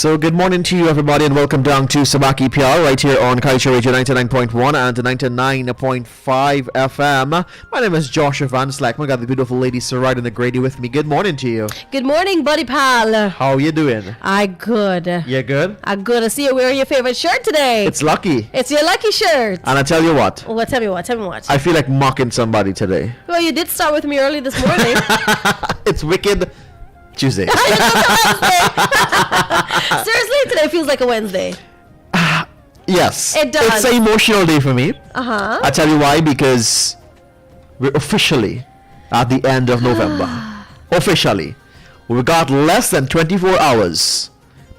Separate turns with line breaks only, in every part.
So good morning to you everybody and welcome down to Subah Pyar right here on Kaieteur Radio 99.1 and 99.5 FM. My name is Joshua Van Slack. I got the beautiful lady Surida and the Grady with me. Good morning to you.
Good morning, buddy pal.
How are you doing?
I good.
You good?
I good. I see you wearing your favorite shirt today.
It's lucky.
It's your lucky shirt.
And I tell you what.
Well, tell me what. Tell me what.
I feel like mocking somebody today.
Well, you did start with me early this morning.
It's Wicked Tuesday.
Seriously, today feels like a Wednesday.
Yes.
It does.
It's an emotional day for me.
Uh-huh.
I tell you why, because we're officially at the end of November. Officially. We got less than 24 hours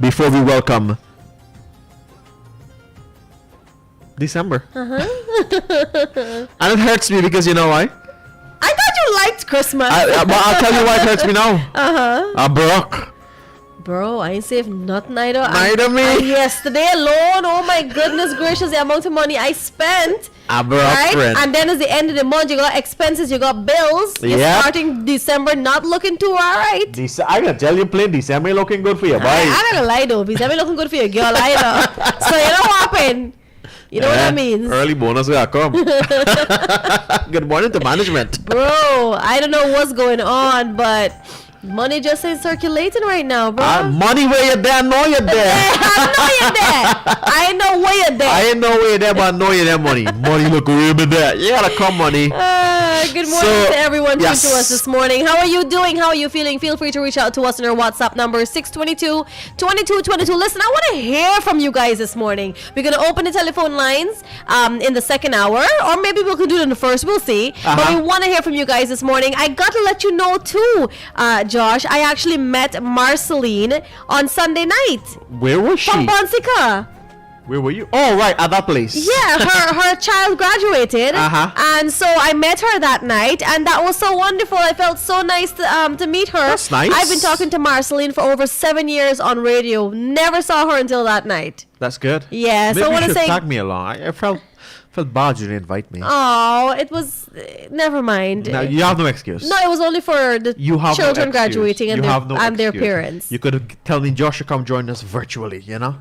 before we welcome December.
Uh-huh.
And it hurts me because you know why?
I thought you liked Christmas.
But I'll tell you why it hurts me now.
Uh-huh.
I'm broke.
Bro, I ain't saved nothing either.
Neither me.
Yesterday alone, oh my goodness gracious, the amount of money I spent.
I'm broke,
Right?
friend.
And then at the end of the month, you got expenses, you got bills. You're
Yeah.
starting December not looking too alright.
I gotta tell you plain, December ain't looking good for you, boy.
I'm not gonna lie though, December looking good for your girl either. So you know what happened? You know what that means?
Early bonus will come. Good morning to management.
Bro, I don't know what's going on, but money just ain't circulating right now, bro.
Money where you there, I know you're there.
I know you're there. I know where you're there.
I ain't know where you're there, but I know you're there, money. Money look real bit there. You gotta come, money.
Good morning to everyone tuned
yes.
to us this morning. How are you doing? How are you feeling? Feel free to reach out to us on our WhatsApp number 622-2222. Listen, I want to hear from you guys this morning. We're going to open the telephone lines in the second hour, or maybe we could do it in the first. We'll see. But we want to hear from you guys this morning. I got to let you know too, Josh, I actually met Marceline on Sunday night.
Where was she?
From Bonsika.
Where were you? Oh, right, at that place.
Yeah, her child graduated, and so I met her that night, and that was so wonderful. I felt so nice to meet her.
That's nice.
I've been talking to Marceline for over 7 years on radio. Never saw her until that night.
That's good.
Yeah,
Maybe
so I want to
you should
say.
tag me along. I felt bad you didn't invite me.
Oh, it was. Never mind.
Now you have no excuse.
No, it was only for the
You have
children
no excuse.
graduating and,
You have no
their
excuse.
parents.
You could have tell me, Joshua, come join us virtually. You know.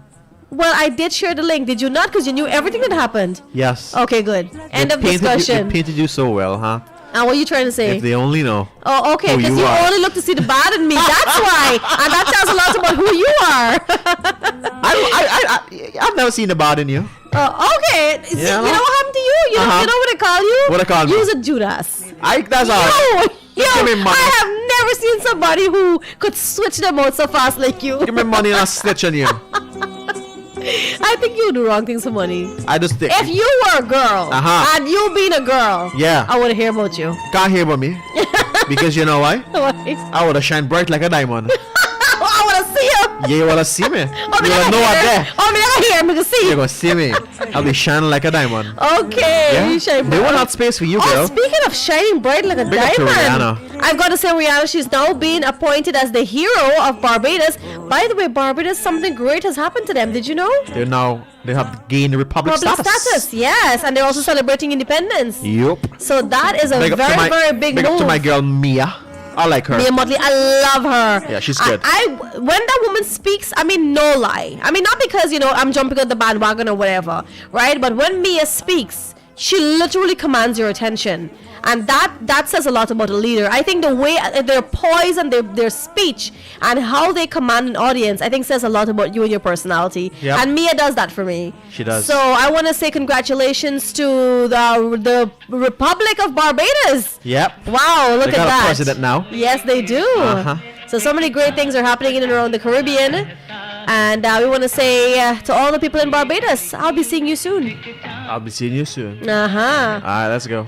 Well, I did share the link. Did you not? Because you knew everything that happened.
Yes.
Okay, good. End of discussion.
They painted you so well, huh?
And what are you trying to say?
If they only know.
Oh, okay,
who
because
you
you
are.
only look to see the bad in me. That's why. And that tells a lot about who you are.
I've never seen the bad in you.
Okay. See,
Yeah.
you know what happened to you? You know what they call you?
What they call me?
You's a Judas.
That's all.
Yo,
Give me money.
I have never seen somebody who could switch them out so fast like you.
Give me money and I'll snitch on you.
I think you do wrong things for money.
I just think.
If you were a girl, and you being a girl,
Yeah.
I want to hear about you.
Can't hear about me. Because you know why?
Why?
I would have shined bright like a diamond.
I want to see you.
Yeah, you wanna see me?
Oh,
You wanna know I'm there?
Oh, me never hear. Me can see.
You're gonna see me. I'll be shining like a diamond.
Okay.
Yeah?
You shine
They
bright.
won't have space for you,
Oh,
girl.
speaking of shining bright like a
Big up to
diamond,
Rihanna.
I've got to say, Rihanna, she's now been appointed as the hero of Barbados. By the way, Barbados, something great has happened to them. Did you know?
They have gained Republic
Public
status.
status, yes, and they're also celebrating independence.
Yup.
So that is a
Big up to
very, very big
Big
move.
up to my girl Mia. I like her.
Mia Motley, I love her.
Yeah, she's good.
When that woman speaks, I mean, no lie. I mean, not because, I'm jumping on the bandwagon or whatever, right? But when Mia speaks, she literally commands your attention. And that says a lot about a leader. I think the way their poise and their speech and how they command an audience, I think says a lot about you and your personality.
Yep.
And Mia does that for me.
She does.
So I want to say congratulations to the Republic of Barbados.
Yep.
Wow, look
They
at
got
that.
a president now.
Yes, they do. So many great things are happening in and around the Caribbean. And we want to say to all the people in Barbados, I'll be seeing you soon.
I'll be seeing you soon.
Uh-huh.
Alright, let's go.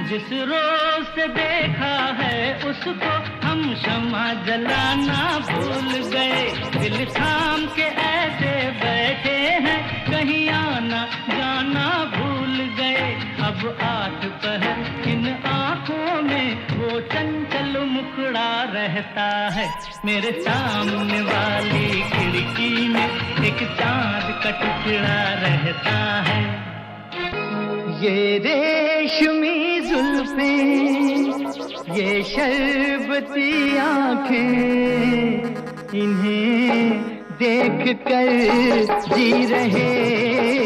जिस रोज से देखा है उसको हम शमा जलाना भूल गए दिल थाम के ऐसे बैठे हैं कहीं नहीं आना जाना भूल गए। अब 8 पहर इन आंखों में वो चंचल मुखड़ा रहता है। मेरे सामने वाली खिड़की में एक चांद का टुकड़ा रहता है। ये रेशमी जुल्फें, ये शरबती आंखें, इन्हें देख कर जी रहे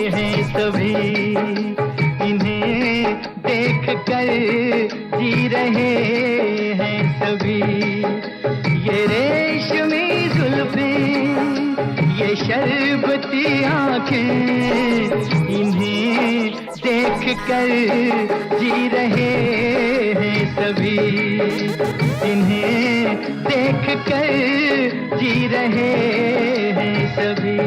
हैं सभी। इन्हें देख कर जी रहे हैं सभी। ये रेशमी जुल्फें, ये शरबती आंखें, इन्हें देख कर जी रहे हैं सभी। इन्हें देख कर जी रहे हैं सभी।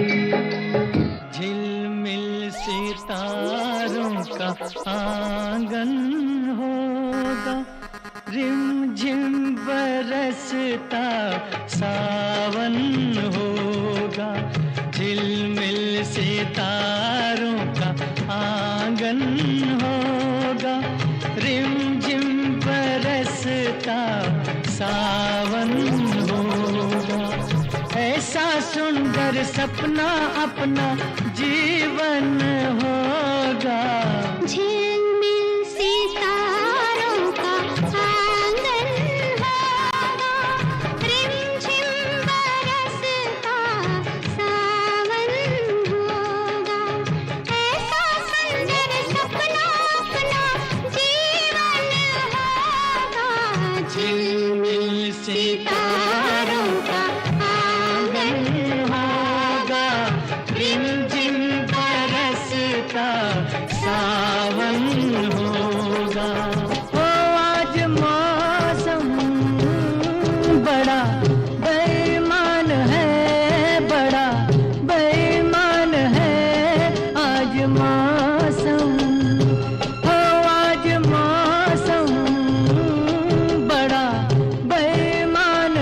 झिलमिल सितारों का आंगन होगा, रिमझिम बरसता सावन होगा। झिलमिल सितारों का आंगन होगा, रिमझिम बरसता सावन होगा। ऐसा सुंदर सपना अपना जीवन होगा।
झिलमिल सितारों का आंगन होगा, रिमझिम बरसता सावन होगा। ऐसा सुंदर सपना अपना जीवन होगा। झिलमिल सितारों का आंगन होगा, रिमझिम बरसता सावन होगा। ओ आज मौसम बड़ा बेईमान है, बड़ा बेईमान है आज मौसम। ओ आज मौसम बड़ा बेईमान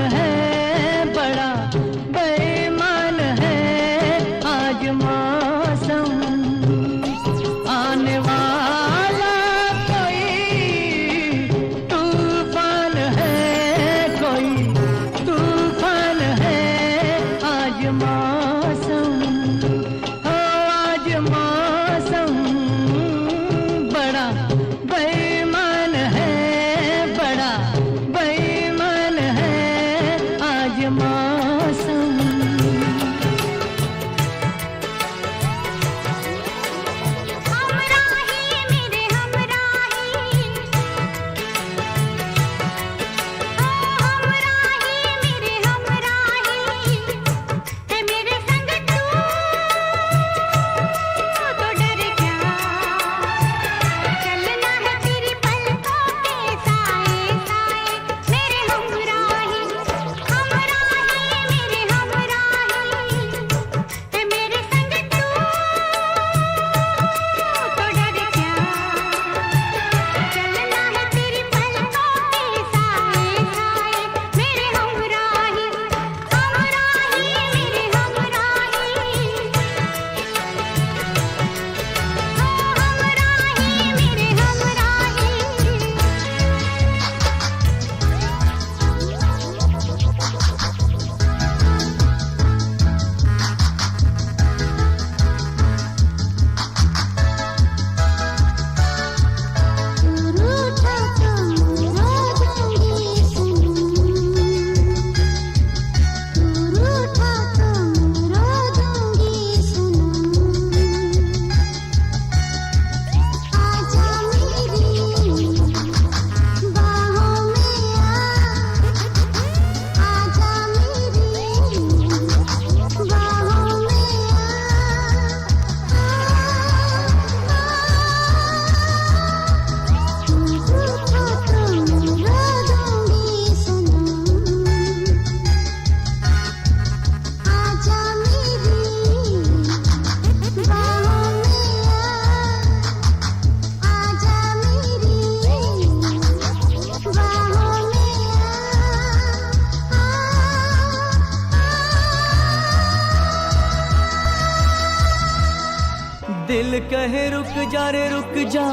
कहे रुक जा रे रुक जा,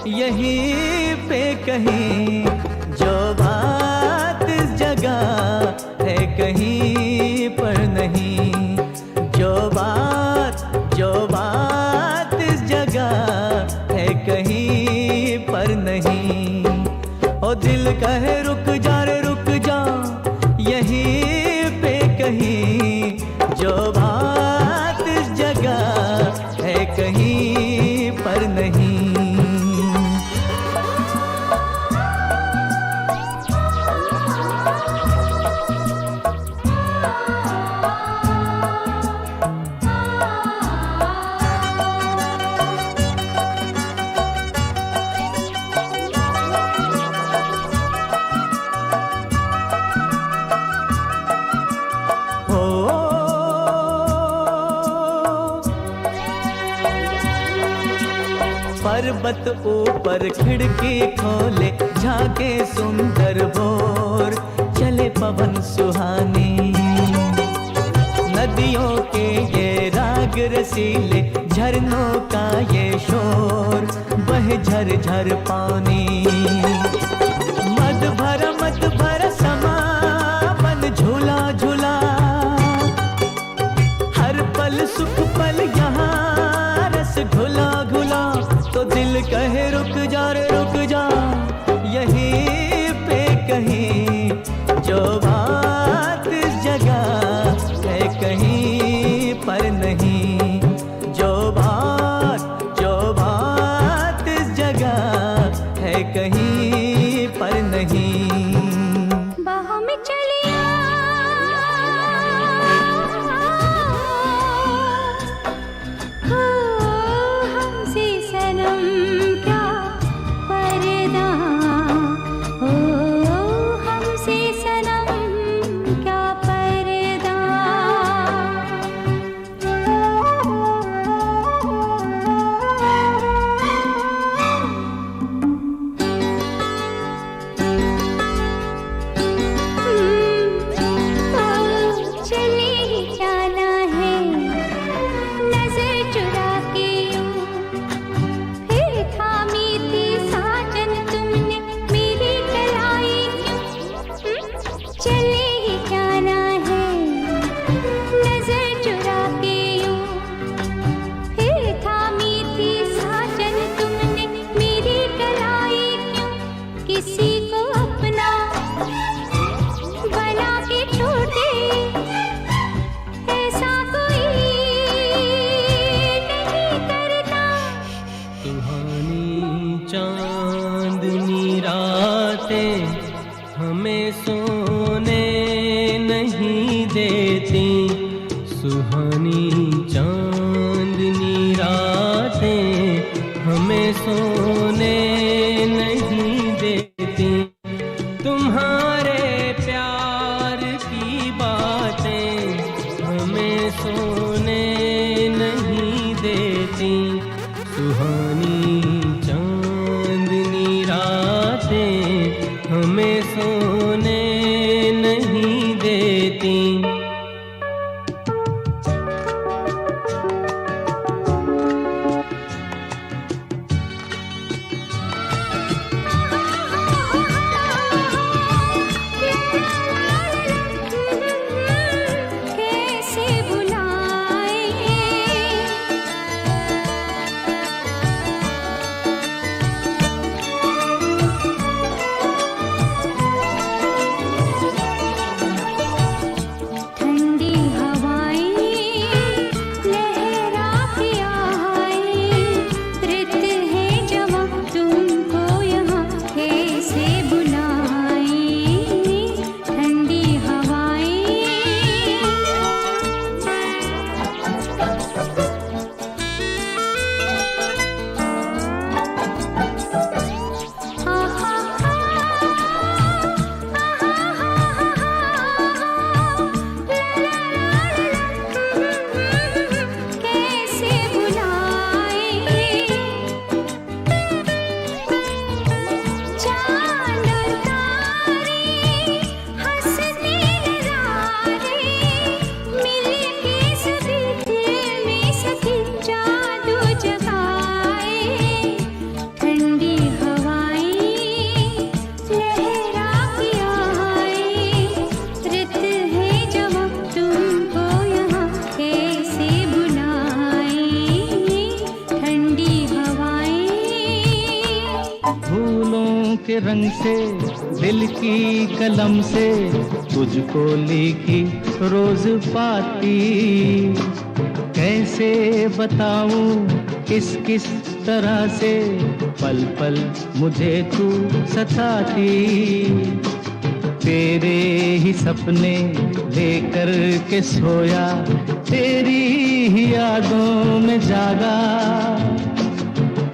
यहीं पे कहीं जो बात इस जगह है कहीं पर नहीं। जो बात इस जगह है कहीं पर नहीं। ओ दिल कहे रुक जा रे रुक जा, यहीं पे कहीं जो बात इस जगह है कहीं पर नहीं। पर्वत ऊपर खिड़की खोले, झाके सुंदर भोर, चले पवन सुहानी। नदियों के ये राग रसीले, झरनों का ये शोर, बहे झर झर पानी। मद भरा समा बन झूला झूला, हर पल सुख पल यहाँ रस घुला घुला। तो दिल कहे रुक जा रे रुक जा, यहीं पे कहीं जो बात इस जगह है कहीं पर नहीं। जो बात इस जगह है कहीं पर नहीं।
बाहों में चलिया हो, हमसे सनम क्या पर्दा हो, हमसे सनम क्या पर्दा। चले ही जाना है नजर चुरा के यूं, फिर थामी थी साजन तुमने मेरी कलाई क्यों। चले ही जाना है नजर चुरा के यूं, फिर थामी थी साजन तुमने मेरी कलाई क्यों। किसी को अपना बना के छोड़े, ऐसा कोई नहीं करता।
सुहानी चांदनी रातें हमें सोने नहीं देती। सुहानी चांदनी रातें हमें सोने नहीं देती। तुम्हारे प्यार की बातें हमें सोने नहीं देती। सुहानी चांदनी रातें हमें सोने नहीं देती। के रंग से, दिल की कलम से तुझको लिखी रोज पाती। कैसे बताऊं किस किस तरह से पल पल मुझे तू सताती। तेरे ही सपने लेकर के सोया, तेरी ही यादों में जागा,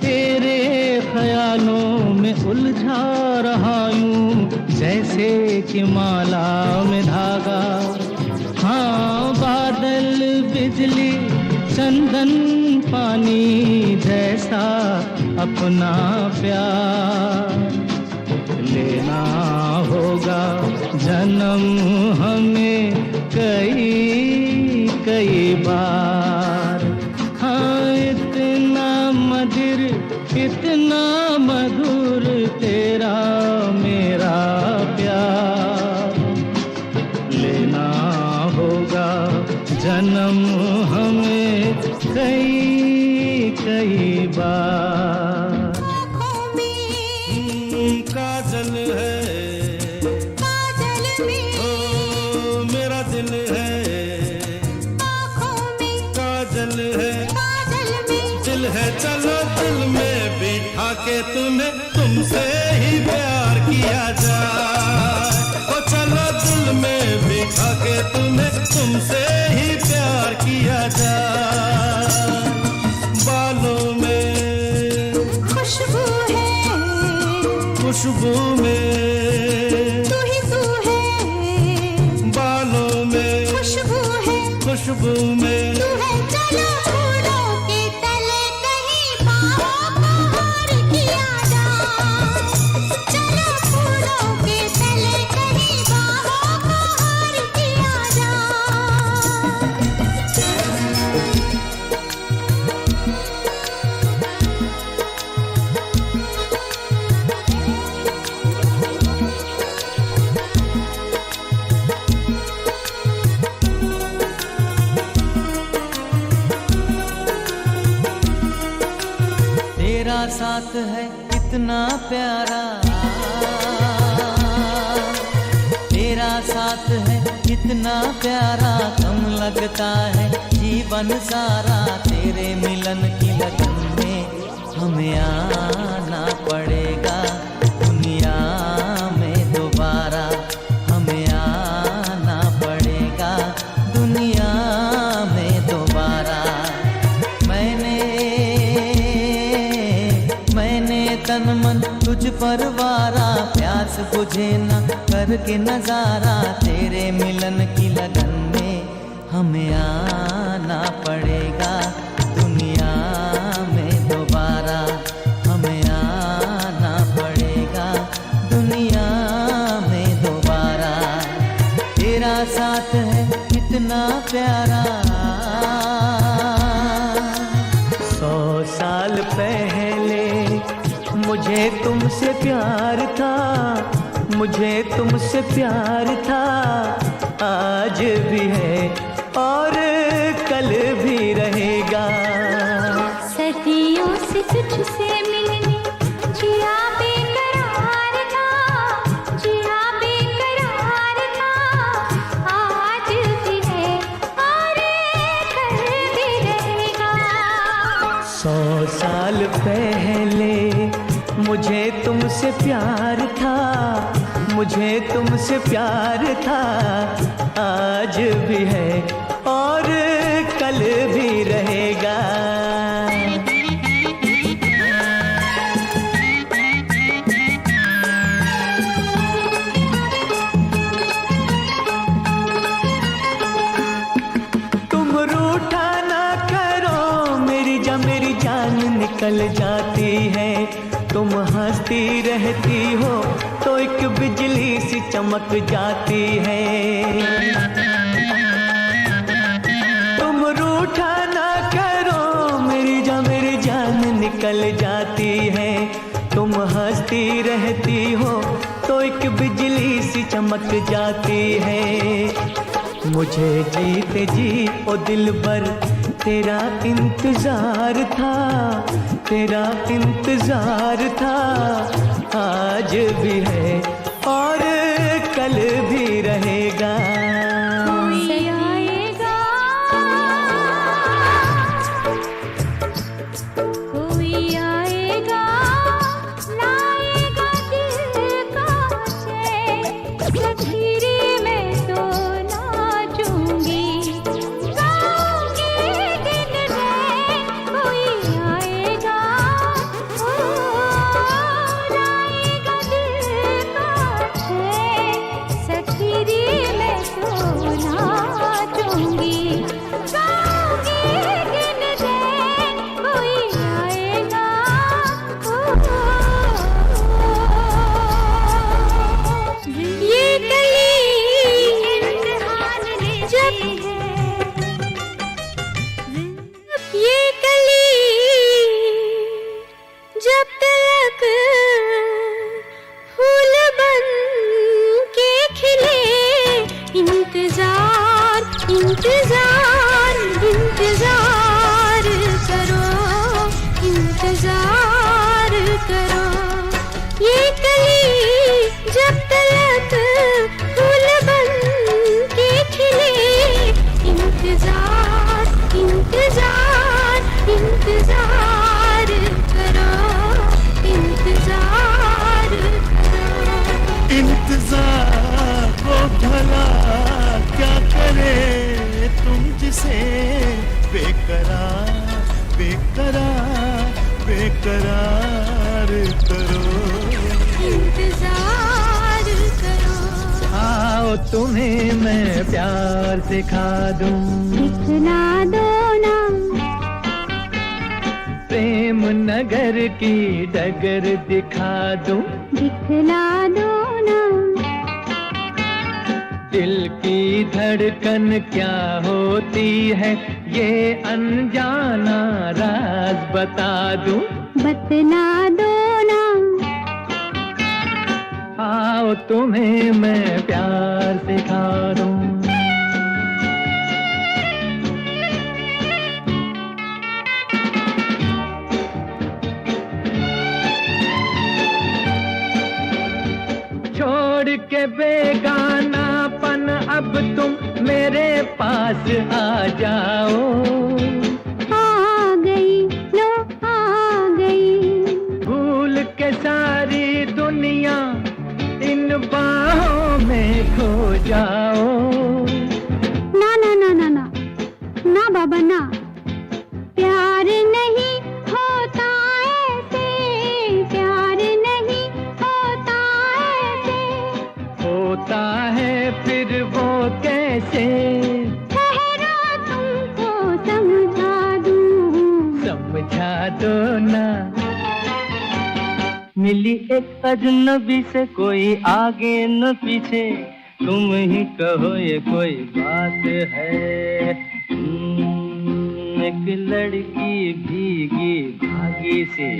तेरे ख्यालों में उलझा रहा यूं जैसे कि माला में धागा। हाँ, बादल बिजली चंदन पानी जैसा अपना प्यार लेना होगा जन्म हमें कई कई बार। हाँ, इतना मधुर इतना मधुर तेरा मेरा प्यार लेना होगा जन्म हमें कई कई बार। काजल है
काजल में
ओ मेरा दिल है,
आँखों में
काजल है
काजल में
दिल है। चलो दिल में बिठा के तुम्हें तुमसे ही प्यार किया जाए। ओ चलो दिल में बिठा के तुम्हें तुमसे ही प्यार किया जाए। बालों में
खुशबू है,
खुशबू में
तू ही तू है,
बालों में
खुशबू है,
खुशबू में
तू है। चलो फूलों के तले कहीं बाहों को हार किया जाए। चलो फूलों के तले कहीं बाहों को हार किया जाए।
तेरा साथ है कितना प्यारा, तेरा साथ है कितना प्यारा, कम लगता है जीवन सारा। तेरे मिलन की लगन में हमें आना पड़ेगा दुनिया में दोबारा। हमें आना पड़ेगा दुनिया में दोबारा। मैंने तन मन तुझ पर वारा, प्यास बुझे न करके नजारा। तेरे मिलन की लगन में हमें आना पड़ेगा दुनिया में दोबारा। हमें आना पड़ेगा दुनिया में दोबारा। तेरा साथ है कितना प्यारा। 100 साल पहले मुझे तुमसे प्यार था, मुझे तुमसे प्यार था। आज भी है और कल भी रहेगा।
सदियों से तुझसे मिलने जिया बेकरार था, जिया बेकरार था। आज भी है और कल भी रहेगा।
100 साल पहले मुझे तुमसे प्यार था, मुझे तुमसे प्यार था। आज भी है और कल भी रहेगा। तुम रूठा ना करो, मेरी जान निकल जाती है। तुम हंसती रहती हो तो एक बिजली सी चमक जाती है। तुम रूठा ना करो, मेरी जान निकल जाती है। तुम हंसती रहती हो तो एक बिजली सी चमक जाती है। मुझे जीते जी ओ दिल भर तेरा इंतजार था, तेरा इंतजार था, आज भी है और कल भी रहेगा।
कोई आएगा, कोई आएगा, लाएगा दिल का चैन, सखीरी में तो नाचूंगी, गाऊंगी दिन रैन। कोई आएगा, ओ लाएगा दिल का चैन, सखीरी में तो नाचूंगी, गाऊंगी दिन रैन। कोई आएगा, ये गली जब ये गली जब तक फूल बन के खिले, इंतजार इंतजार इंतजार करो, इंतजार करो। ये गली जब तक फूल बन के खिले, इंतजार इंतजार इंतजार करो, इंतजार करो।
इंतजार वो भला क्या करे तुम जिसे बेकरार बेकरार बेकरार करो।
इंतजार करो।
आओ तुम्हें मैं प्यार सिखा दूं,
दिखला दो ना,
प्रेम नगर की डगर दिखा दूं,
दिखला दो ना,
दिल की धड़कन क्या होती है ये अनजाना राज बता दूं।
बतला दो ना,
आओ तुम्हें मैं प्यार सिखा दूं। छोड़ के बेगानापन अब तुम मेरे पास आ जाओ,
आ गई लो आ गई,
भूल के सारी दुनिया इन बाहों में खो जाओ।
ना ना ना ना ना ना बाबा ना, प्यार नहीं होता ऐसे, प्यार नहीं होता ऐसे,
होता है फिर वो कैसे,
ठहरो तुमको समझा दूं,
समझा दो ना। मिली एक अजनबी से कोई आगे न पीछे, तुम ही कहो ये कोई बात है। एक लड़की भीगी भागी सी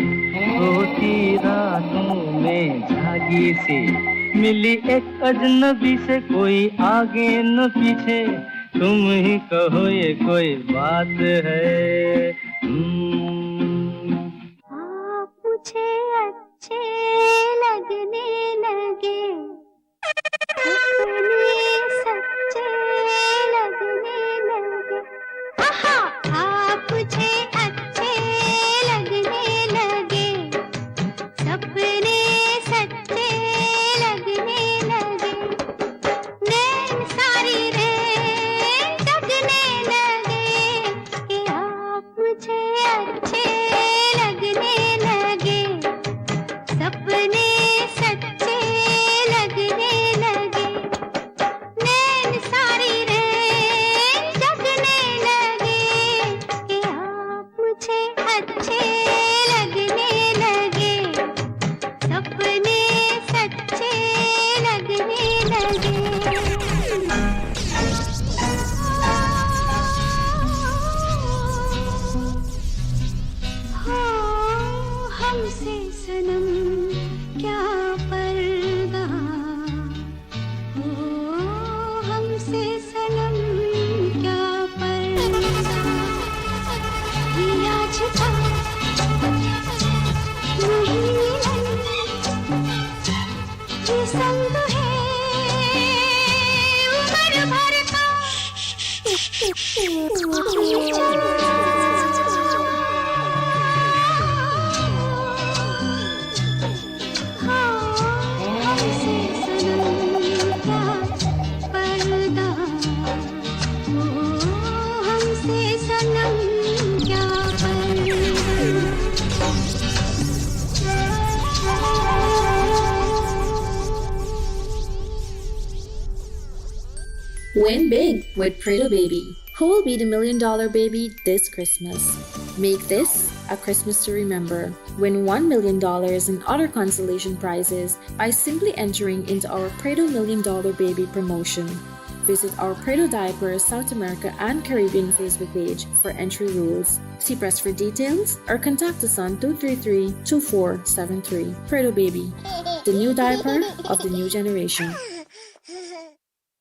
होती रातों में जागी सी, मिली एक अजनबी से कोई आगे न पीछे, तुम ही कहो ये कोई बात है।
आप मुझे अच्छे लगने लगे, अपने सच्चे लगने लगे, आहा आप मुझे अच्छे लगने लगे, सपने सच्चे लगने लगे, नैन सारी रैन जगने लगे, कि आप मुझे अच्छे लगने लगे, सपने सच्चे लगने लगे।
Win big with Preto Baby. Who will be the $1 Million Baby this Christmas? Make this a Christmas to remember. Win $1 million in other consolation prizes by simply entering into our Preto $1 Million Baby promotion. Visit our Preto Diapers South America and Caribbean Facebook page for entry rules. See press for details or contact us on 233-2473. Preto Baby, the new diaper of the new generation.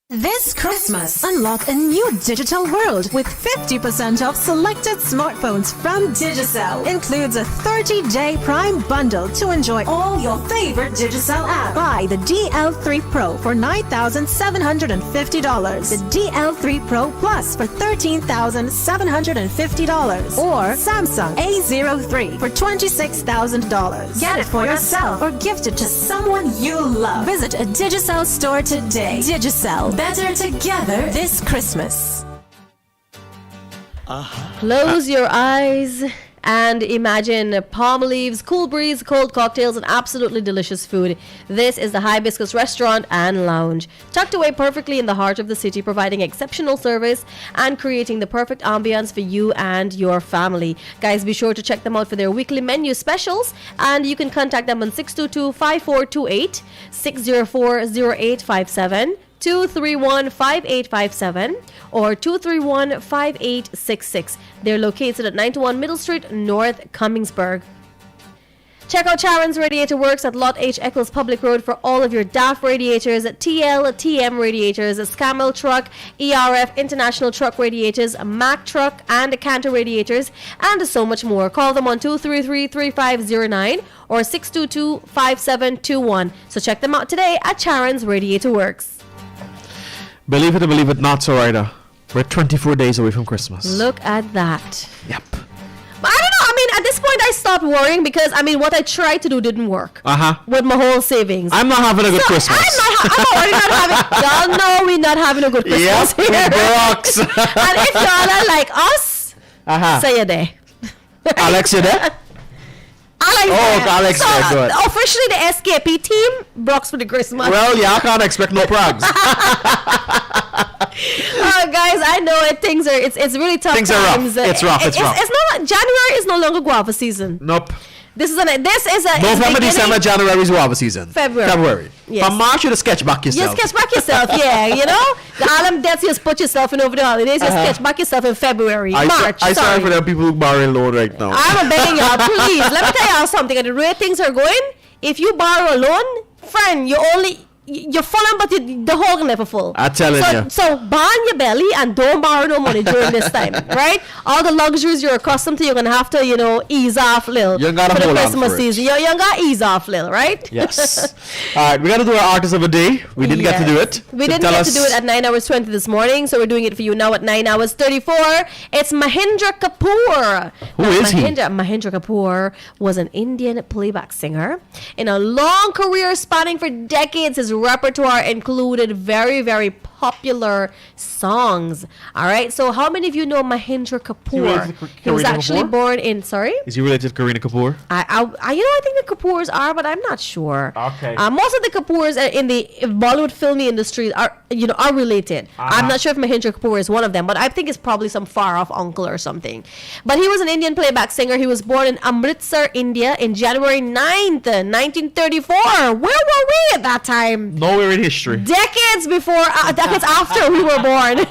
This Christmas, unlock a new digital world with 50% off selected smartphones from Digicel. Includes a 30-day Prime bundle to enjoy all your favorite Digicel apps. Buy the DL3 Pro for $9,750, the DL3 Pro Plus for $13,750, or Samsung A03 for $26,000. Get it for yourself or gift it to someone you love. Visit a Digicel store today. Digicel. Better together this Christmas.
Close your eyes and imagine palm leaves, cool breeze, cold cocktails, and absolutely delicious food. This is the Hibiscus Restaurant and Lounge, tucked away perfectly in the heart of the city, providing exceptional service and creating the perfect ambience for you and your family. Guys, be sure to check them out for their weekly menu specials, and you can contact them on 622-5428, 604-0857, 231-5857 or 231-5866. They're located at 91 Middle Street, North Cummingsburg. Check out Sharon's Radiator Works at Lot H. Eccles Public Road for all of your DAF radiators, TL, TM radiators, Scamel truck, ERF, International truck radiators, Mack truck, and Cantor radiators, and so much more. Call them on 233-3509 or 622-5721. So check them out today at Sharon's Radiator Works.
Believe it or believe it not, Surida, we're 24 days away from Christmas.
Look at that.
Yep.
But I don't know. I mean, at this point, I stopped worrying because, I mean, what I tried to do didn't work. With my whole savings.
I'm not having a good Christmas.
I'm already not having. Y'all know we're not having a good Christmas
Yep,
here.
Brooks.
And if y'all are like us, say you're there.
Alex, you there? Alex,
so,
there, good.
Officially the SKP team, Brooks for the Christmas.
Well, yeah, I can't expect no prags.
Guys, I know it. It's really tough.
Things are rough. It's rough. It's rough.
It's not. January is no longer guava season.
Nope.
This is a
November, December, January is guava season.
February. Yes.
From March, you just sketch back yourself.
You sketch back yourself, yeah. You know, the Alam debts you just put yourself in over the holidays. You sketch back yourself in February, March.
I sorry for the people who borrow a loan right now.
I'm begging y'all, please. Let me tell y'all something. At the rate things are going, if you borrow a loan, friend, you're full on, but the hole never full.
I'm telling you.
So burn your belly and don't borrow no money during this time, right? All the luxuries you're accustomed to, you're gonna have to, ease off a little
you gotta
for the
hold
Christmas
on for
season. You gotta ease off a little, right?
Yes. All right, we gotta do our artist of the day. We didn't get to do it.
We didn't get to do it at 9 hours 20 this morning, so we're doing it for you now at 9 hours 34. It's Mahindra Kapoor.
Who is he?
Mahindra Kapoor was an Indian playback singer. In a long career spanning for decades, his repertoire included very, very popular songs. All right. So how many of you know Mahindra Kapoor? He was actually born in. Sorry.
Is he related to Kareena Kapoor?
I think the Kapoors are, but I'm not sure.
Okay.
Most of the Kapoors in the Bollywood filmy industry are related. I'm not sure if Mahindra Kapoor is one of them, but I think it's probably some far off uncle or something. But he was an Indian playback singer. He was born in Amritsar, India, in January 9th, 1934. Where were we at that time?
Nowhere in history.
Decades after we were born.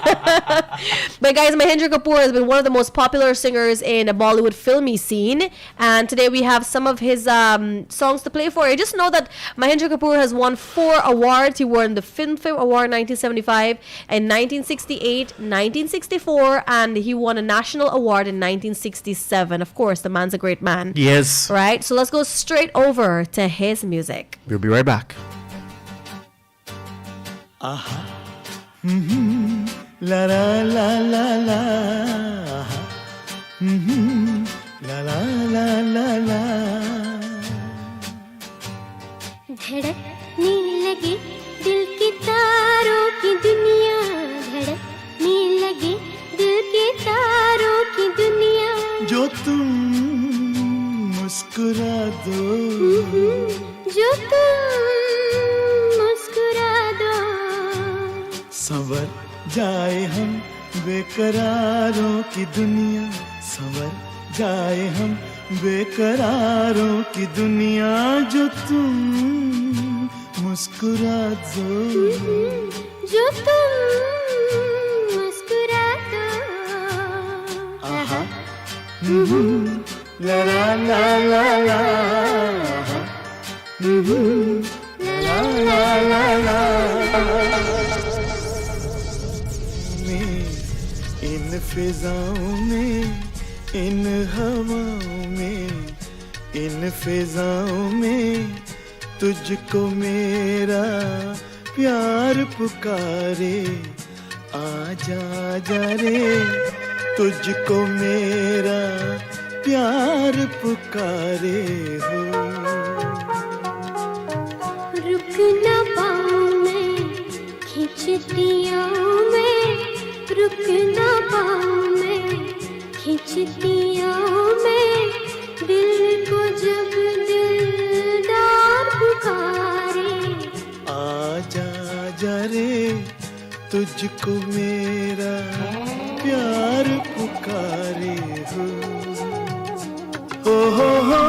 But guys, Mahindra Kapoor has been one of the most popular singers in the Bollywood filmy scene, and today we have some of his songs to play for you. Just know that Mahindra Kapoor has won 4 awards. He won the Filmfare Award 1975 and 1968, 1964, and he won a national award in 1967. Of course, the man's a great man.
Yes.
Right, so let's go straight over to his music.
We'll be right back.
ला ला ला ला ला ला ला ला ला ला
धड़कने लगे दिल के तारों की दुनिया, धड़कने लगे दिल के तारों की दुनिया।
जो तुम मुस्कुरा दो,
जो तुम मुस्कुरा दो,
संवर जाए हम बेकरारों की दुनिया, संवर जाए हम बेकरारों की दुनिया। जो तुम मुस्कुरा दो,
जो तुम मुस्कुरा दो।
आहा ला ला ला ला ला ला ला ला ला। इन फिजाओं में, इन हवाओं में, इन फिजाओं में तुझको मेरा प्यार पुकारे। आजा आजा रे, तुझको मेरा प्यार पुकारे हो।
रुक न पाऊं मैं, खींचती आऊं मैं, रुक न पाऊं मैं, खींचती आऊं मैं, दिल को जब दिलदार पुकारे।
आजा आजा रे, तुझको मेरा प्यार पुकारे हो। हो हो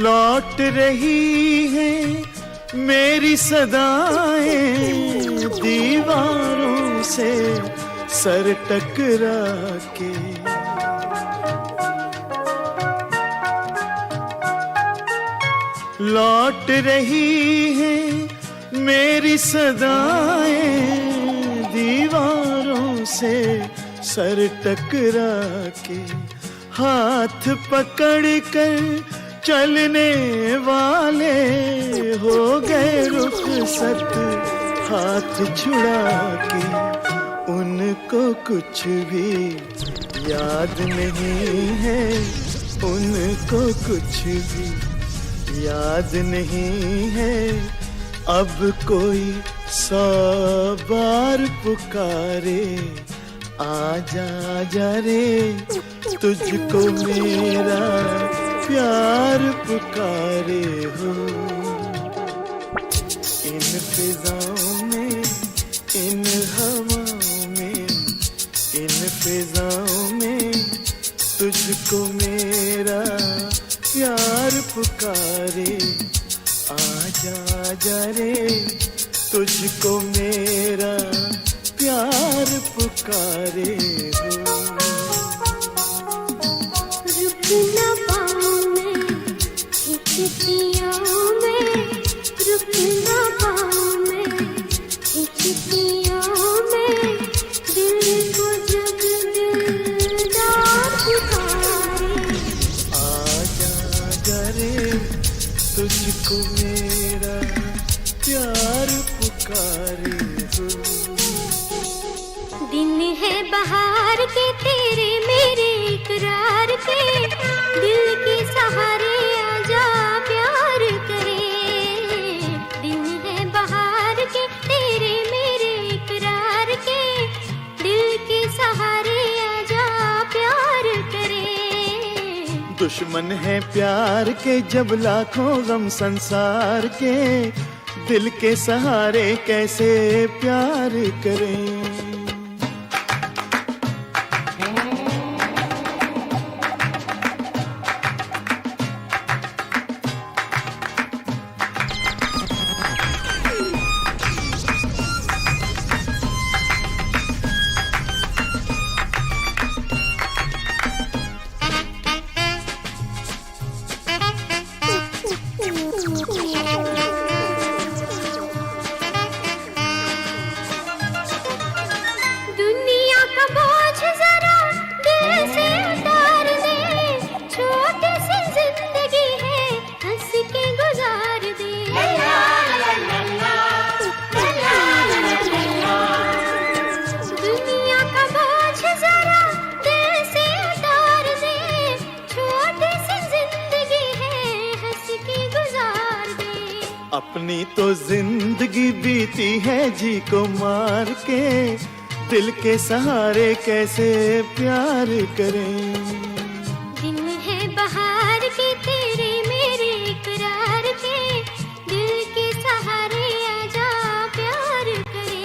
लौट रही है मेरी सदाएं दीवारों से सर टकरा के। लौट रही है मेरी सदाएं दीवारों से सर टकरा के। हाथ पकड़ कर चलने वाले हो गए रुखसत हाथ छुड़ा के। उनको कुछ भी याद नहीं है, उनको कुछ भी याद नहीं है। अब कोई 100 बार पुकारे। आजा आजा रे, तुझको मेरा प्यार पुकारे हो। इन फिजाओं में, इन हवाओं में, इन फिजाओं में तुझको मेरा प्यार पुकारे। आजा आजा रे, तुझको मेरा प्यार पुकारे हो।
रुक न पाऊं मैं, खींचती आऊं मैं, रुक न पाऊं मैं, खींचती आऊं मैं, दिल को जब दिलदार पुकारे।
आजा आजा रे, तुझको मेरा प्यार पुकारे हो।
दिन है बहार के तेरे मेरे इकरार के, दिल के सहारे आजा प्यार करे। दिन है बहार के तेरे मेरे इकरार के, दिल के सहारे आजा प्यार करे।
दुश्मन है प्यार के जब लाखों गम संसार के, दिल के सहारे कैसे प्यार करें। अपनी तो जिंदगी बीती है जी को मार के, दिल के सहारे कैसे प्यार करें।
दिन है बहार के तेरे मेरे इकरार के, दिल के सहारे आजा प्यार करें।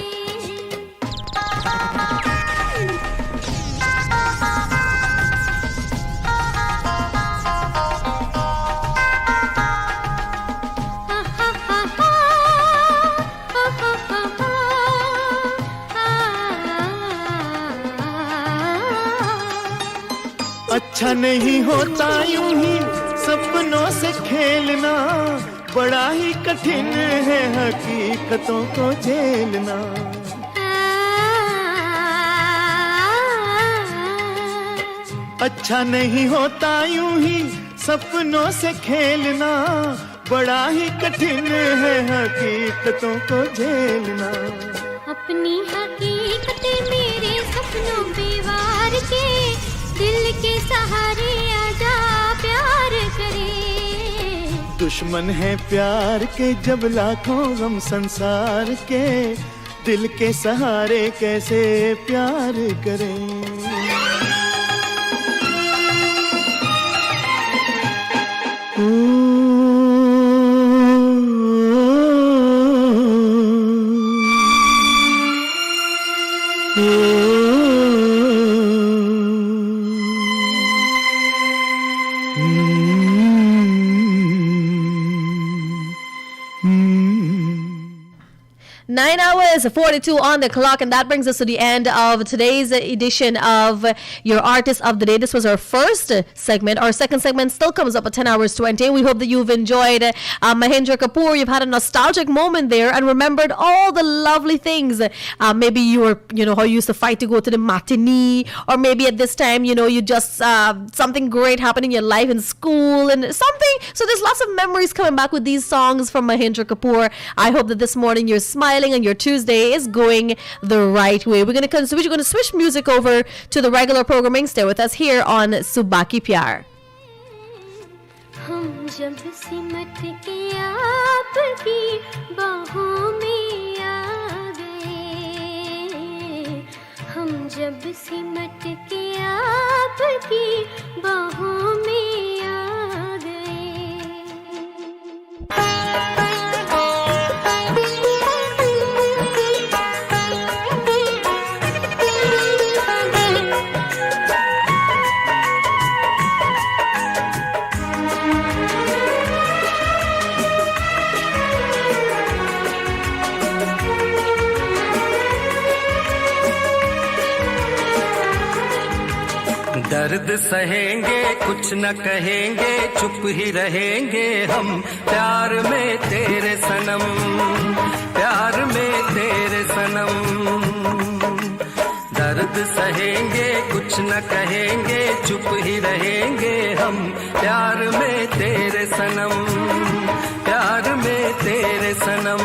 अच्छा नहीं होता यूं ही सपनों से खेलना, बड़ा ही कठिन है हकीकतों को झेलना। अच्छा नहीं होता यूं ही सपनों से खेलना, बड़ा ही कठिन है हकीकतों को झेलना।
अपनी हकीकतें मेरे सपनों पे वार के, दिल के सहारे आजा प्यार करे।
दुश्मन है प्यार के जब लाखों गम संसार के, दिल के सहारे कैसे प्यार करें।
Nine hours 42 on the clock, and that brings us to the end of today's edition of Your Artist of the Day. This was our first segment. Our second segment still comes up at 10 hours 20. We hope that you've enjoyed Mahendra Kapoor. You've had a nostalgic moment there and remembered all the lovely things. Maybe you were, how you used to fight to go to the matinee, or maybe at this time, you just something great happened in your life in school and something. So there's lots of memories coming back with these songs from Mahendra Kapoor. I hope that this morning you're smiling and your Tuesday is going the right way. We're going to switch music over to the regular programming. Stay with us here on Subah Ki Pyar.
हम जब सिमट के आपकी बाहों में आ गए, हम जब सिमट के आपकी बाहों में आ गए।
दर्द सहेंगे कुछ न कहेंगे, चुप ही रहेंगे हम प्यार में तेरे सनम, प्यार में तेरे सनम। दर्द सहेंगे कुछ न कहेंगे, चुप ही रहेंगे हम प्यार में तेरे सनम, प्यार में तेरे सनम।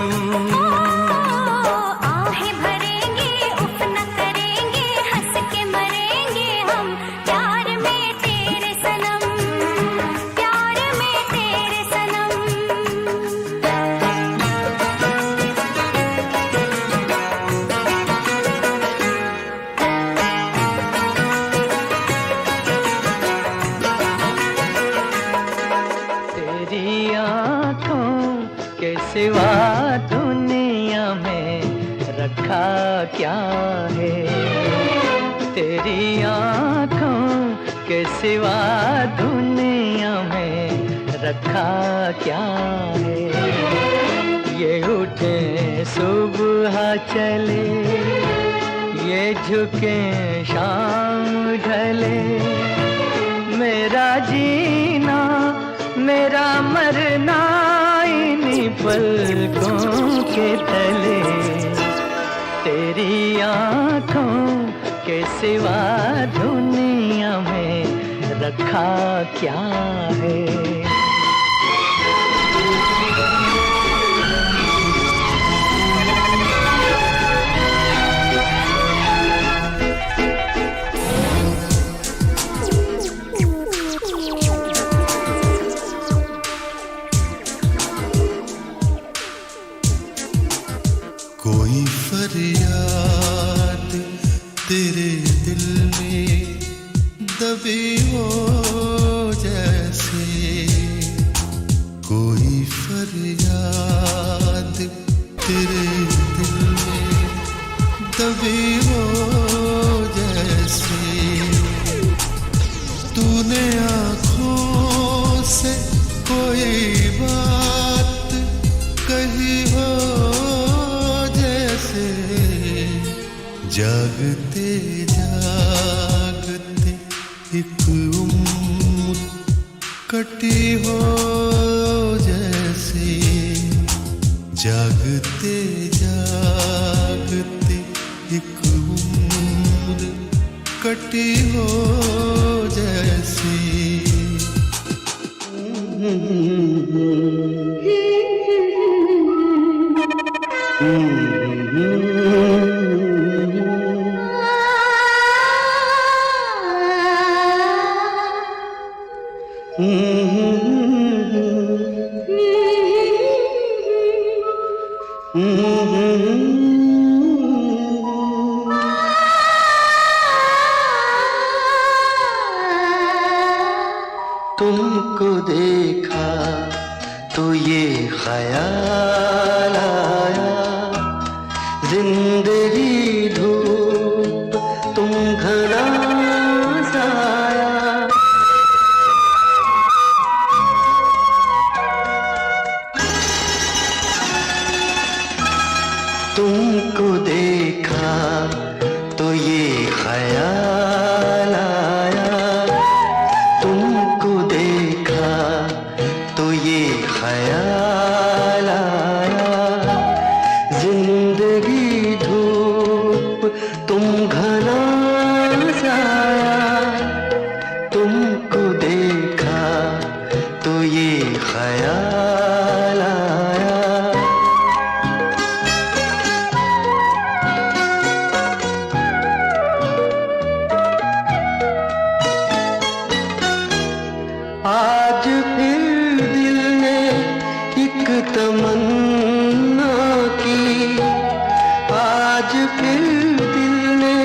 सिवा दुनिया में रखा क्या है, तेरी आँखों के सिवा दुनिया में रखा क्या है। ये उठे सुबह चले, ये झुके शाम ढले, मेरा जीना मेरा मरना इन्हीं पलकों के तले। तेरी आँखों के सिवा दुनिया में रखा क्या है।
जैसे कोई फरियाद तेरे दिल में दबी हो जैसे तूने आँखों से कोई बात कही हो जैसे जागते जागते एक उम्र कटी हो जैसे जागते जागते एक उम्र कटी हो जैसे
तुमको देखा तो ये ख्याल आया, जिंदगी धूप तुम घना साया। तुमको देखा तो ये ख्याल आया, तुमको देखा तो ये ख्याल आया, जिंदगी धूप तुम घना साया। तुमको देखा तो ये ख्याल आया। आज फिर दिल ने एक तमन्ना की, आज फिर दिल ने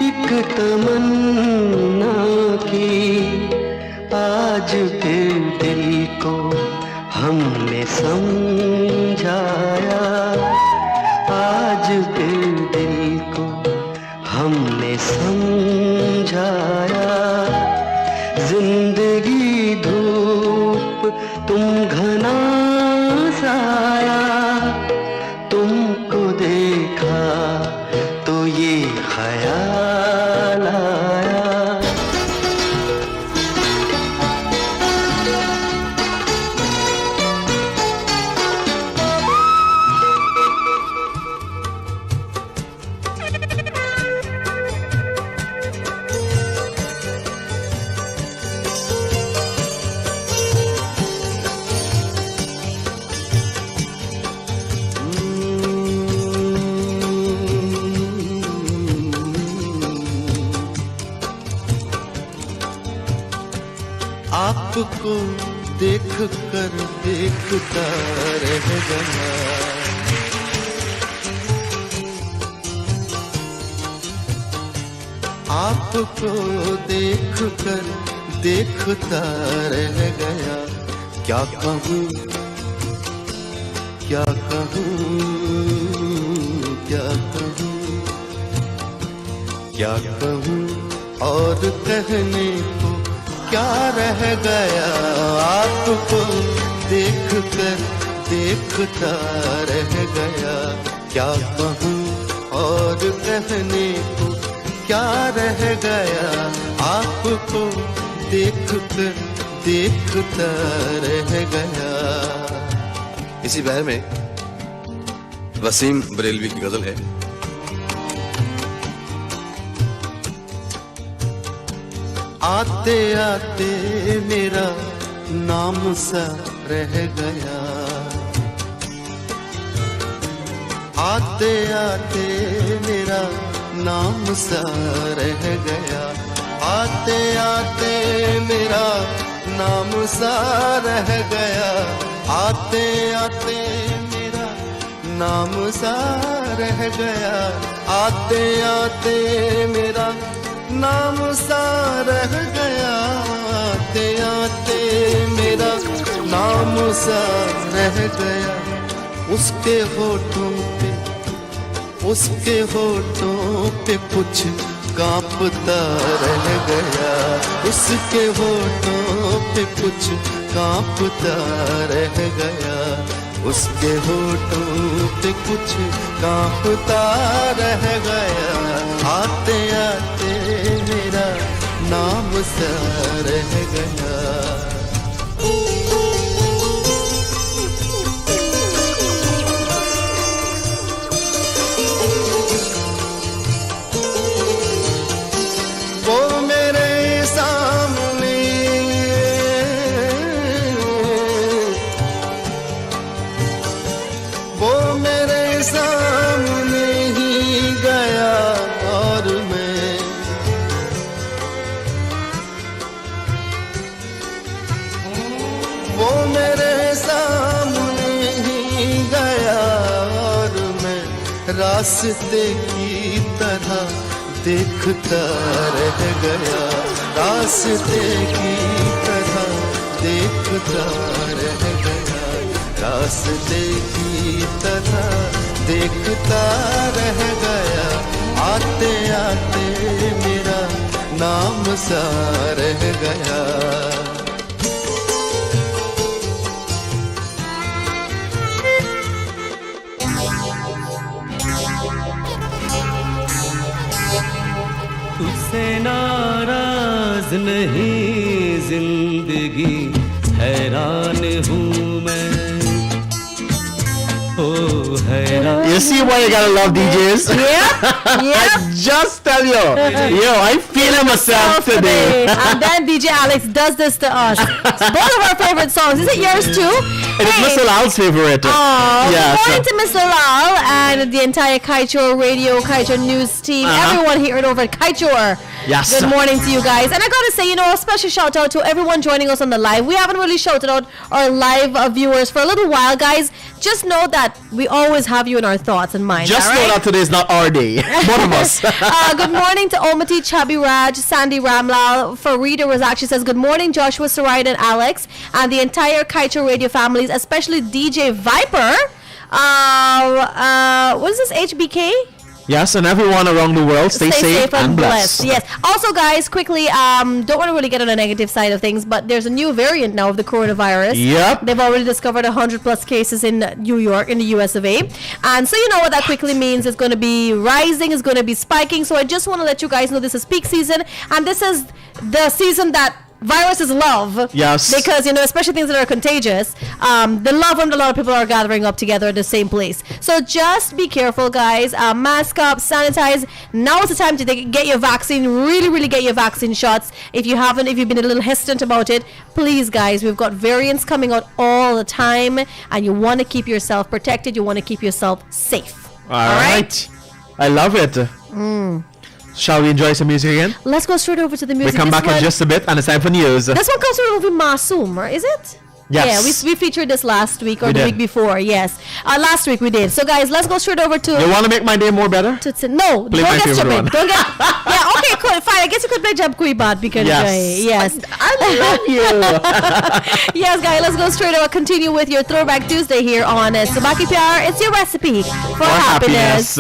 एक तमन्ना की, आज फिर दिल को हमने समझाया, आज फिर दिल को हमने समझाया, जिंदगी धूप तुम घना साया। तुमको देखा तो ये ख्याल आया।
आपको देख कर देखता रह गया, आपको देख कर देखता रह गया। क्या कहूँ क्या कहूँ क्या कहूँ क्या कहूँ और कहने को क्या रह गया। आपको देख कर देखता रह गया। क्या कहूँ और कहने को क्या रह गया। आपको देख कर देखता रह गया।
इसी बहर में वसीम बरेलवी की गजल है।
आते आते मेरा नाम सा रह गया, आते आते मेरा नाम सा रह गया, आते आते मेरा नाम सा रह गया, आते आते मेरा नाम सा रह गया, आते आते मेरा नाम सा रह गया, आते आते मेरा नाम सा रह गया। उसके होठों पे कुछ कांपता रह गया, उसके होठों पे कुछ कांपता रह गया, उसके होठों पे कुछ कांपता रह गया। आते आते मेरा नाम सा रह गया। वो मेरे सामने, वो मेरे सामने ही गया और मैं, वो मेरे सामने ही गया और मैं रास्ते की तरह देखता रह गया, रास्ते की तरह देखता रह गया, रास्ते की तरह देखता रह गया। आते आते मेरा नाम सा रह गया।
तुझसे नाराज नहीं जिंदगी, हैरान हूँ मैं, ओ हैरान।
You see why you gotta love DJs?
Yep.
I just tell you, yo, I feeling myself today.
And then DJ Alex does this to us. It's both of our favorite songs. Is it yours too?
It is Mr. Lal's favorite.
Oh,
Yes.
good morning to Mr. Lal and the entire Kaieteur Radio, Kaieteur News team, everyone here over at Kaieteur.
Yes.
Good morning to you guys. And I gotta say, a special shout out to everyone joining us on the live. We haven't really shouted out our live viewers for a little while, guys. Just know that we always have you in our thoughts and minds.
Just
all
know
right?
that today is not our day. Both of us.
Good morning to Omati, Chubby Raj, Sandy Ramlal. Farida Razak, she says, good morning, Joshua, Surida, and Alex, and the entire Kaieteur Radio families, especially DJ Viper. What is this, HBK?
Yes, and everyone around the world, stay safe and blessed.
Yes. Also, guys, quickly, don't want to really get on the negative side of things, but there's a new variant now of the coronavirus.
Yep.
They've already discovered 100+ cases in New York, in the US of A. And so you know what that quickly means. It's going to be rising, it's going to be spiking. So I just want to let you guys know this is peak season, and this is the season that viruses love.
Yes.
Because, especially things that are contagious, they love when a lot of people are gathering up together at the same place. So just be careful, guys. Mask up, sanitize. Now is the time to get your vaccine. Really, really get your vaccine shots. If you haven't, if you've been a little hesitant about it, please, guys, we've got variants coming out all the time, and you want to keep yourself protected. You want to keep yourself safe.
All right. I love it. Shall we enjoy some music again?
Let's go straight over to the music.
We come
This
back in
one-
just a bit, and it's time for news.
This one comes from the movie Masoom, right? Is it?
Yes.
Yeah, we featured this last week or
We
the
did.
week before. Yes, last week we did. So, guys, let's go straight over to.
You want to make my day more better?
No,
Play
don't
my
get
favorite
stupid.
one.
Don't get. Yeah, okay, cool, fine. I guess you could play Jab Kui Baat. We can
Yes.
yes.
I love you.
Yes, guys, let's go straight over. Continue with your Throwback Tuesday here on Subah Pyar. It's your recipe for happiness.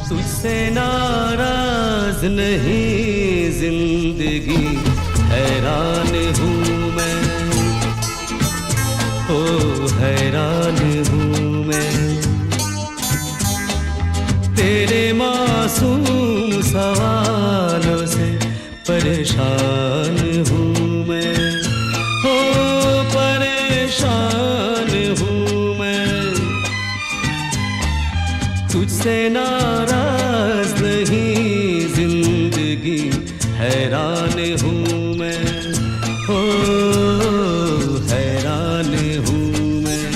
तुझसे नाराज नहीं जिंदगी, हैरान हूँ मैं, ओ हैरान हूँ मैं, तेरे मासूम सवालों से परेशान हूँ मैं, ओ परेशान हूँ मैं, तुझसे नाराज नहीं जिंदगी, हैरान हूँ मैं, हो हैरान हूँ मैं,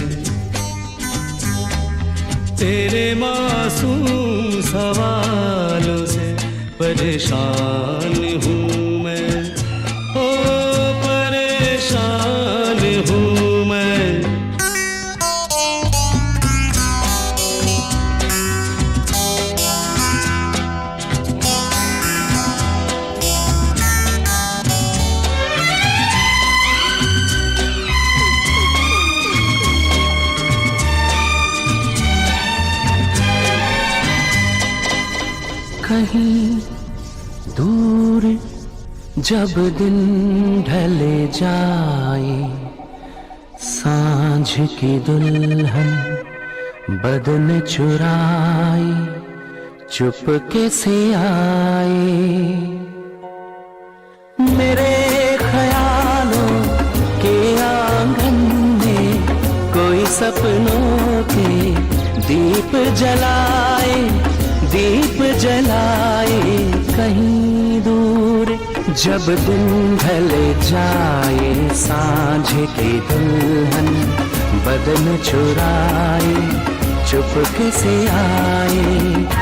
तेरे मासूम सवालों से परेशान हूँ मैं, हो परेशान हूँ मैं,
कहीं दूर जब दिन ढले जाए, सांझ की दुल्हन बदन चुराए चुपके से आए। मेरे ख्यालों के आंगन में कोई सपनों के दीप जलाए, दीप जलाए कहीं दूर जब दिन ढले जाए, सांझ की दुल्हन बदन चुराए चुपके से आए।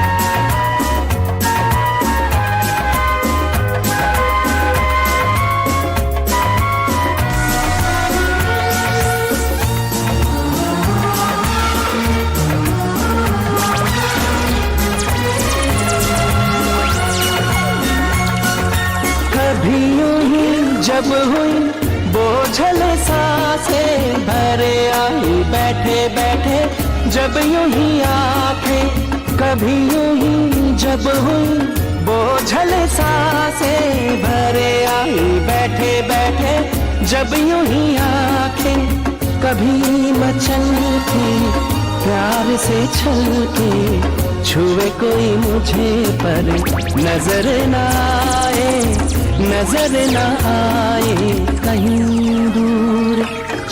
कभी यूं ही जब हुई बोझल सांसें भरे आई बैठे बैठे, जब यूं ही आंखें, कभी यूं ही जब हुई बोझल सांसें भरे आई बैठे बैठे, जब यूं ही आंखें, कभी मचल के प्यार से छल के छुए कोई मुझे पर नजर न आए, नजर न आए कहीं दूर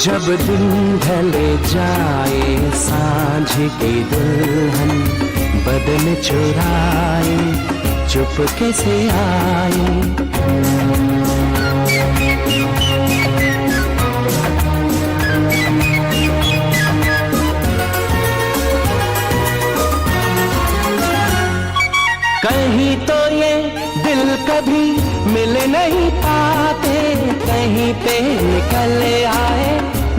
जब दिन ढले जाए, सांझ की दुल्हन बदन चुराए चुपके से आए। कहीं तो ये दिल कभी मिल नहीं पाते, कहीं पे निकल आए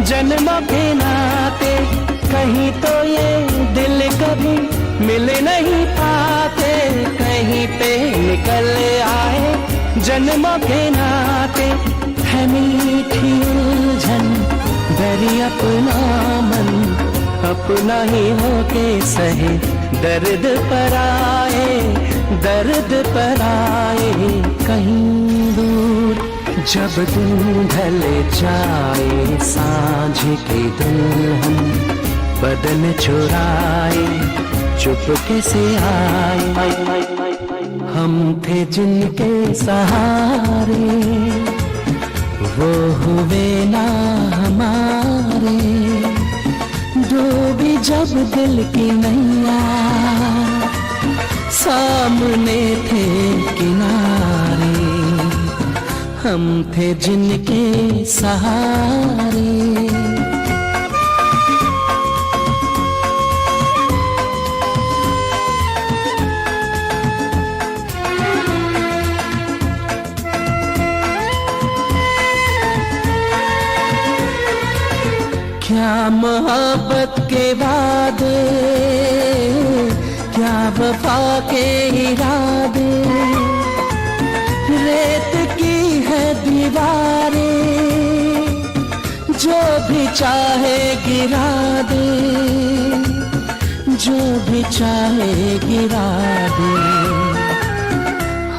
जन्मों के नाते, कहीं तो ये दिल कभी मिल नहीं पाते, कहीं पे निकल आए जन्मों के नाते। है मीठी उलझन डरी अपना मन, अपना ही होके सहे दर्द पर आए, दर्द पर आए कहीं दूर जब दिन ढले जाए, सांझ की दुल्हन बदन चुराए चुपके से आए। हम थे जिनके सहारे वो हुए ना हमारे, डूबी जब दिल की नैया सामने थे किनारे, हम थे जिनके सहारे। क्या मोहब्बत के वादे, क्या वफा के इरादे, रेत की है दीवारें जो भी चाहे गिरा दे, जो भी चाहे गिरा दे।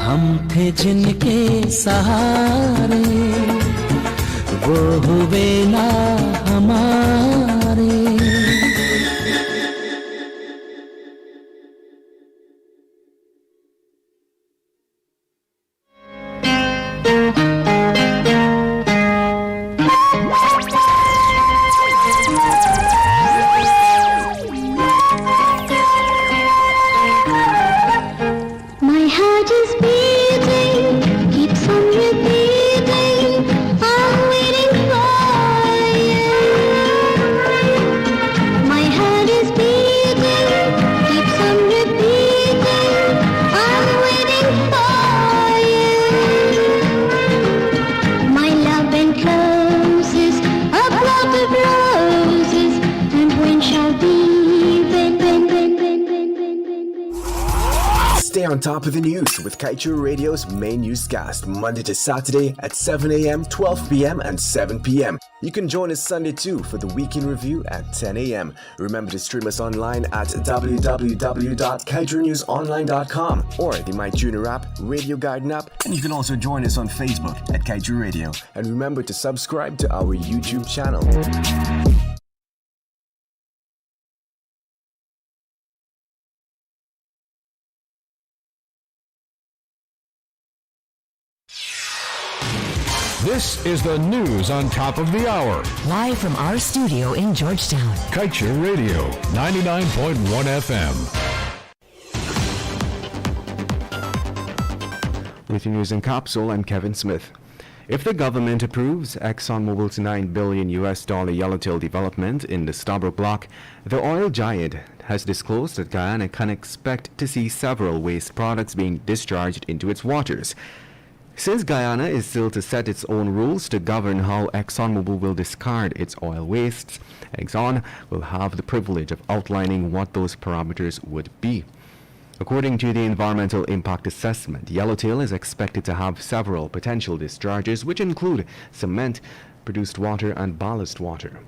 हम थे जिनके सहारे वो हुए ना हमारे।
My heart is beating, keeps on repeating, I'm waiting for you.
Stay on top of the news with Kaieteur Radio's main newscast, Monday to Saturday at 7 a.m., 12 p.m., and 7 p.m. You can join us Sunday too for the Weekend Review at 10 a.m. Remember to stream us online at www.kaiteurenewsonline.com or the MyTuner app, Radio Garden app, and you can also join us on Facebook at Kaieteur Radio. And remember to subscribe to our YouTube channel.
This is the news on top of the hour.
Live from our studio in Georgetown.
Kaieteur Radio, 99.1 FM.
With your news in capsule, I'm Kevin Smith. If the government approves ExxonMobil's $9 billion Yellowtail development in the Subah block, the oil giant has disclosed that Guyana can expect to see several waste products being discharged into its waters. Since Guyana is still to set its own rules to govern how ExxonMobil will discard its oil wastes, Exxon will have the privilege of outlining what those parameters would be. According to the environmental impact assessment, Yellowtail is expected to have several potential discharges, which include cement, produced water, and ballast water.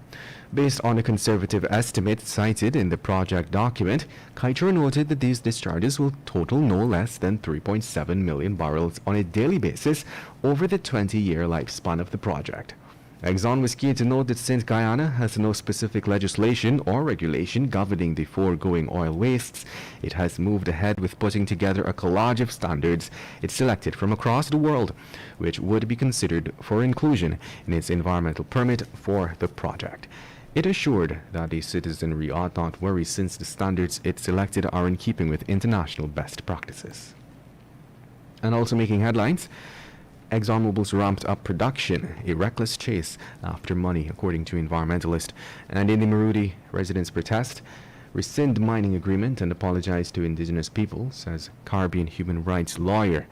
Based on a conservative estimate cited in the project document, Kaieteur noted that these discharges will total no less than 3.7 million barrels on a daily basis over the 20-year lifespan of the project. Exxon was keen to note that since Guyana has no specific legislation or regulation governing the foregoing oil wastes, it has moved ahead with putting together a collage of standards it selected from across the world, which would be considered for inclusion in its environmental permit for the project. It assured that the citizenry ought not worry since the standards it selected are in keeping with international best practices. And also making headlines, ExxonMobil's ramped up production, a reckless chase after money, according to environmentalists. And in the Marudi residents' protest, rescind mining agreement and apologize to indigenous people, says Caribbean human rights lawyer.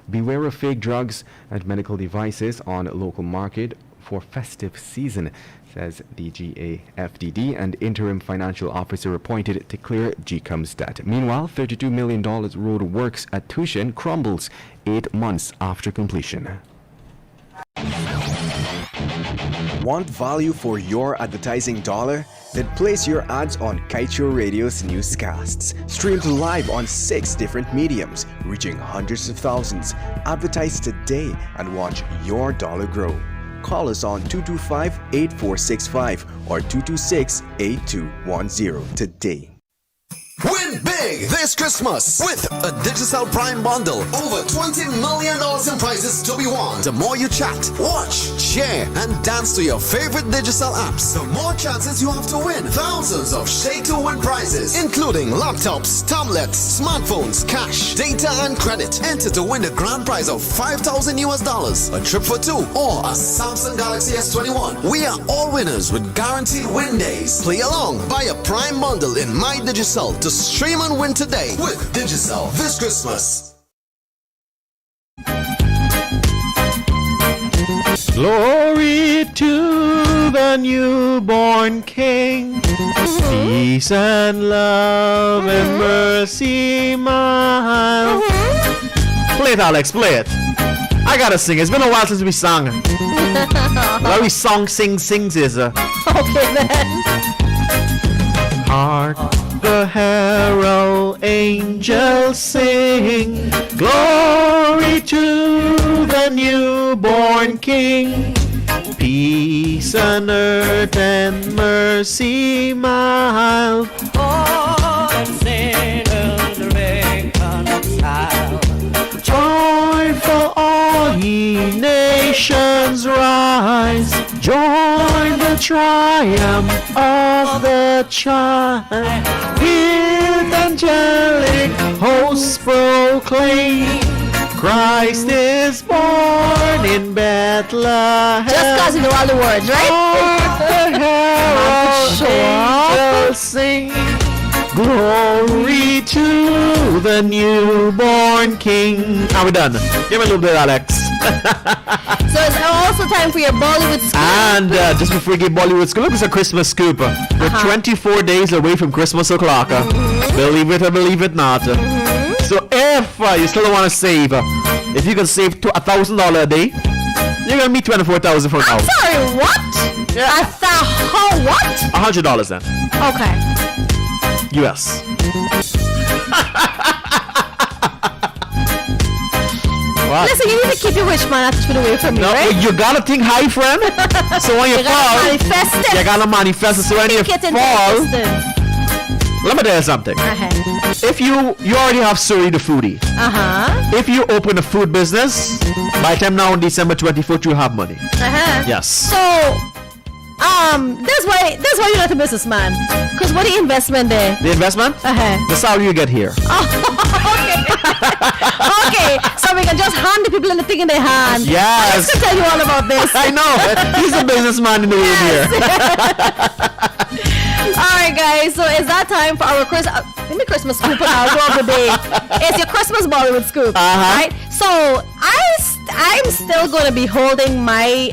Beware of fake drugs and medical devices on local market for festive season, says the GAFDD, and interim financial officer appointed to clear GCOM's debt. Meanwhile, $32 million road works at Tushin crumbles 8 months after completion.
Want value for your advertising dollar? Then place your ads on Kaieteur Radio's newscasts. Streamed live on 6 different mediums, reaching hundreds of thousands. Advertise today and watch your dollar grow. Call us on 225-8465 or 226-8210 today.
Win big this Christmas with a Digicel Prime bundle. Over $20 million in prizes to be won. The more you chat, watch, share, and dance to your favorite Digicel apps, the more chances you have to win thousands of Shake to Win prizes, including laptops, tablets, smartphones, cash, data, and credit. Enter to win the grand prize of $5,000 US, a trip for 2, or a Samsung Galaxy S21. We are all winners with guaranteed win days. Play along, buy a Prime bundle in My Digicel to stream and win today with Digicel this Christmas.
Glory to the newborn King, peace and love and mercy mild. Play it, Alex, play it. I gotta sing. It's been a while since we sang. Why we sings is
Okay then.
Hark the herald angels sing, glory to the newborn King, peace on earth and mercy mild.
All sinners reconciled.
Joyful all ye nations rise, join the triumph of the child. With angelic hosts proclaim, Christ is born in Bethlehem.
Just cause you know all the words, right?
The herald sing, glory to the newborn King. Now we're done. Give me a little bit, Alex.
So it's also time for your Bollywood scoop.
And just before we get Bollywood scoop, look, it's a Christmas scoop. We're 24 days away from Christmas o'clock. Believe it or believe it not. So if you still want to save, if you can save $1,000 a day, you're gonna meet 24,000 from now.
I'm sorry, what?
Yeah.
What?
$100 then.
Okay.
US. What?
Listen, you need to keep your rich man attitude away from me,
No,
right?
you gotta think high, friend. So when you
gotta
fall,
manifest it.
you gotta manifest it. So when you
Speak it into
fall,
existence.
let me tell you something. If you already have Surida foodie, if you open a food business, by the time now on December 24th, you'll have money. Yes.
So, that's why you're not a businessman. Cause what the investment there?
The investment? The salary you get here.
Okay, so we can just hand the people in the thing in their hand.
Yes.
I can tell you all about this.
I know. He's a businessman in the room here.
Alright guys, so it's that time for our give me Christmas scoop and I'll go of the day. It's your Christmas Bollywood scoop, right? So I'm still gonna be holding my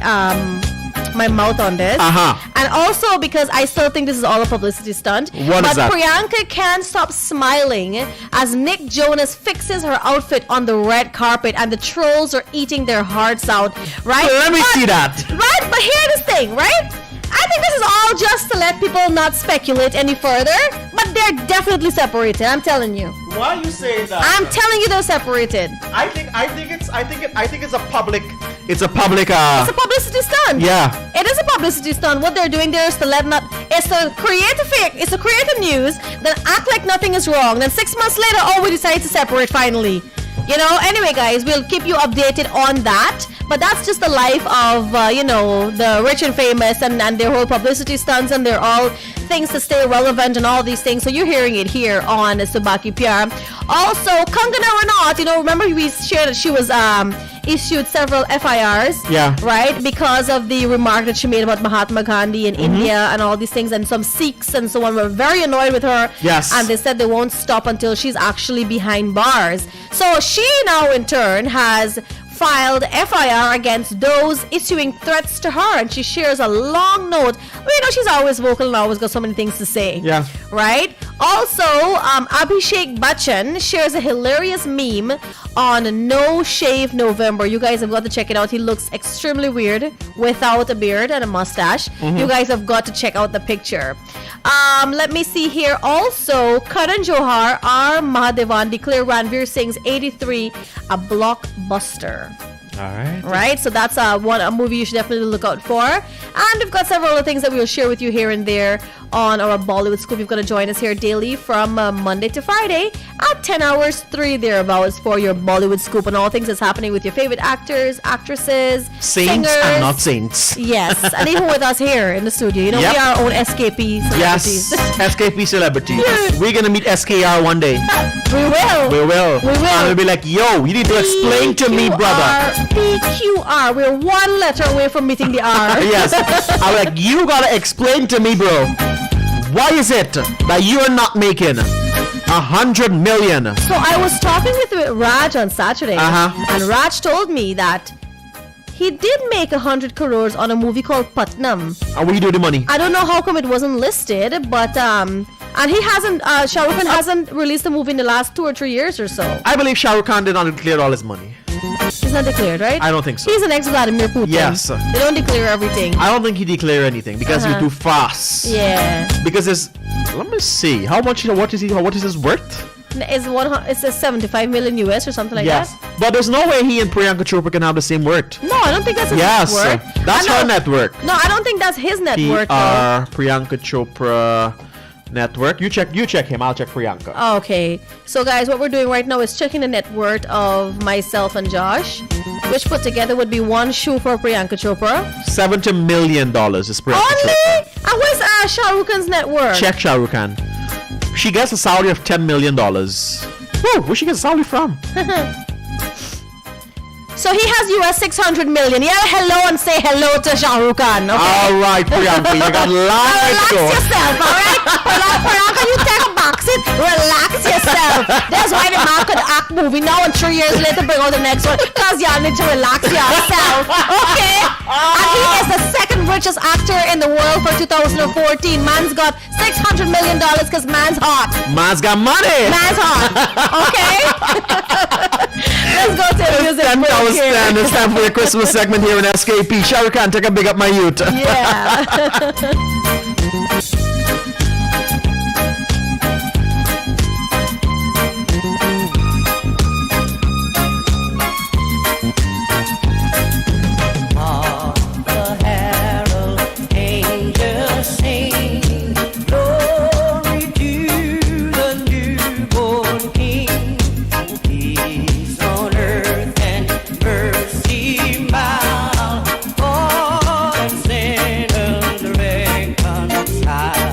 my mouth on this, and also because I still think this is all a publicity stunt.
What is that?
But Priyanka can't stop smiling as Nick Jonas fixes her outfit on the red carpet, and the trolls are eating their hearts out. Right?
Let me see that.
Right, but here's the thing, right? I think this is all just to let people not speculate any further, but they're definitely separated. I'm telling you.
Why you say that?
I'm telling you they're separated.
I think it's a public. It's a
publicity stunt.
Yeah.
It is a publicity stunt. What they're doing there is to it's to create a fake. It's to create a news, then act like nothing is wrong. Then 6 months later, we decide to separate finally. You know, anyway guys, we'll keep you updated on that. But that's just the life of, the rich and famous and their whole publicity stunts, and they're all things to stay relevant and all these things. So you're hearing it here on Subah Pyar. Also, Kangana Ranaut, remember we shared that she was issued several FIRs, right, because of the remark that she made about Mahatma Gandhi in India and all these things, and some Sikhs and so on were very annoyed with her.
Yes.
And they said they won't stop until she's actually behind bars. So she now in turn has filed FIR against those issuing threats to her, and she shares a long note. Well, she's always vocal and always got so many things to say.
Yeah.
Right? Also, Abhishek Bachchan shares a hilarious meme on No Shave November. You guys have got to check it out. He looks extremely weird without a beard and a mustache. You guys have got to check out the picture. Let me see here. Also, Karan Johar, R. Mahadevan declared Ranveer Singh's 83 a blockbuster. Right, so that's a movie you should definitely look out for. And we've got several other things that we'll share with you here and there on our Bollywood Scoop. You've got to join us here daily from Monday to Friday at 10 hours 3 thereabouts for your Bollywood Scoop and all things that's happening with your favorite actors, actresses,
saints
singers.
and not saints.
Yes, and even with us here in the studio, we are our own SKP celebrities.
Yes, SKP celebrities. We're gonna meet SKR one day.
We will.
And we'll be like, yo, you need to explain to me, brother.
PQR. We're one letter away from meeting the R.
Yes. I'm like, you gotta explain to me, bro. Why is it that you are not making 100 million?
So I was talking with Raj on Saturday, and Raj told me that he did make 100 crores on a movie called Putnam.
And where you do the money?
I don't know how come it wasn't listed, but and he hasn't. Shah Rukh Khan hasn't released a movie in the last 2 or 3 years or so.
I believe Shah Rukh Khan did not declare all his money.
He's not declared, right?
I don't think so.
He's an ex-Vladimir Putin.
Yes.
They don't declare everything.
I don't think he declared anything because he's too fast.
Yeah.
Because let me see. How much? What is his worth?
It says 75 million US or something like that.
But there's no way he and Priyanka Chopra can have the same worth.
No, I don't think that's his net worth.
That's her network.
No, I don't think that's his net worth.
Priyanka Chopra network. You check him. I'll check Priyanka.
Okay. So guys, what we're doing right now is checking the net worth of myself and Josh, which put together would be one shoe for Priyanka Chopra.
$70 million is Priyanka
Only?
Chopra.
And where's Shah Rukh Khan's net worth?
Check Shah Rukh Khan. She gets a salary of $10 million. Whoa, where she get a salary from?
So he has US 600 million. Yeah, hello and say hello to Shah Rukh Khan. Okay?
All right, Priyanka, you got
Relax yourself, all right? Priyanka, you take a box it. Relax yourself. That's why the man could act movie now, and 3 years later bring out the next one because y'all need to relax yourself. Okay? And he is the second richest actor in the world for 2014. Man's got $600 million because man's hot.
Man's got money.
Man's hot. Okay? Let's go to the music break here.
It's time for your Christmas segment here in SKP. Shah Rukh Khan, take a big up my youth.
Yeah.
Child.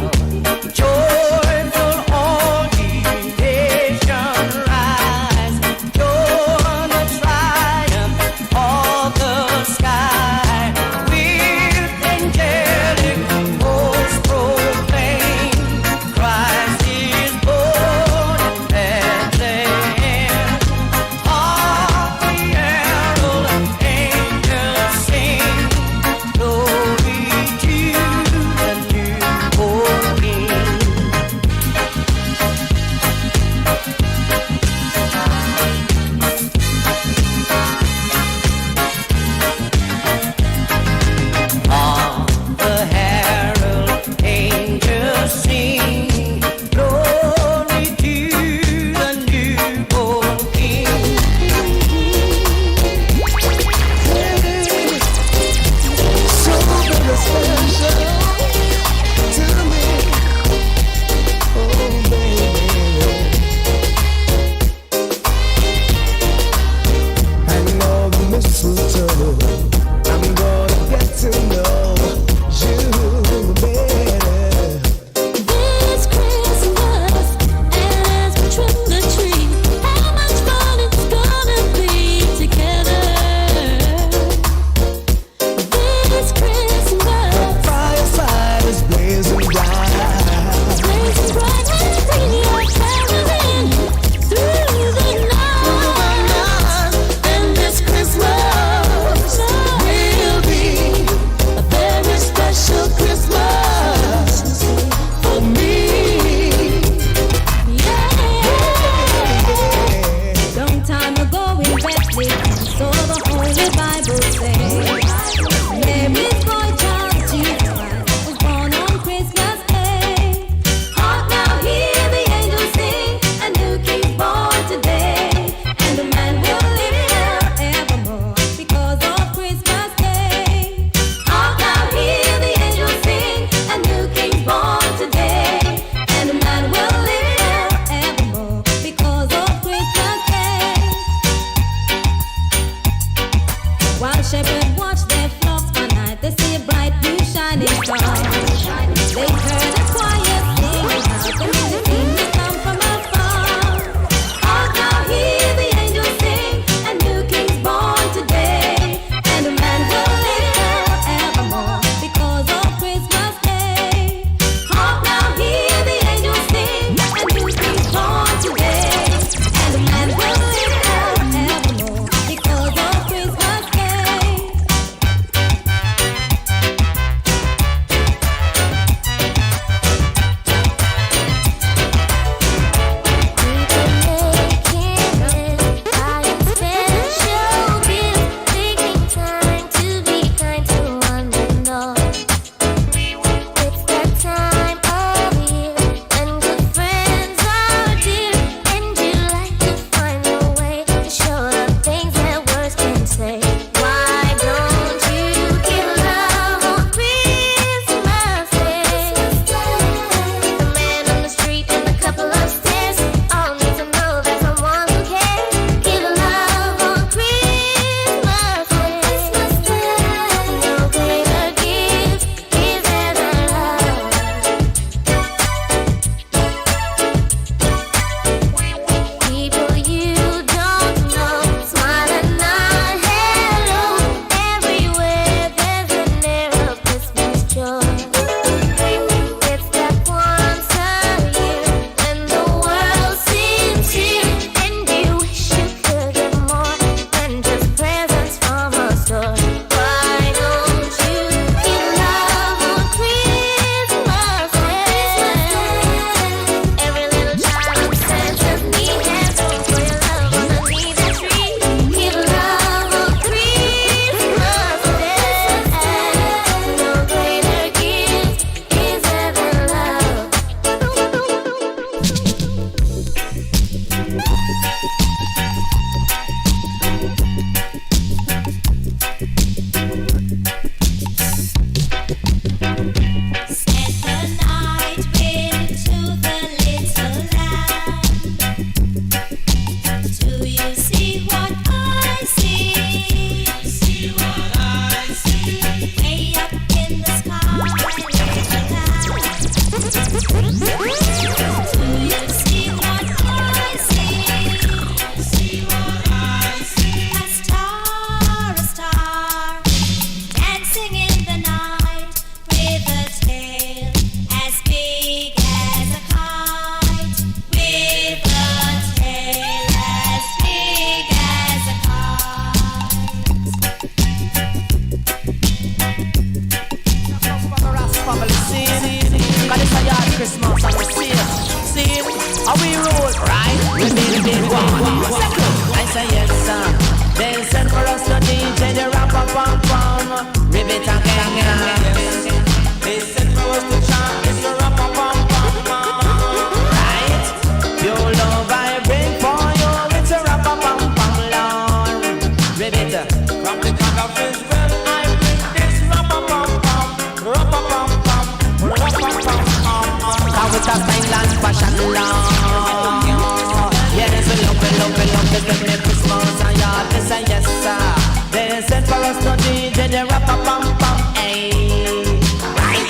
rap-a-pam-pam. Hey,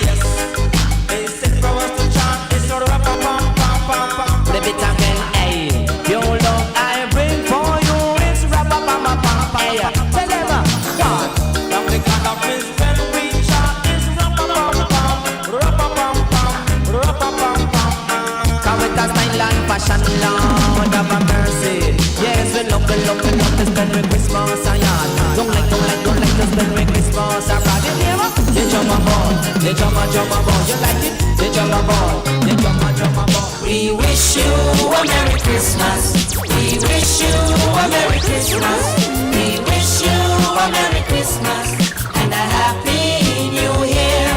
yes. It's it for us to chant. It's the rap-a-pam-pam-pam-pam. Flip it again, hey. Your love I bring for you. It's rap-a-pam-pam-pam. Hey, tell them what? From the God of His when we chant. It's rap-a-pam-pam, rap-a-pam-pam, rap-a-pam-pam. Come with a style and fashion, Lord have mercy. Yes, we love to spend with Christmas and yard. Don't like to spend with Christmas abroad. You hear me? You jump a ball, you jump a ball. You like it? You jump a ball, you jump a ball. We wish you a Merry Christmas. We wish you a Merry Christmas. We wish you a Merry Christmas and a Happy New Year.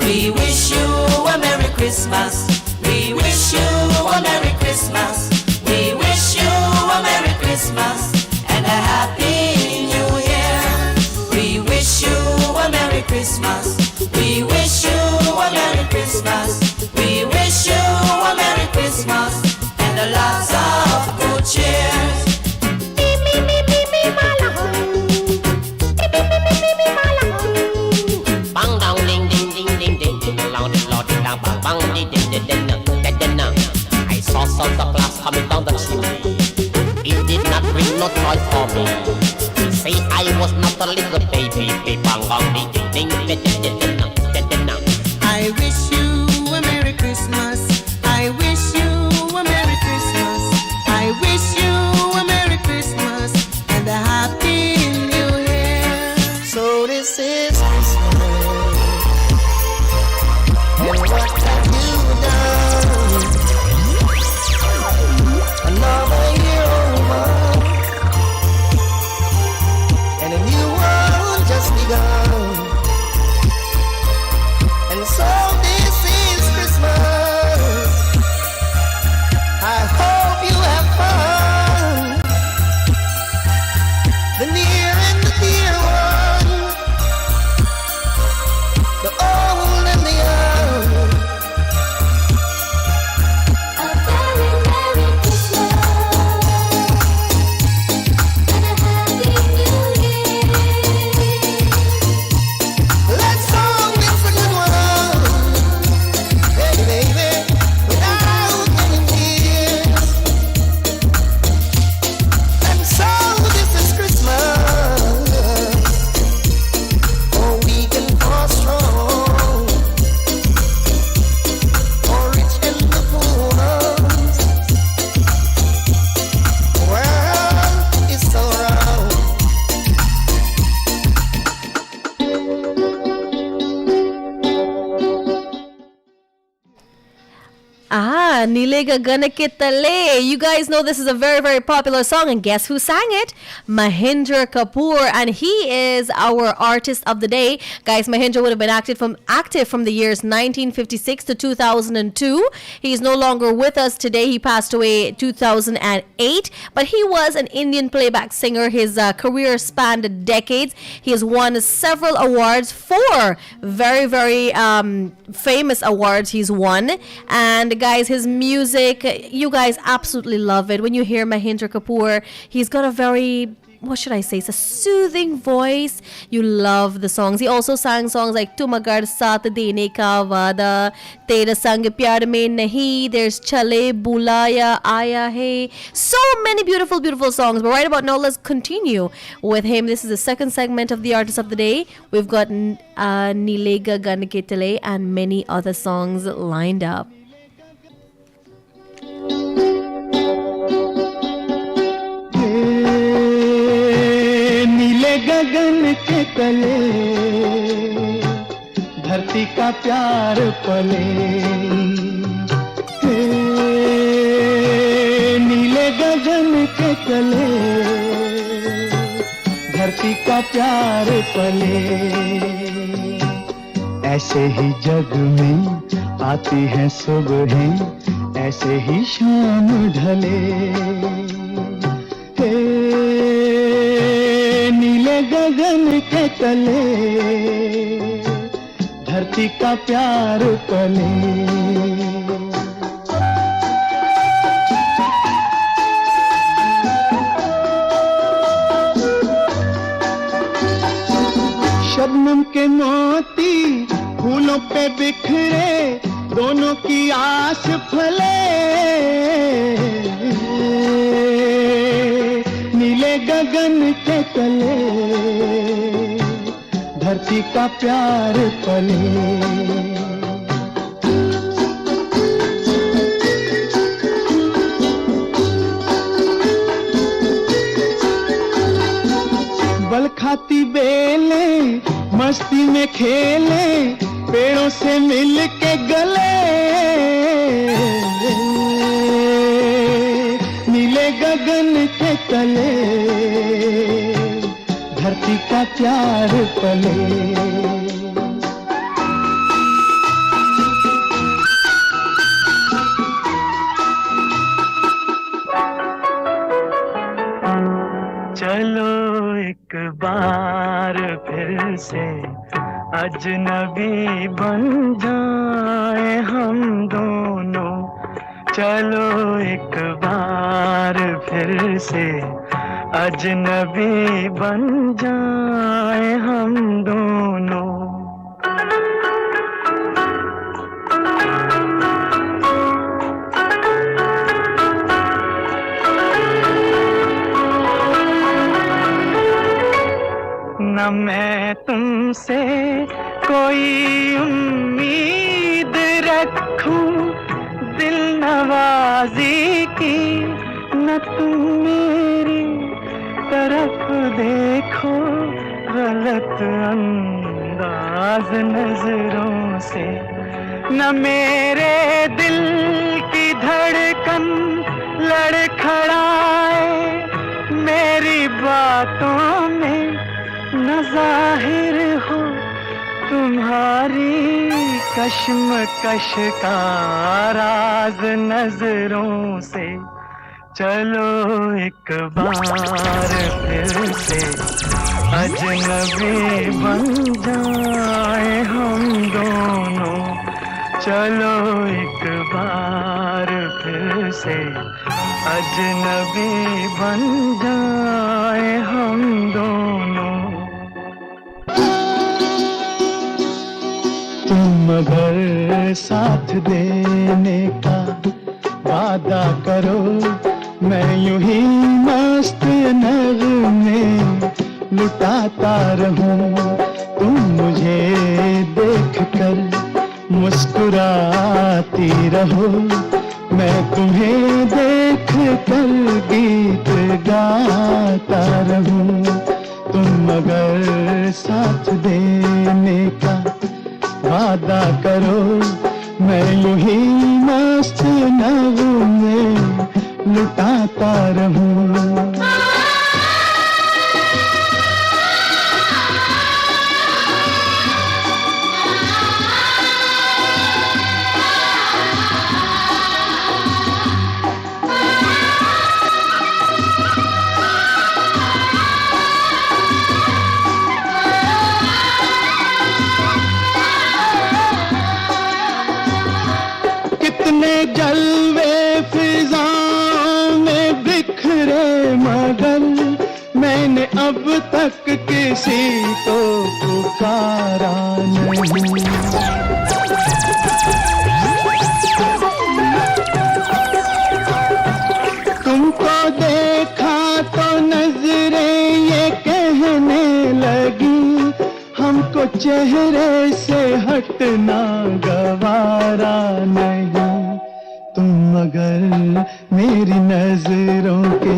We wish you a Merry Christmas. We wish you a Merry Christmas. We wish you a Merry Christmas and a Happy New Year. We wish you a Merry Christmas. We wish you a Merry Christmas. We wish you a Merry Christmas and a lots of good cheers. Bang down ding ding ding ding ding ding loud loud bang bang ding ding ding ding ding. I saw Santa Claus coming down the chimney. He did not bring no toy for me. He say I was not a little baby. Bang bang ding ding ding ding ding ding. I wish you a Merry Christmas. I wish you a Merry Christmas. I wish you a Merry Christmas and a Happy New Year. So this is Christmas. And what have you done? Another year over, and a new one just begun. And so this is Christmas. I hope you have fun. The near and the dear one, the old and the young. A very Merry Christmas and a Happy New Year. Let's song this a good one, baby, without any tears. And so this is Christmas, for weak and for strong, for rich and the poor. The world is so round.
Nilega Ganakitale. You guys know this is a very, very popular song, and guess who sang it? Mahindra Kapoor, and he is our artist of the day. Guys, Mahindra would have been active from the years 1956 to 2002. He is no longer with us today. He passed away 2008, but he was an Indian playback singer. His career spanned decades. He has won several awards, 4 very, very famous awards he's won. And guys, his music, you guys absolutely love it. When you hear Mahindra Kapoor, he's got a very, what should I say, it's a soothing voice. You love the songs. He also sang songs like Tum Agar Saath Dene Ka Vada, Tera Sang Pyar Mein Nahi, there's Chale Bulaya Aaya Hai. So many beautiful, beautiful songs. But right about now, let's continue with him. This is the second segment of the Artist of the Day. We've got Nilega Ganakitale and many other songs lined up.
नीले गगन के तले धरती का प्यार पले हे नीले गगन के तले धरती का प्यार पले ऐसे ही जग में आती है सुबह ऐसे ही शाम ढले नीले गगन के तले धरती का प्यार पले शबनम
के मोती फूलों पे बिखरे दोनों की आस फले नीले गगन के तले धरती का प्यार पले बल खाती बेले मस्ती में खेले पेड़ों से मिल के गले नीले गगन के तले धरती का प्यार पले
चलो एक बार फिर से अजनबी बन जाए हम दोनों चलो एक बार फिर से अजनबी बन जाए हम दोनों न मैं तुमसे कोई उम्मीद रखूं दिल नवाजी की न तुम मेरी तरफ देखो गलत अंदाज नजरों से न मेरे दिल की धड़कन लड़खड़ाए मेरी बातों में न जाहिर हो तुम्हारी कश्मकश का राज नजरों से चलो एक बार फिर से अजनबी बन जाए हम दोनों चलो एक बार फिर से अजनबी बन जाए हम दोनों तुम अगर साथ देने का वादा करो मैं यूं ही मस्त नगमे लुटाता रहूं तुम मुझे देख कर मुस्कुराती रहो मैं तुम्हें देख कर गीत गाता रहूं तुम अगर साथ देने का वादा करो मैं यूं ही मस्त नगमे लुटाता रहूं जलवे फिजाओं में बिखरे मगर मैंने अब तक किसी को पुकारा नहीं तुमको देखा तो नजरें ये कहने लगी हमको चेहरे से हटना गवारा नहीं तुम अगर मेरी नजरों के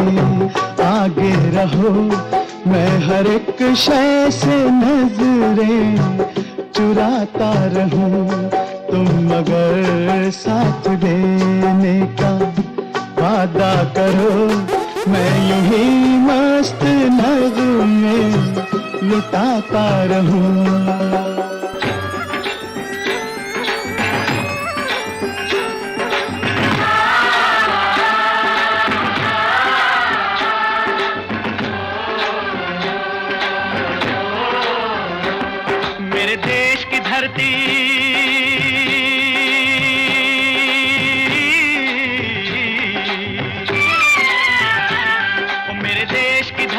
आगे रहो मैं हर एक शय से नजरें चुराता रहूं तुम अगर साथ देने का वादा करो मैं यूं ही मस्त नगमे लुटाता रहूं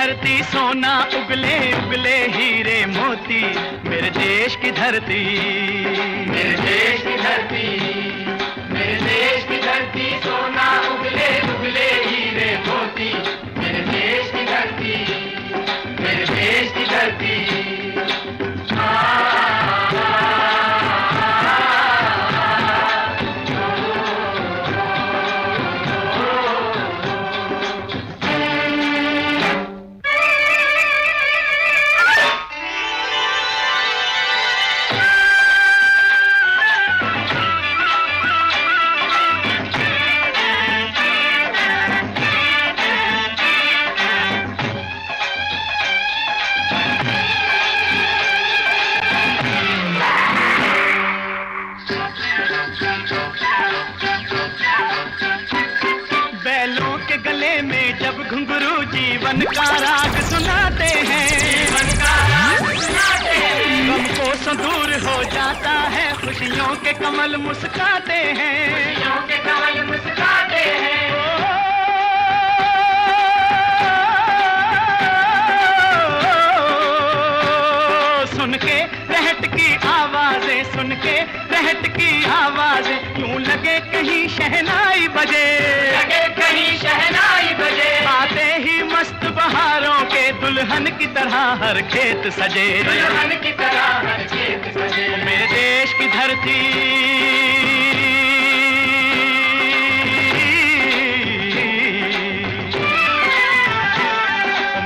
धरती सोना उगले उगले हीरे मोती मेरे देश की धरती मेरे देश की धरती मेरे देश की धरती सोना उगले उगले हीरे मोती मेरे देश की धरती मेरे देश की धरती जीवन का राग सुनाते हैं जीवन का राग सुनाते हैं गम को दूर हो जाता है खुशियों के कमल मुस्काते हैं खुशियों के कमल मुस्काते हैं सुन के रहट की आवाजें सुन के रहट की आवाजें यूं लगे कहीं शहनाई बजे लगे कहीं शहनाई बजे आते ही मस्त बहारों के दुल्हन की तरह हर खेत सजे दुल्हन की तरह हर खेत सजे मेरे देश की धरती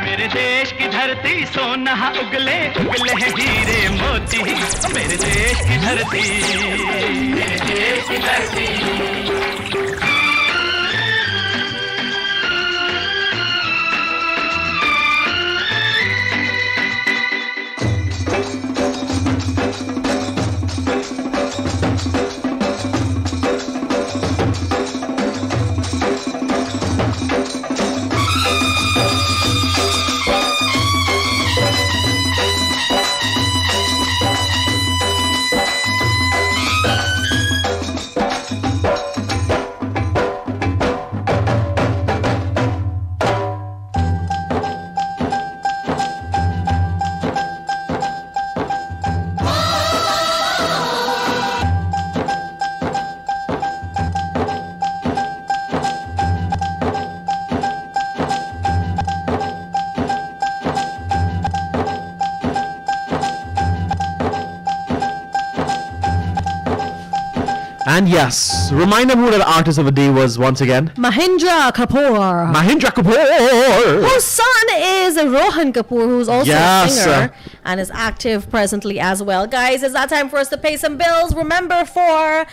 मेरे देश की धरती सोना उगले उगले हीरे मोती मेरे देश की धरती मेरे देश की धरती
And yes, reminder who the artist of the day was once again.
Mahindra Kapoor.
Mahindra Kapoor!
Whose son is Rohan Kapoor, who's also a singer and is active presently as well. Guys, it's that time for us to pay some bills. Remember so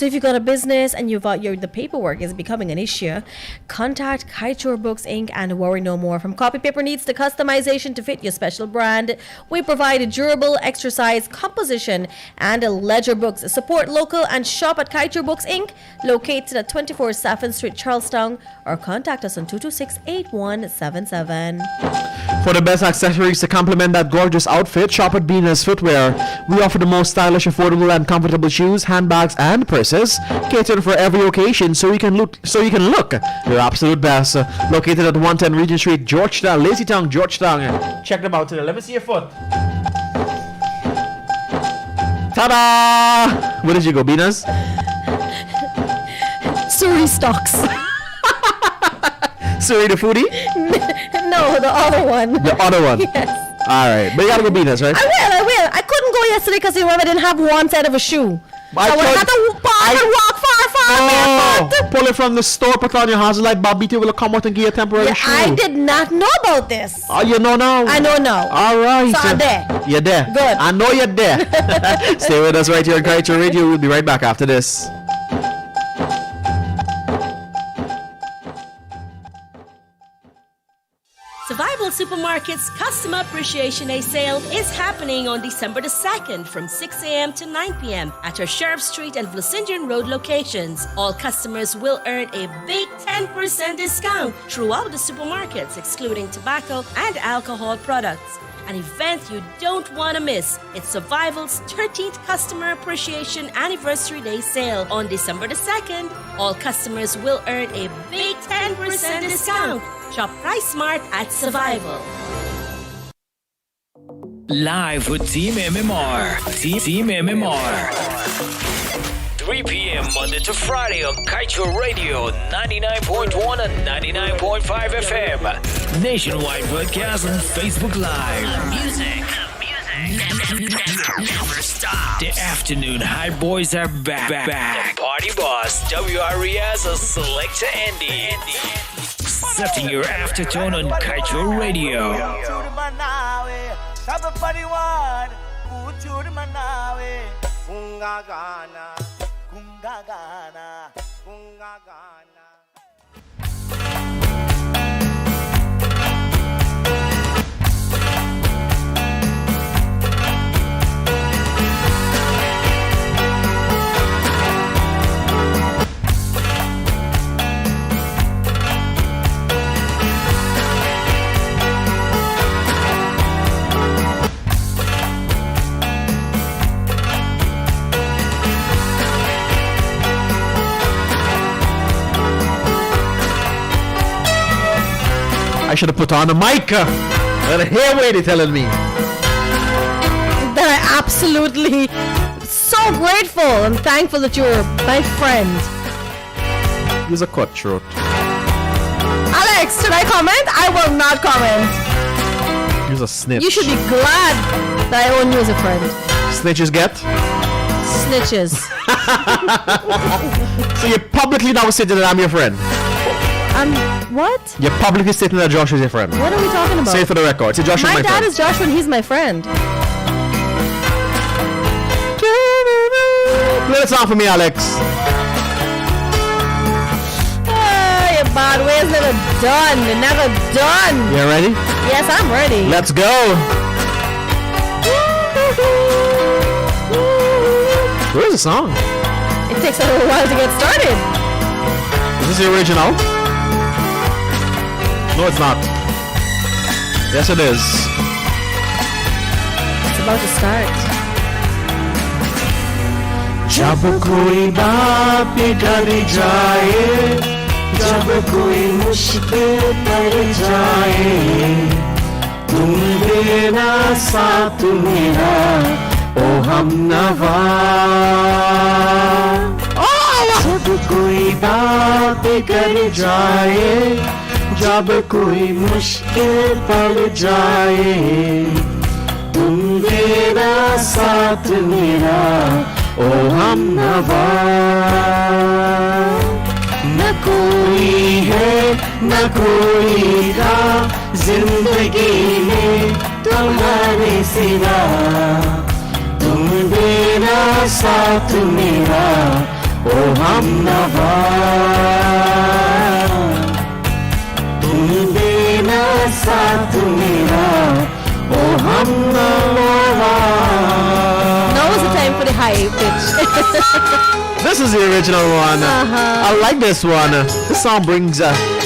if you got a business and you've got the paperwork is becoming an issue, contact Kaieteur Books Inc. and worry no more. From copy paper needs to customization to fit your special brand, we provide a durable exercise composition and ledger books. Support local and shop at Kaieteur Books Inc. located at 24 Saffron Street, Charlestown, or contact us on 226-8177.
For the best accessories to complement that gorgeous outfit, shop at Venus Footwear. We offer the most stylish, affordable, and comfortable shoes, handbags, and purses, catered for every occasion, so you can look your absolute best. Located at 110 Regent Street, Georgetown, Lazytown, Georgetown. Check them out today. Let me see your foot. Ta-da! Where did you go, Venus?
Surrey Stocks.
Surrey the foodie?
No, the other one.
The other one?
Yes.
Alright, but you gotta go Venus, right?
I will. I couldn't go yesterday because I didn't have one set of a shoe. I would have to walk far.
Pull it from the store, put it on your hands like Bobby will come out and give you a temporary shoe.
I did not know about this.
Oh, you know now?
I know now.
Alright.
So I'm there.
You're there.
Good.
I know you're there. Stay with us right here on Kaieteur Radio. We'll be right back after this.
Survival Supermarket's Customer Appreciation Day sale is happening on December the 2nd from 6 a.m. to 9 p.m. at our Sheriff Street and Vlasington Road locations. All customers will earn a big 10% discount throughout the supermarkets, excluding tobacco and alcohol products. An event you don't want to miss. It's Survival's 13th Customer Appreciation Anniversary Day sale on December the 2nd. All customers will earn a big 10% discount discount. Shop Price Smart at Survival.
Live with Team MMR. Team MMR. 3 p.m. Monday to Friday on Kaieteur Radio 99.1 and 99.5 FM. Nationwide broadcast on Facebook Live. Music never stop. The afternoon high boys are back. The party boss WRES Selector Andy. Setting your aftertone on Kaieteur Radio.
I should have put on a mic. And here, wait, they're telling me.
That I absolutely so grateful and thankful that you're my friend.
He's a cutthroat.
Alex, should I comment? I will not comment.
He's a snitch.
You should be glad that I own you as a friend.
Snitches get?
Snitches.
So you're publicly now stating that I'm your friend?
What?
You're publicly stating that Josh is your friend.
What are we talking about?
Say it for the record. Say Josh is my friend.
My dad is Joshua and he's my friend.
Play the song for me, Alex.
Your bad ways never done. They're never done.
You ready?
Yes, I'm ready.
Let's go. Where's the song?
It takes a little while to get started.
Is this the original? No, it's not. Yes, it is.
It's about to start.
जब कोई बात बिगड़ जाए, जब कोई मुश्किल पड़ जाए, तुम देना साथ मेरा, ओ हमनवा। जब कोई बात बिगड़ जाए, जब कोई मुश्किल पड़ जाए, तुम देना साथ मेरा, ओ हमनवा। न कोई है न कोई था जिंदगी में तुम्हारे सिवा, तुम देना साथ मेरा, ओ हमनवा। तुम देना साथ मेरा, ओ हमनवा।
Now is the time for the high pitch.
This is the original one. I like this one. This song brings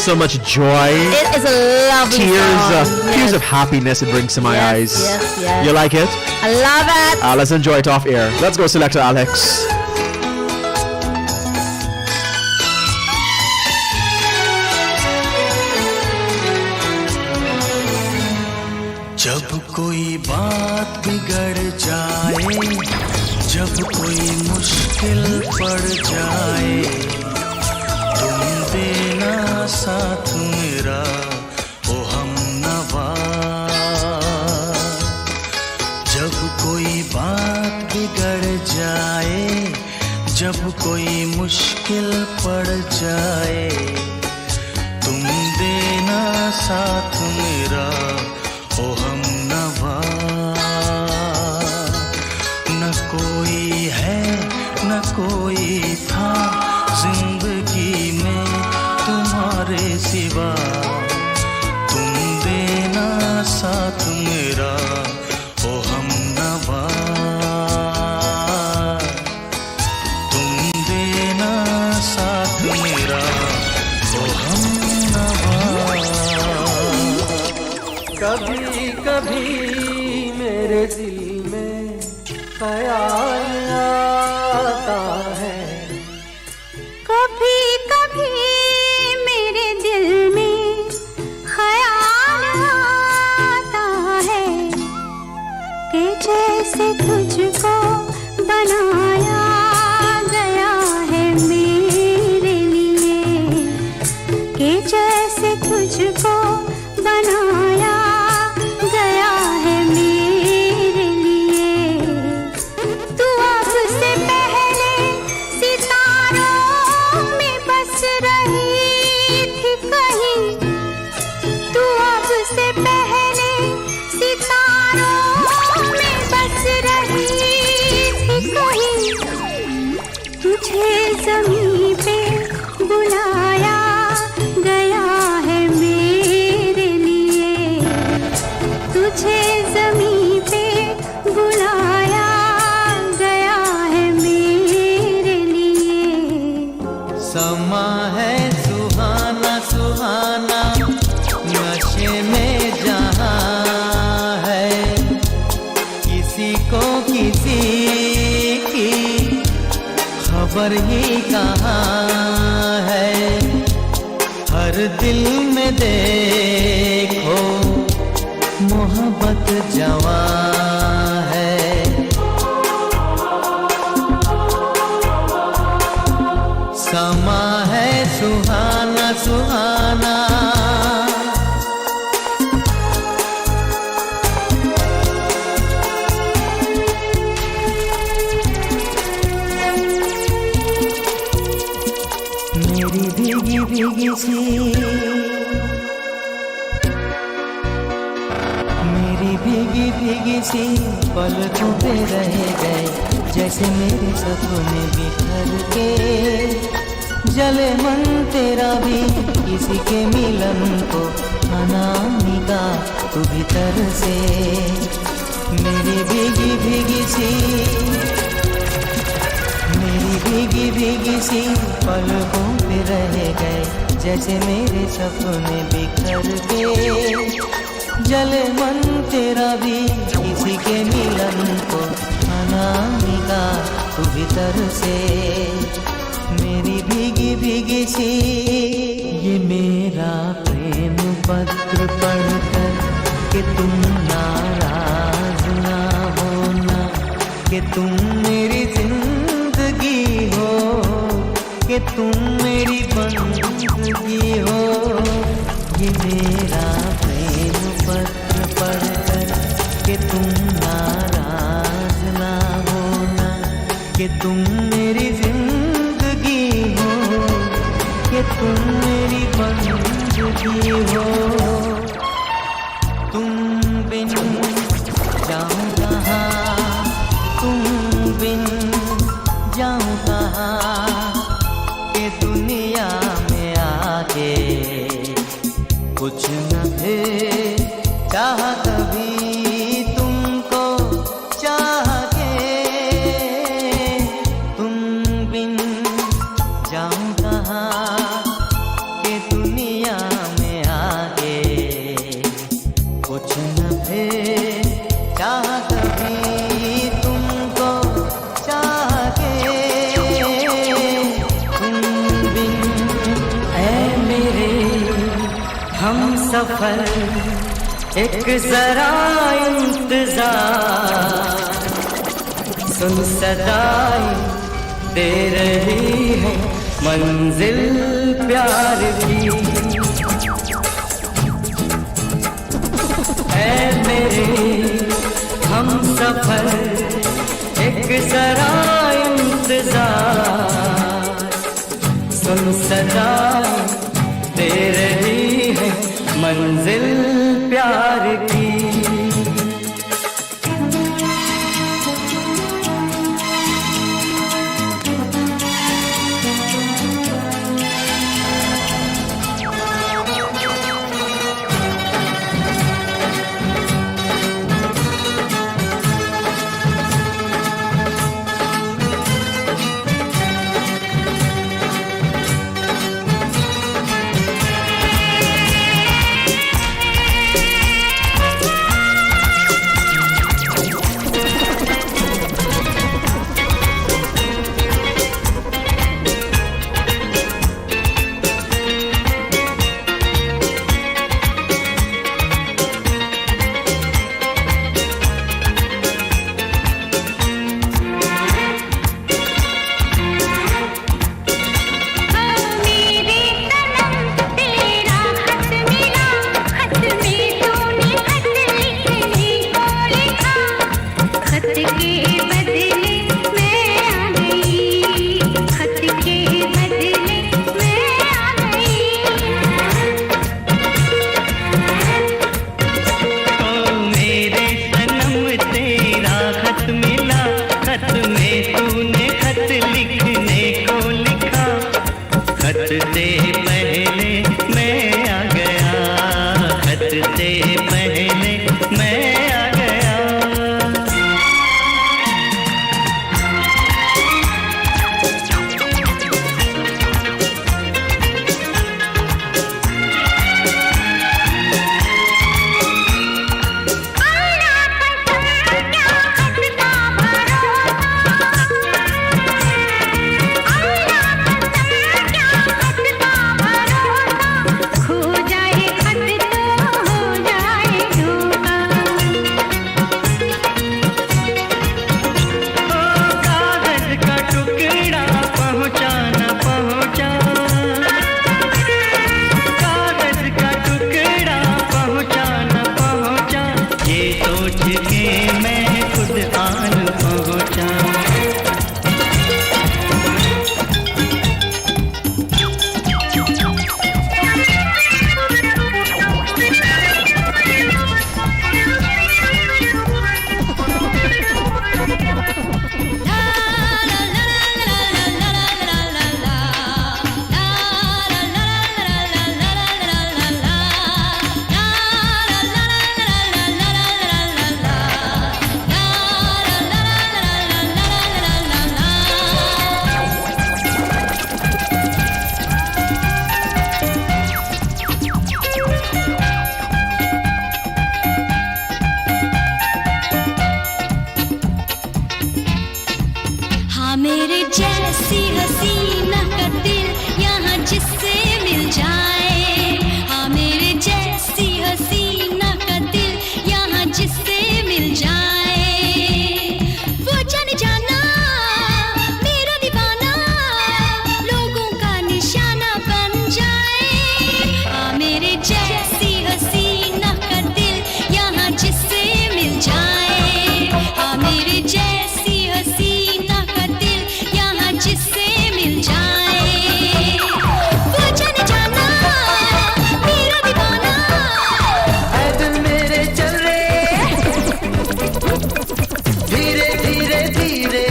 so much joy.
It is a lovely
tears,
song.
Tears of happiness it brings to my eyes.
Yes, yes.
You like it?
I love it.
Let's enjoy it off air. Let's go, Selector Alex.
जब कोई बात बिगड़ जाए, जब कोई मुश्किल पड़ जाए, तुम देना साथ मेरा, ओ हमनवा। जब कोई बात बिगड़ जाए, जब कोई मुश्किल पड़ जाए, तुम देना साथ मेरा, ओ हमनवा। न कोई है न कोई था जिंदगी में तुम्हारे सिवा, तुम देना साथ मेरा, ओ हमनवा। तुम देना साथ मेरा, ओ हमनवा।
कभी कभी मेरे दिल में ख्याल आता है,
कभी कभी मेरे दिल में तुझको बनाया गया है मेरे लिए। तू अब से पहले सितारों में बस रही थी कहीं। तू अब से पहले सितारों में बस रही थी कहीं। तुझे ज़मीं पे बुलाया गया है मेरे लिए। तुझे ज़मीं पे बुलाया गया है मेरे लिए।
समा है सुहाना सुहाना नशे में जहाँ है। किसी को किसी की खबर ही कहाँ है। हर दिल में देखो मोहब्बत जवां है। समा है सुहाना सुहाना। मेरी भीगी भीगी सी मेरी भीगी भीगी सी पलकों पे रह गए। जैसे मेरे सपने बिखर के जले मन तेरा भी किसी के मिलन को अनामिका तू भीतर से। मेरी भीगी भीगी सी मेरी भीगी भीगी सी पलकों पे रह गए। जैसे मेरे सपने बिखर के जले मन तेरा भी किसी के मिलन को अनामिका तू भीतर से। मेरी भीगी भीगी सी ये मेरा प्रेम पत्र पढ़कर कि तुम नाराज ना होना। कि तुम मेरी जिंदगी हो कि तुम मेरी बंदगी हो। ये मेरा प्रेम पत्र पढ़कर कि तुम नाराज ना होना। कि तुम मेरी जिंदगी हो कि तुम मेरी बंदगी हो। तुम बिन जाऊं कहाँ तुम बिन जाऊं कहाँ। कि दुनिया में आके कुछ न थे चाह कभी तुमको चाह के। तुम बिन जाऊं कहाँ कि दुनिया में आके कुछ न थे चाह कभी तुमको चाह के। तुम बिन ऐ मेरे हम सफर एक जरा इंतजार। सुन सदाई दे रही है मंजिल प्यार की। ऐ मेरे हम सफर एक जरा इंतजार। सुन सदाई दे रही है मंजिल प्यार की।
करते पहले मैं आ गया
खो जाए खत तो हो जाए धोखा
ओ कागज का टुकड़ा पहुंचा न पहुंचा कागज का टुकड़ा पहुंचा न पहुंचा ये सोच के मैं खुद आन पहुंचा
हाँ मेरे जैसी हसीना का दिल यहाँ जिससे मिल जाए हाँ मेरे जैसी हसीना का दिल यहाँ जिससे मिल जाए वो जाने जाना मेरा दीवाना लोगों का निशाना बन जाए हाँ मेरे जैसी हसीना का दिल यहाँ जिससे मिल जाए हाँ मेरे जैसी हसीना का दिल यहाँ जिससे मिल जाए वो जाने जाना मेरा दीवाना
ऐ दिल मेरे चल रे धीरे धीरे धीरे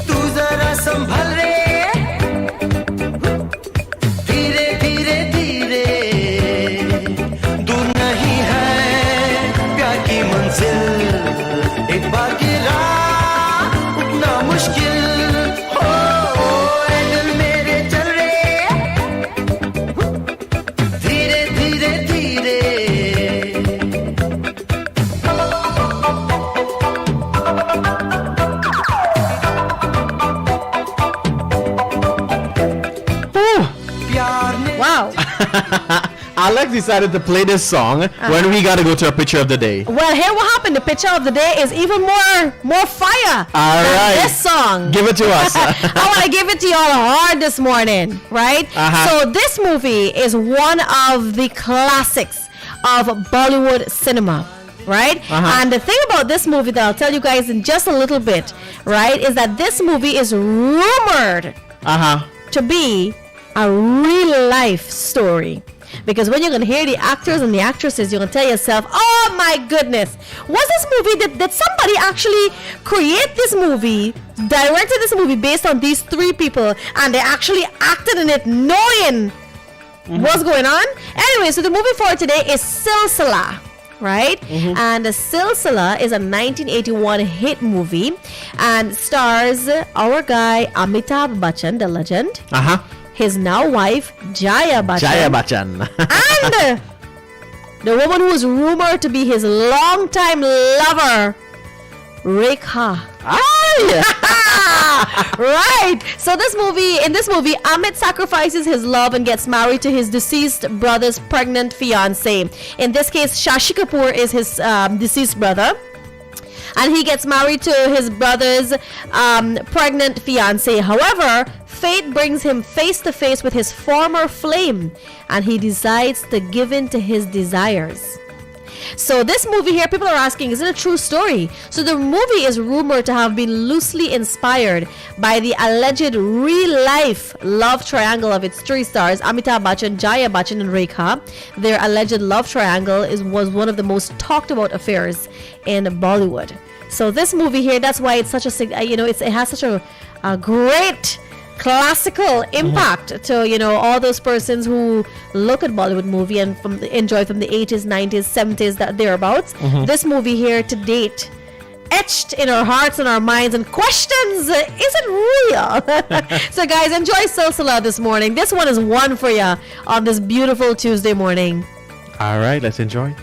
तू जरा संभल रे धीरे धीरे धीरे दूर नहीं है प्यार की मंजिल एक बार की राह उतना मुश्किल हो ऐ दिल मेरे चल रे धीरे धीरे धीरे प्यार ने
Wow.
Alex decided to play this song when we got to go to our picture of the day.
Well, here what happened. The picture of the day is even more fire
All
than
right.
this song.
Give it to us.
I want to give it to y'all hard this morning, right? So this movie is one of the classics of Bollywood cinema. Right? And the thing about this movie that I'll tell you guys in just a little bit, right, is that this movie is rumored to be a real life story. Because when you're going to hear the actors and the actresses, you're going to tell yourself, oh my goodness, was this movie, did somebody actually create this movie, directed this movie based on these three people, and they actually acted in it knowing what's going on? Anyway, so the movie for today is Sel.Alex. Right? And Sel.Alex is a 1981 hit movie and stars our guy Amitabh Bachchan, the legend. His now wife Jaya Bachchan. And the woman who is rumored to be his longtime lover, Rekha. Right. So in this movie, Amit sacrifices his love and gets married to his deceased brother's pregnant fiancée. In this case, Shashi Kapoor is his deceased brother. And he gets married to his brother's pregnant fiancée. However, fate brings him face to face with his former flame, and he decides to give in to his desires. So this movie here, people are asking, is it a true story? So the movie is rumored to have been loosely inspired by the alleged real-life love triangle of its three stars, Amitabh Bachchan, Jaya Bachchan, and Rekha. Their alleged love triangle was one of the most talked about affairs in Bollywood. So this movie here, that's why it's such a, it has such a great classical impact to, you know, all those persons who look at Bollywood movie and enjoy from the 80s, 90s, 70s, that thereabouts. This movie here to date, etched in our hearts and our minds and questions, is it real? So guys, enjoy Sel.Alex this morning. This one is one for you on this beautiful Tuesday morning.
All right, let's enjoy.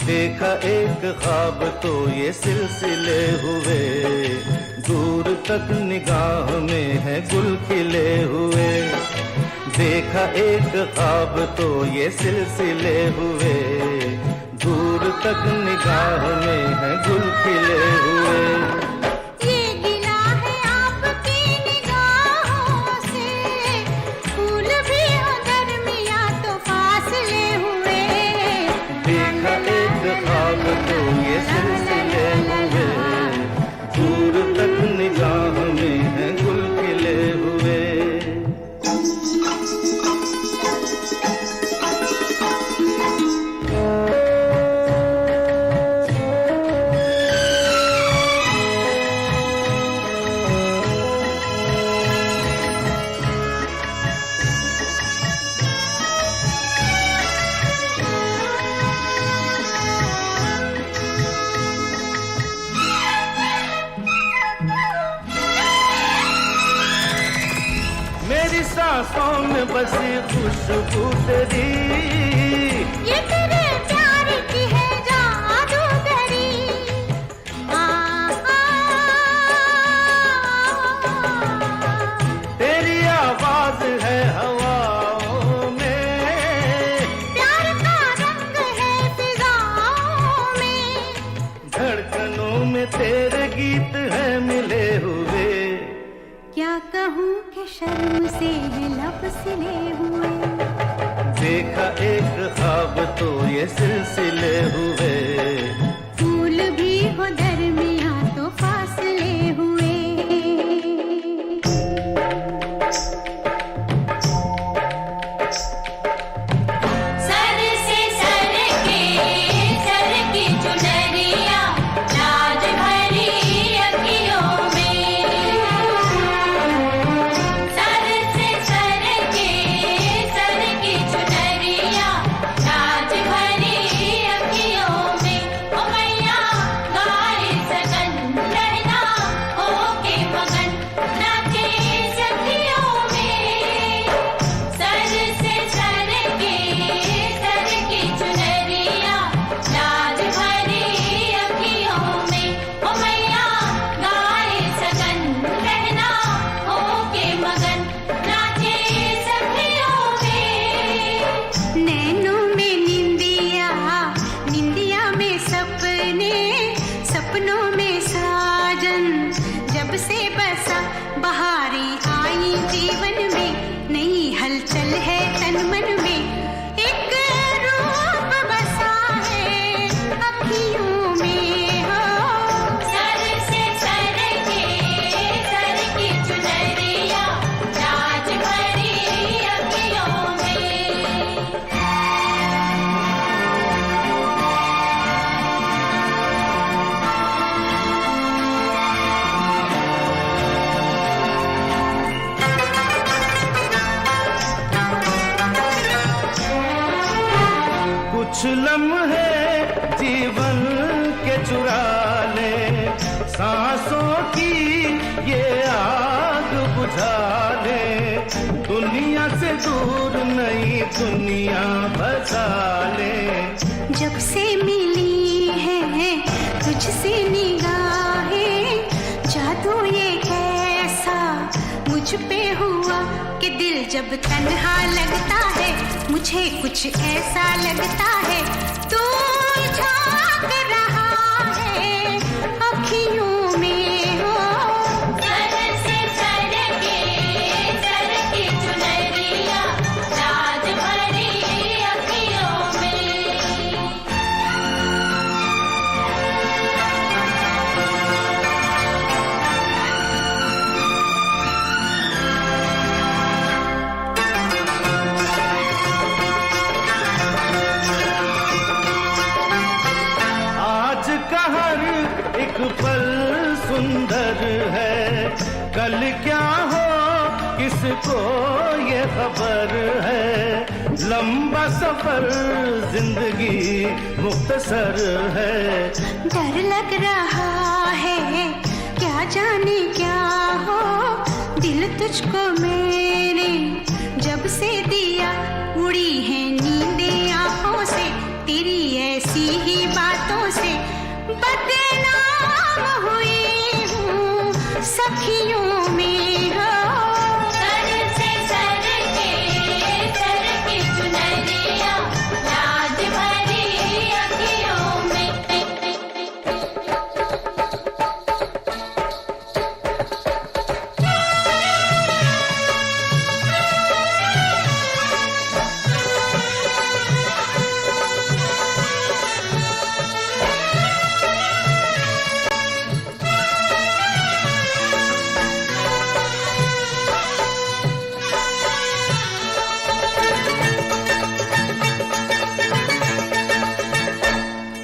देखा एक ख्वाब तो ये सिलसिले हुए, दूर तक निगाह में है गुल खिले हुए। देखा एक ख्वाब तो ये सिलसिले हुए, दूर तक निगाह में है गुल खिले हुए।
ये गिला है आपकी निगाहों से, फूल भी हो दरमियां तो फासले हुए।
देखा एक ख्वाब तो ये सिलसिले हुए, दूर तक निगाह में है गुल खिले हुए। मेरी सांसों में बसी खुशबू तेरी,
ये तेरे प्यार की है जादूगरी।
तेरी आवाज है हवाओं में,
प्यार का रंग है फिजाओं में।
धड़कनों में तेरे गीत है मिले हुए।
क्या कहूँ कि शर्म से है लब सिले हुए।
देखा एक ख्वाब तो ये सिलसिले हुए,
फूल भी हो दरमियां तो फासले हुए। सर से सर की चुनरिया, लाज भरी अखियों में। सर से सर की चुनरिया, लाज भरी अखियों में। ओ मैया गाए सगन रहना होके मगन, नाचे सखियों में। सर से सर की चुनरिया, लाज भरी अखियों में। ओ मैया गाए सगन रहना होके मगन, नाचे सखियों में। नैनों में निंदिया, निंदिया में सपने, सपनों में साजन। जब से बसा बहारी आई जीवन में, नई हलचल है तन मन में। एक रूप बसा है अखियों में हो। सर से सर की चुनरिया, लाज भरी अखियों में।
कुछ लम्हे जीवन के चुरा ले, सांसों की ये आग बुझा ले। दुनिया से दूर नई दुनिया बसा ले।
जब से मिली है तुझसे निगाहें, जादू ये कैसा मुझ पे हुआ कि दिल जब तन्हा लगता है मुझे कुछ ऐसा लगता है तू झांक रहा है अखियों में हो सर से सर की चुनरिया राज भरी अखियों में
आज का हर एक पल सुंदर है कल क्या हो किसको ये खबर है लंबा सफर जिंदगी मुख्तसर है
डर लग रहा है क्या जाने क्या हो दिल तुझको मेरे जब से दिया उड़ी है नींदें आंखों से तेरी ऐसी ही बातों से बदनाम हुई हूँ सखियों में हो सर से सर की चुनरिया लाज भरी अखियों में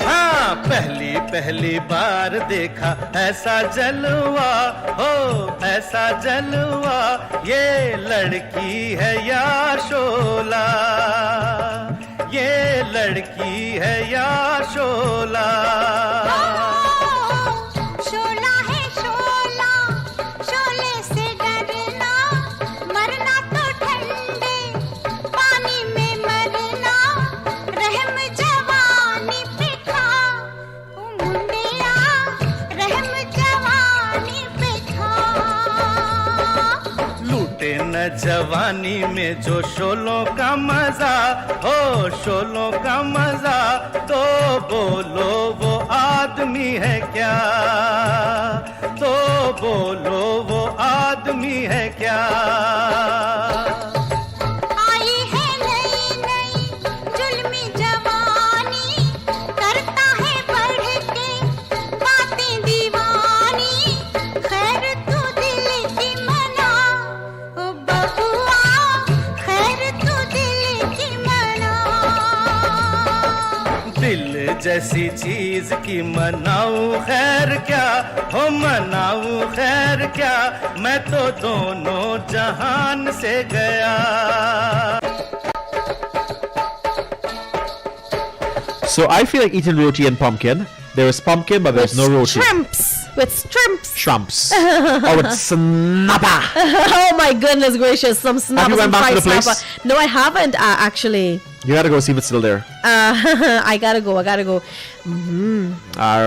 हाँ पहली बार देखा ऐसा जलवा हो ऐसा जलवा ये लड़की है या शोला ये लड़की है या शोला
शोला है शोला शोले से डरना मरना तो ठंडे पानी में मरना रहम जवानी पे खा ओ मुंडिया रहम जवानी पे खा
लूटे न जवानी में जो शोलों का मजा हो शोलों का मजा तो बोलो वो आदमी है क्या तो बोलो वो आदमी है क्या
आई है नई नई जुल्मी जवानी करता है बढ़ के बातें दीवानी खैर तू दिल की मना ओ बबुआ खैर तू दिल की मना
दिल जैसी चीज की मनाऊं खैर क्या हो मनाऊं खैर क्या मैं तो दोनों जहान से गया
So I feel like eating roti and pumpkin. There is pumpkin, but there's no roti.
Shrimps. With shrimps.
Shrimps. Oh, with snapper.
Oh my goodness gracious. Some snapper.
Have you went
some
back to
fried
the place?
snapper. No, I haven't actually.
You gotta go see if it's still there.
I gotta go.
All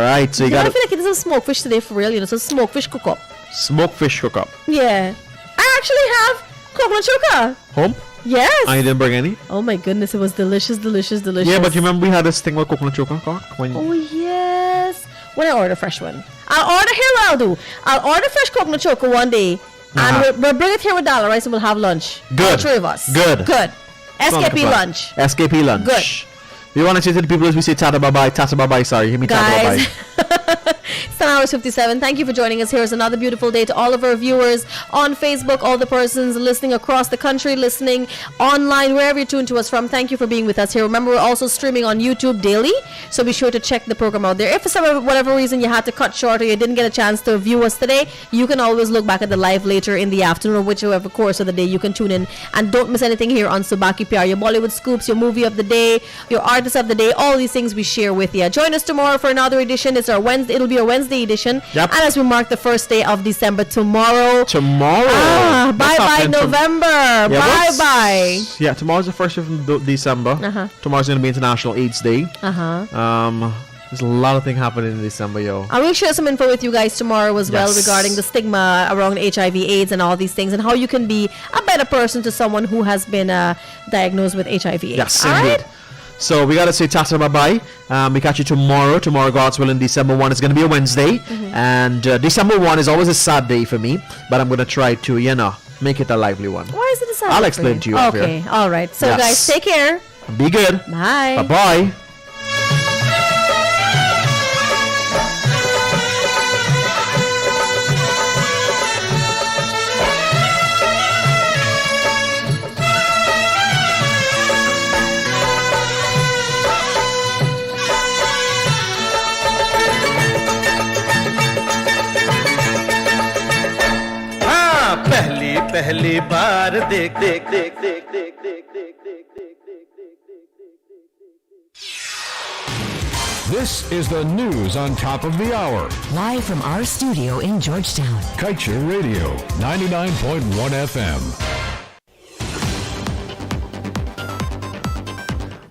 right, so you
I
gotta
feel like it is a smoke fish today for real, you know, so smoke fish cook up.
smoke fish cook up.
Yeah. I actually have coconut chuka.
Home?
Yes.
And you didn't bring any?
Oh my goodness, it was delicious.
Yeah, but you remember we had this thing with coconut choco cock?
Oh yes. When I order fresh one. I'll order here what I'll do. I'll order fresh coconut choco one day and we'll bring it here with Dollar Rice and we'll have lunch.
Good.
All three of us.
Good.
SKP lunch.
SKP lunch.
Good.
We want to say to the people as we say tata bye-bye, sorry. Hear me tata
Guys.
bye-bye.
7:57. Thank you for joining us. Here's another beautiful day to all of our viewers on Facebook, all the persons listening across the country, listening online, wherever you tune to us from. Thank you for being with us here. Remember, we're also streaming on YouTube daily, so be sure to check the program out there. If for some whatever reason you had to cut short or you didn't get a chance to view us today, you can always look back at the live later in the afternoon or whichever course of the day you can tune in. And don't miss anything here on Subah Pyar. Your Bollywood scoops, your movie of the day, your artist of the day, all these things we share with you. Join us tomorrow for another edition. It's our Wednesday. It'll be our Wednesday edition.
Yep.
And as we mark the first day of December tomorrow.
What's
Bye-bye
happening
November.
Yeah,
bye-bye.
Yeah, tomorrow's the 1st of December. Tomorrow's going to be International AIDS Day. There's a lot of things happening in December, yo.
I will share some info with you guys tomorrow as well regarding the stigma around HIV/AIDS and all these things, and how you can be a better person to someone who has been diagnosed with HIV/AIDS.
Yes,
all
indeed.
right.
So we gotta say tata bye bye. We catch you tomorrow. Tomorrow, God's willing, December 1 is gonna be a Wednesday, and December 1 is always a sad day for me. But I'm gonna try to, make it a lively one.
Why is it a sad day
I'll
for
explain
you?
to you. Up
Okay,
here.
all right. So
Yes.
guys, take care.
Be good.
Bye.
Bye bye.
हाँ पहली बार देख देख देख देख देख देख देख देख
This is the news on top of the hour.
Live from our studio in Georgetown.
Kaieteur Radio, 99.1 FM.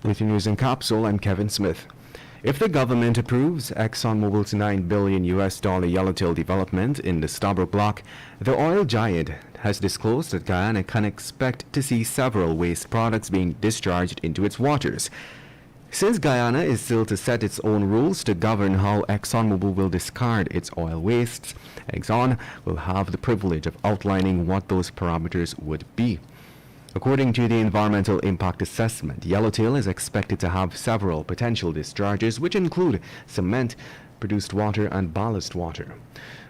With your news in capsule, I'm Kevin Smith. If the government approves ExxonMobil's $9 billion Yellowtail development in the Subah block, the oil giant has disclosed that Guyana can expect to see several waste products being discharged into its waters. Since Guyana is still to set its own rules to govern how ExxonMobil will discard its oil wastes, Exxon will have the privilege of outlining what those parameters would be. According to the environmental impact assessment, Yellowtail is expected to have several potential discharges, which include cement, produced water, and ballast water.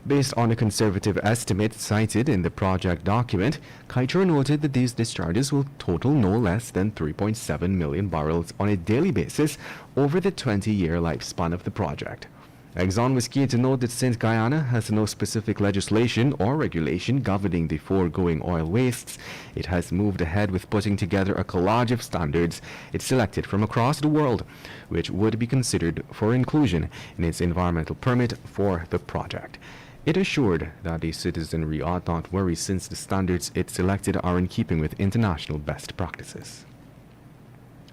Based on a conservative estimate cited in the project document, Kaieteur noted that these discharges will total no less than 3.7 million barrels on a daily basis over the 20-year lifespan of the project. Exxon was keen to note that since Guyana has no specific legislation or regulation governing the foregoing oil wastes, it has moved ahead with putting together a collage of standards it selected from across the world, which would be considered for inclusion in its environmental permit for the project. It assured that the citizenry ought not worry since the standards it selected are in keeping with international best practices.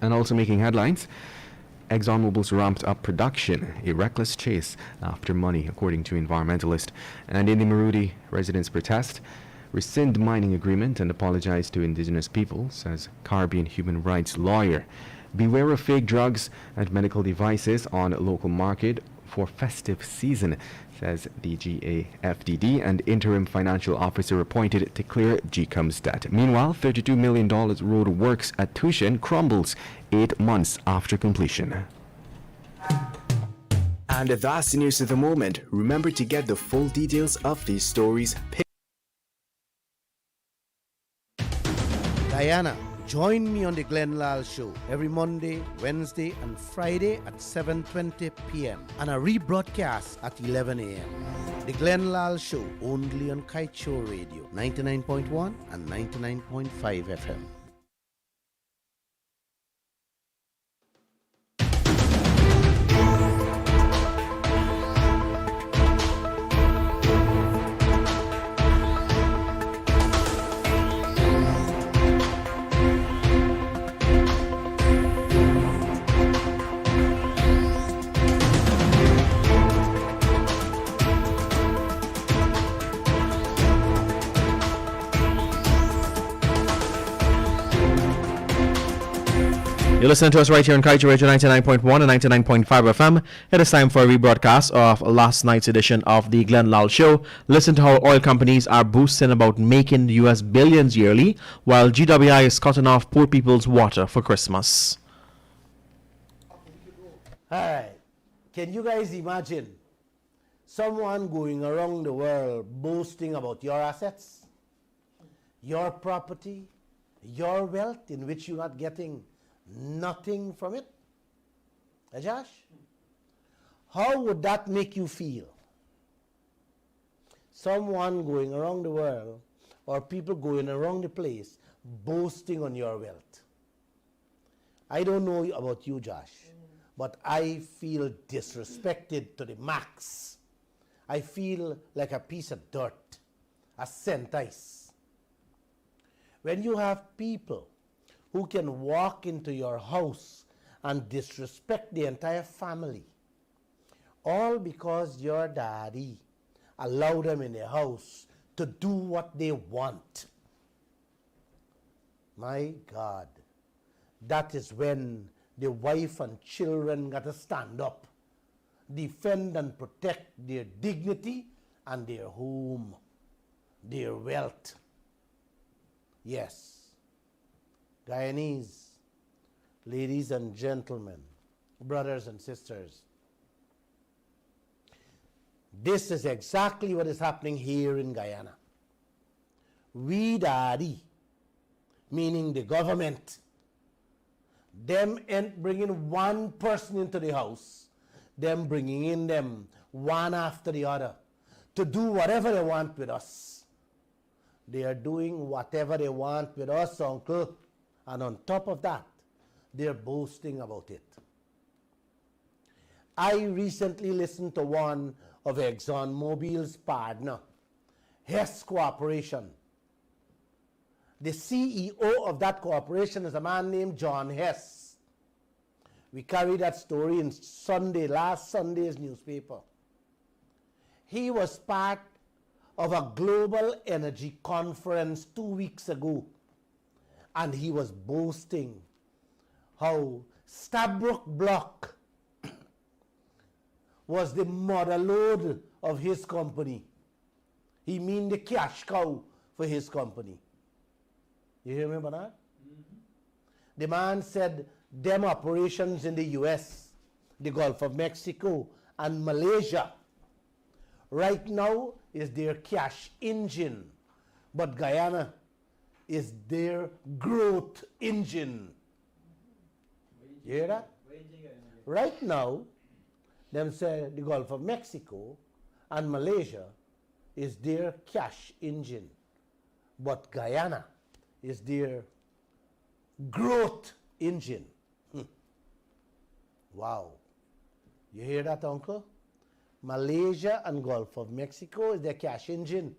And also making headlines, ExxonMobil's ramped up production, a reckless chase after money, according to environmentalists. And in the Marudi residents' protest, rescind mining agreement and apologize to indigenous people, says Caribbean human rights lawyer. Beware of fake drugs and medical devices on local market for festive season, says the GAFDD, and interim financial officer appointed to clear GCOM's debt. Meanwhile, $32 million road works at Tushin crumbles 8 months after completion.
And that's the news of the moment. Remember to get the full details of these stories.
Diana, join me on the Glenn Lal Show every Monday, Wednesday, and Friday at 7:20 p.m. and a rebroadcast at 11 a.m. The Glenn Lal Show only on Kaieteur Radio 99.1 and 99.5 FM.
You're listening to us right here on Kaieteur Radio 99.1 and 99.5 FM. It is time for a rebroadcast of last night's edition of the Glenn Lal Show. Listen to how oil companies are boasting about making US billions yearly, while GWI is cutting off poor people's water for Christmas.
Alright, can you guys imagine someone going around the world boasting about your assets, your property, your wealth in which you're not getting nothing from it? Josh? How would that make you feel? Someone going around the world or people going around the place boasting on your wealth. I don't know about you, Josh, but I feel disrespected to the max. I feel like a piece of dirt, a scent ice. When you have people who can walk into your house and disrespect the entire family All because your daddy allowed them in their house to do what they want. My God, that is when the wife and children got to stand up, defend and protect their dignity and their home, their wealth. Yes, Guyanese, ladies and gentlemen, brothers and sisters, this is exactly what is happening here in Guyana. We daddy, meaning the government, them ain't bringing one person into the house, them bringing in them one after the other to do whatever they want with us. They are doing whatever they want with us, uncle, and on top of that, they're boasting about it. I recently listened to one of ExxonMobil's partner, Hess Corporation. The CEO of that corporation is a man named John Hess. We carried that story in last Sunday's newspaper. He was part of a global energy conference 2 weeks ago, and he was boasting how Stabroek Block was the mother lode of his company. He mean the cash cow for his company. You hear me about that? The man said them operations in the US, the Gulf of Mexico, and Malaysia right now is their cash engine, but Guyana is their growth engine. You hear that? Right now, them say the Gulf of Mexico and Malaysia is their cash engine, but Guyana is their growth engine. Wow. You hear that, uncle? Malaysia and Gulf of Mexico is their cash engine,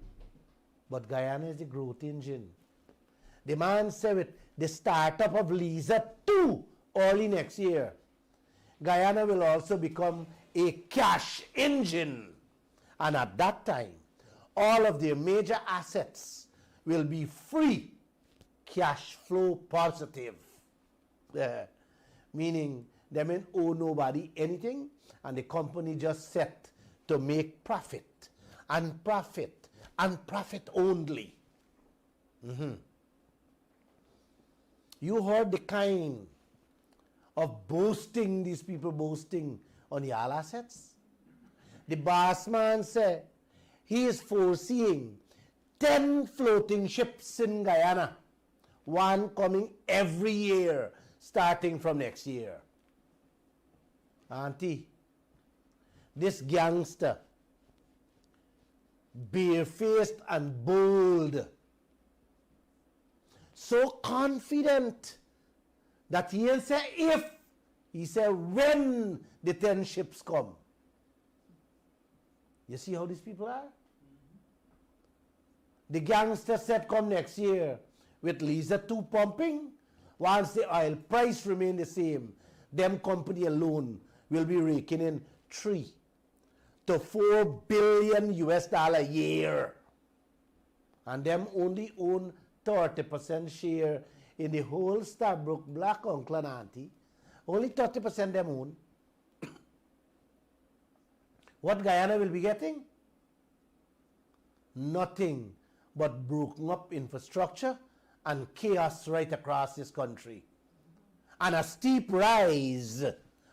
but Guyana is the growth engine. The man said with the startup of Liza 2 early next year, Guyana will also become a cash engine. And at that time, all of their major assets will be free cash flow positive. Meaning they may owe nobody anything, and the company just set to make profit and profit and profit only. You heard the kind of boasting these people boasting on the all assets? The boss man said he is foreseeing 10 floating ships in Guyana, one coming every year starting from next year. Auntie, this gangster, barefaced and bold, so confident that he didn't say if, he said when the 10 ships come. You see how these people are? The gangster said come next year with Liza 2 pumping. Once the oil price remain the same, them company alone will be raking in 3 to 4 billion US dollar a year. And them only own 30% share in the whole Stabroek Block, uncle and auntie. Only 30% them own. What Guyana will be getting? Nothing but broken up infrastructure and chaos right across this country. And a steep rise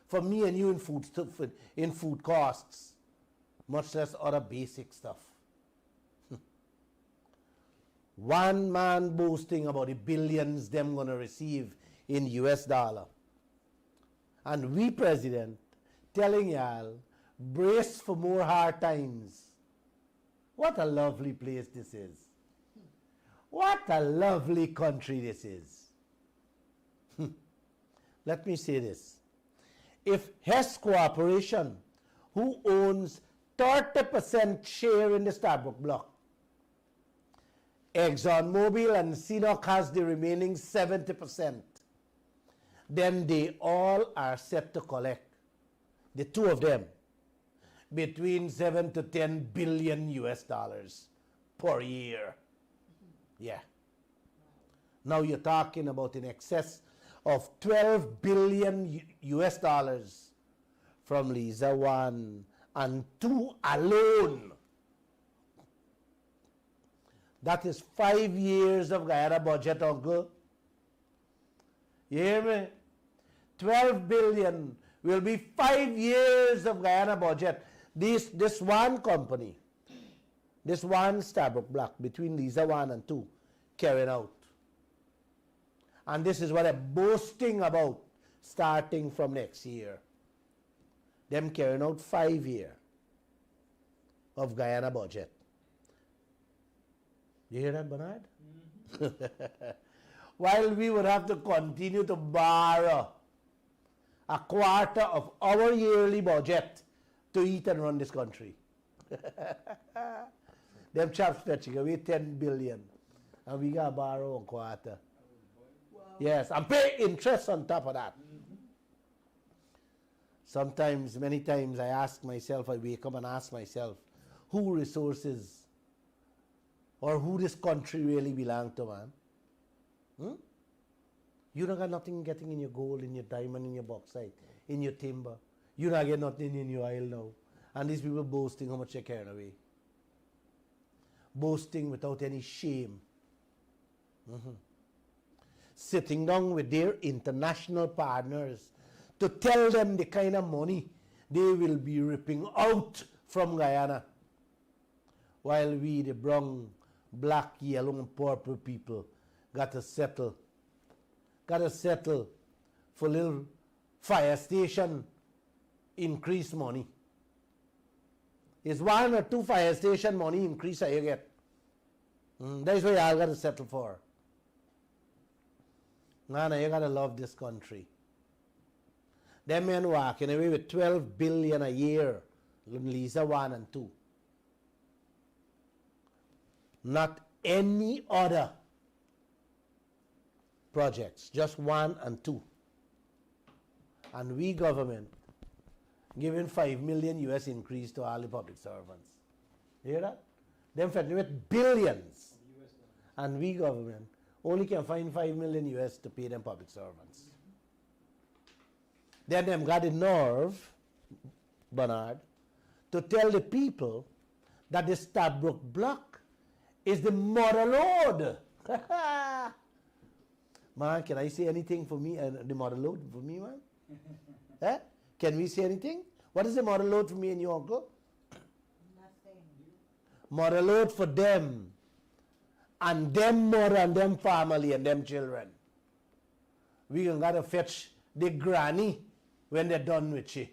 for me and you in food costs, much less other basic stuff. One man boasting about the billions them gonna receive in US dollar. And we, President, telling y'all, brace for more hard times. What a lovely place this is. What a lovely country this is. Let me say this. If Hess Corporation, who owns 30% share in the Stabroek Block, ExxonMobil and CNOOC has the remaining 70%, then they all are set to collect, the two of them, between 7 to 10 billion US dollars per year. Yeah. Now you're talking about in excess of 12 billion US dollars from Lisa 1 and 2 alone. That is 5 years of Guyana budget, uncle. You hear me? 12 billion will be 5 years of Guyana budget. This one company, this one Starbuck block between Lisa 1 and 2 carrying out. And this is what they're boasting about starting from next year. Them carrying out 5 years of Guyana budget. You hear that, Bernard? While we would have to continue to borrow a quarter of our yearly budget to eat and run this country. Them chaps fetching away 10 billion and we got to borrow a quarter. Yes, and pay interest on top of that. Sometimes, many times I ask myself, I wake up and ask myself, who resources or who this country really belong to, man? You don't got nothing getting in your gold, in your diamond, in your bauxite, in your timber. You don't get nothing in your oil now. And these people boasting how much they're carrying away. Boasting without any shame. Sitting down with their international partners to tell them the kind of money they will be ripping out from Guyana. While we, the brown, black, yellow, and purple people, got to settle for little fire station increase money. It's 1 or 2 fire station money increase that you get. That's what y'all got to settle for. Nana, you got to love this country. Them men walking away with 12 billion a year. Lisa 1 and 2. Not any other projects, just 1 and 2. And we government giving 5 million US increase to all the public servants. You hear that? Them fed with billions. And we government only can find 5 million US to pay them public servants. Then them got the nerve, Bernard, to tell the people that the Stabroek block is the mother lode. Man, can I say anything for me? The mother lode for me, man? Eh? Can we say anything? What is the mother lode for me and you, uncle? Nothing. Mother lode for them. And them mother and them family and them children. We can gotta fetch the granny when they're done with she.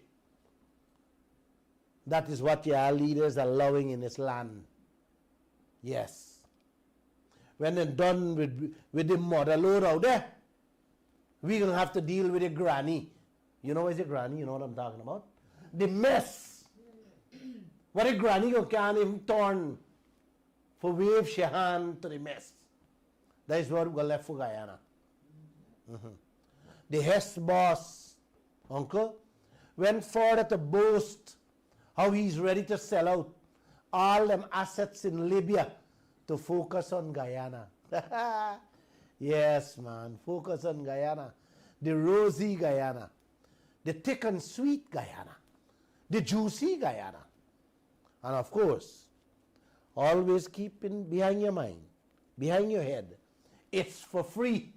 That is what your leaders are allowing in this land. Yes. When they're done with the mother load out there, we're going to have to deal with the granny. You know what is a granny? You know what I'm talking about? The mess. What a granny can't even turn for wave she hand to the mess. That is what we got left for Guyana. The Hess boss, uncle, went further to boast how he's ready to sell out all them assets in Libya to focus on Guyana. Yes, man, focus on Guyana. The rosy Guyana, the thick and sweet Guyana, the juicy Guyana. And of course, always keep in behind your mind, behind your head, it's for free.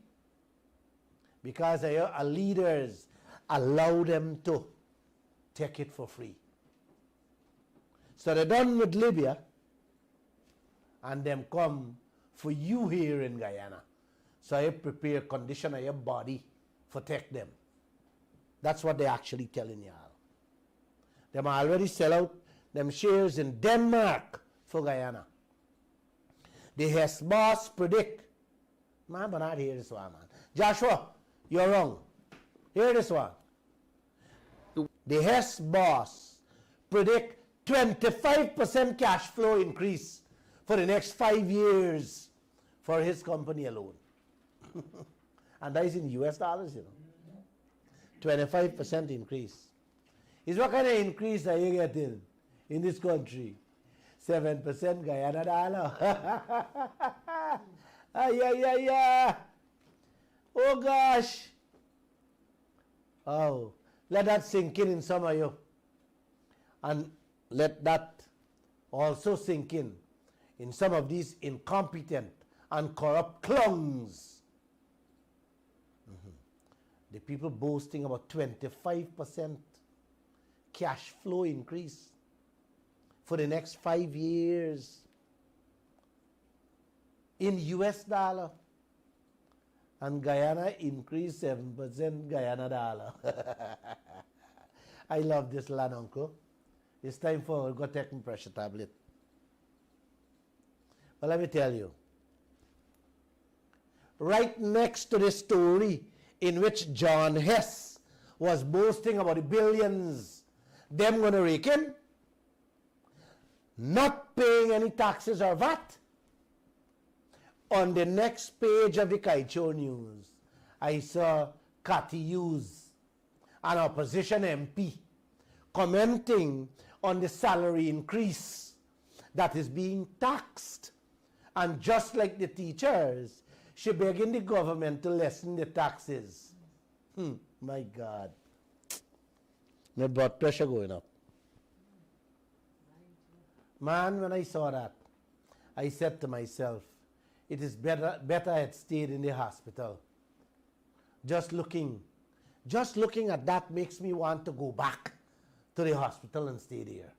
Because our leaders allow them to take it for free. So they're done with Libya, and them come for you here in Guyana. So you prepare condition of your body for take them. That's what they're actually telling y'all. Them already sell out them shares in Denmark for Guyana. The Hess boss predict. Man, but not hear this one, man. Joshua, you're wrong. Hear this one. The Hess boss predict 25% cash flow increase for the next 5 years for his company alone. And that is in US dollars, you know. 25% increase. Is what kind of increase are you getting in this country. 7% Guyana dollar. Oh gosh. Oh, let that sink in some of you. And let that also sink in some of these incompetent and corrupt clowns. The people boasting about 25% cash flow increase for the next 5 years in US dollar. And Guyana increased 7% Guyana dollar. I love this land, uncle. It's time for go take my pressure tablet. But let me tell you, right next to the story in which John Hess was boasting about the billions them going to rake in, not paying any taxes or VAT, on the next page of the Kaieteur News, I saw Cathy Hughes, an opposition MP, commenting on the salary increase that is being taxed. And just like the teachers, she begging the government to lessen the taxes. My God. My blood pressure going up. Man, when I saw that, I said to myself, it is better I had stayed in the hospital. Just looking at that makes me want to go back to the hospital and stay there.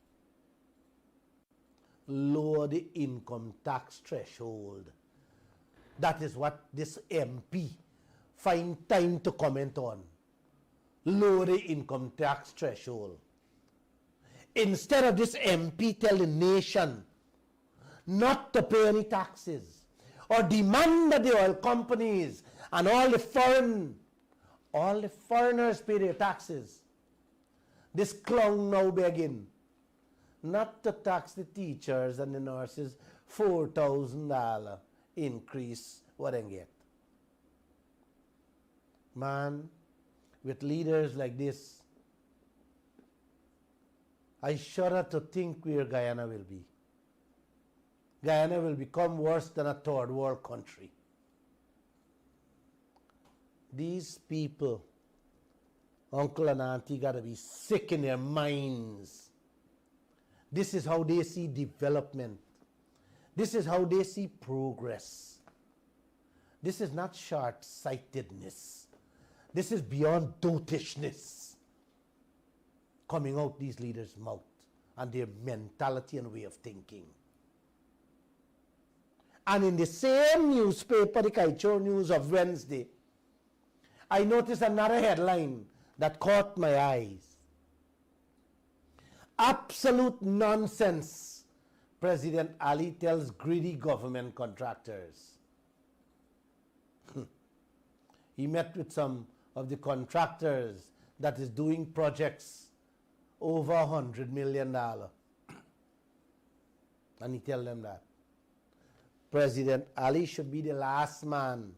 Lower the income tax threshold. That is what this MP find time to comment on. Lower the income tax threshold. Instead of this MP tell the nation not to pay any taxes, or demand that the oil companies and all the foreigners pay their taxes. This clown now begging not to tax the teachers and the nurses $4,000 increase what they get. Man, with leaders like this, I shudder to think where Guyana will be. Guyana will become worse than a third world country. These people, uncle and auntie, got to be sick in their minds. This is how they see development. This is how they see progress. This is not short-sightedness. This is beyond dotishness coming out these leaders' mouth and their mentality and way of thinking. And in the same newspaper, the Kaieteur News of Wednesday, I noticed another headline that caught my eyes. Absolute nonsense, President Ali tells greedy government contractors. He met with some of the contractors that is doing projects over $100 million. And he tell them that President Ali should be the last man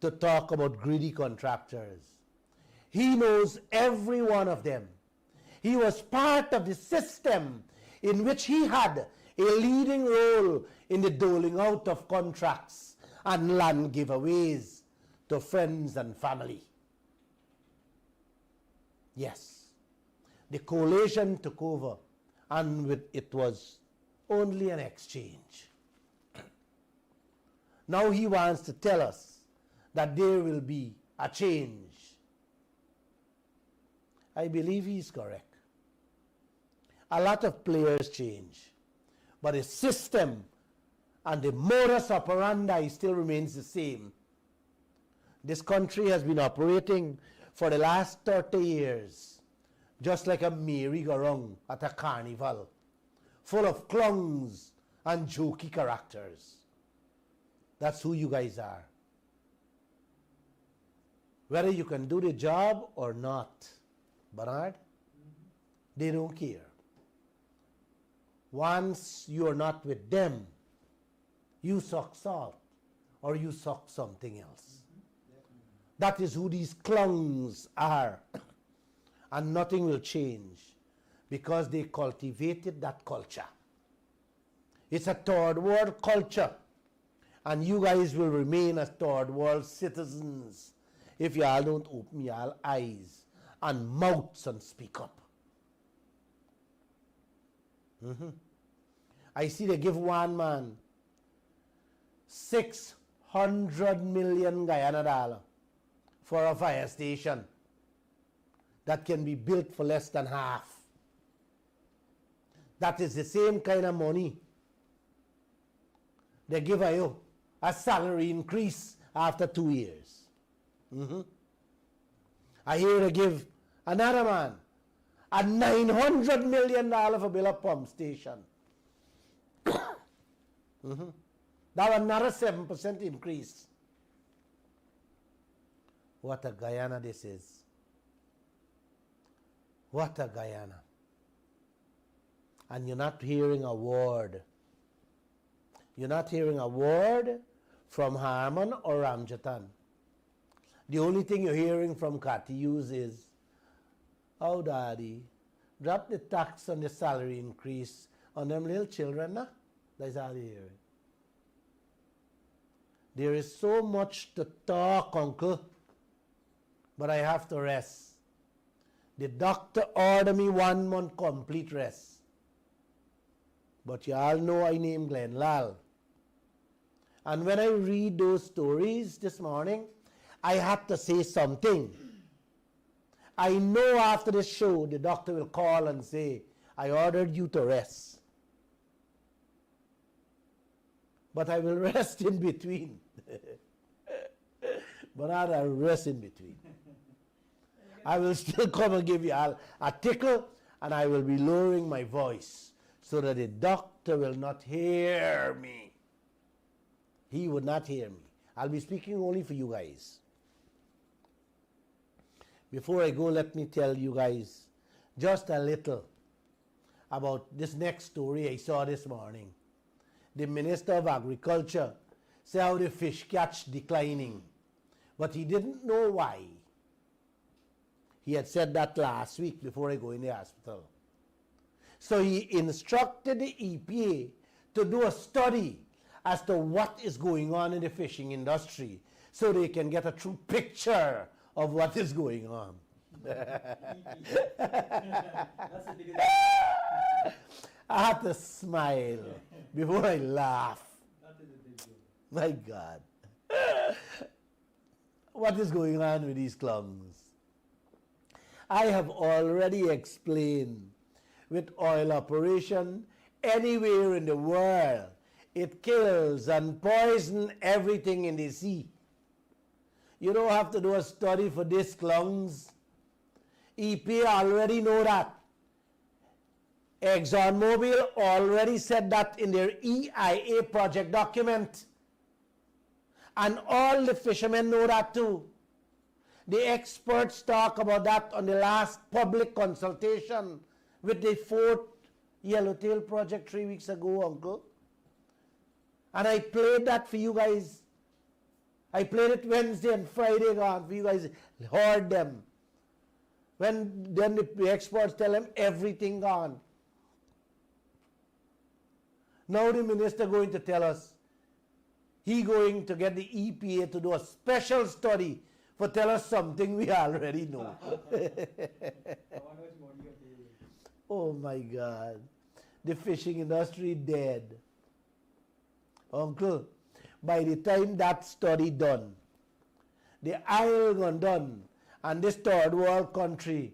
to talk about greedy contractors. He knows every one of them. He was part of the system in which he had a leading role in the doling out of contracts and land giveaways to friends and family. Yes, the coalition took over, and with it was only an exchange. Now he wants to tell us that there will be a change. I believe he's correct. A lot of players change, but the system and the modus operandi still remains the same. This country has been operating for the last 30 years, just like a merry-go-round at a carnival, full of clowns and jokey characters. That's who you guys are. Whether you can do the job or not, Bernard, they don't care. Once you are not with them, you suck salt or you suck something else. That is who these clowns are. And nothing will change. because they cultivated that culture. It's a third world culture. And you guys will remain as third world citizens if y'all don't open y'all eyes and mouths and speak up. I see they give one man 600 million Guyana dollar for a fire station that can be built for less than half. That is the same kind of money they give you a salary increase after 2 years. I hear they give another man a $900 million for build a pump station. That another 7% increase. What a Guyana this is. What a Guyana. And you're not hearing a word. You're not hearing a word from Harman or Ramjatan. The only thing you're hearing from Kaieteur is, oh daddy, drop the tax on the salary increase on them little children, nah? That's all you're hearing. There is so much to talk, uncle, but I have to rest. The doctor ordered me 1 month complete rest. But you all know I named Glenn Lal. And when I read those stories this morning, I had to say something. I know after the show, the doctor will call and say, I ordered you to rest. But I will rest in between. But not a rest in between. I will still come and give you a tickle, and I will be lowering my voice so that the doctor will not hear me. He would not hear me. I'll be speaking only for you guys. Before I go, let me tell you guys just a little about this next story I saw this morning. The Minister of Agriculture said how the fish catch declining, but he didn't know why. He had said that last week before I go in the hospital. So he instructed the EPA to do a study as to what is going on in the fishing industry so they can get a true picture of what is going on. I had to smile before I laugh. My God. What is going on with these clumps? I have already explained with oil operation anywhere in the world, it kills and poisons everything in the sea. You don't have to do a study for these clumps. EPA already know that. ExxonMobil already said that in their EIA project document. And all the fishermen know that too. The experts talk about that on the last public consultation with the 4th Yellowtail project 3 weeks ago, uncle. And I played that for you guys. I played it Wednesday and Friday gone for you guys. Heard them. When then the experts tell them everything gone. Now the minister going to tell us he going to get the EPA to do a special study for tell us something we already know. Oh my God. The fishing industry dead. Uncle, by the time that study done, the oil gone done, and this third world country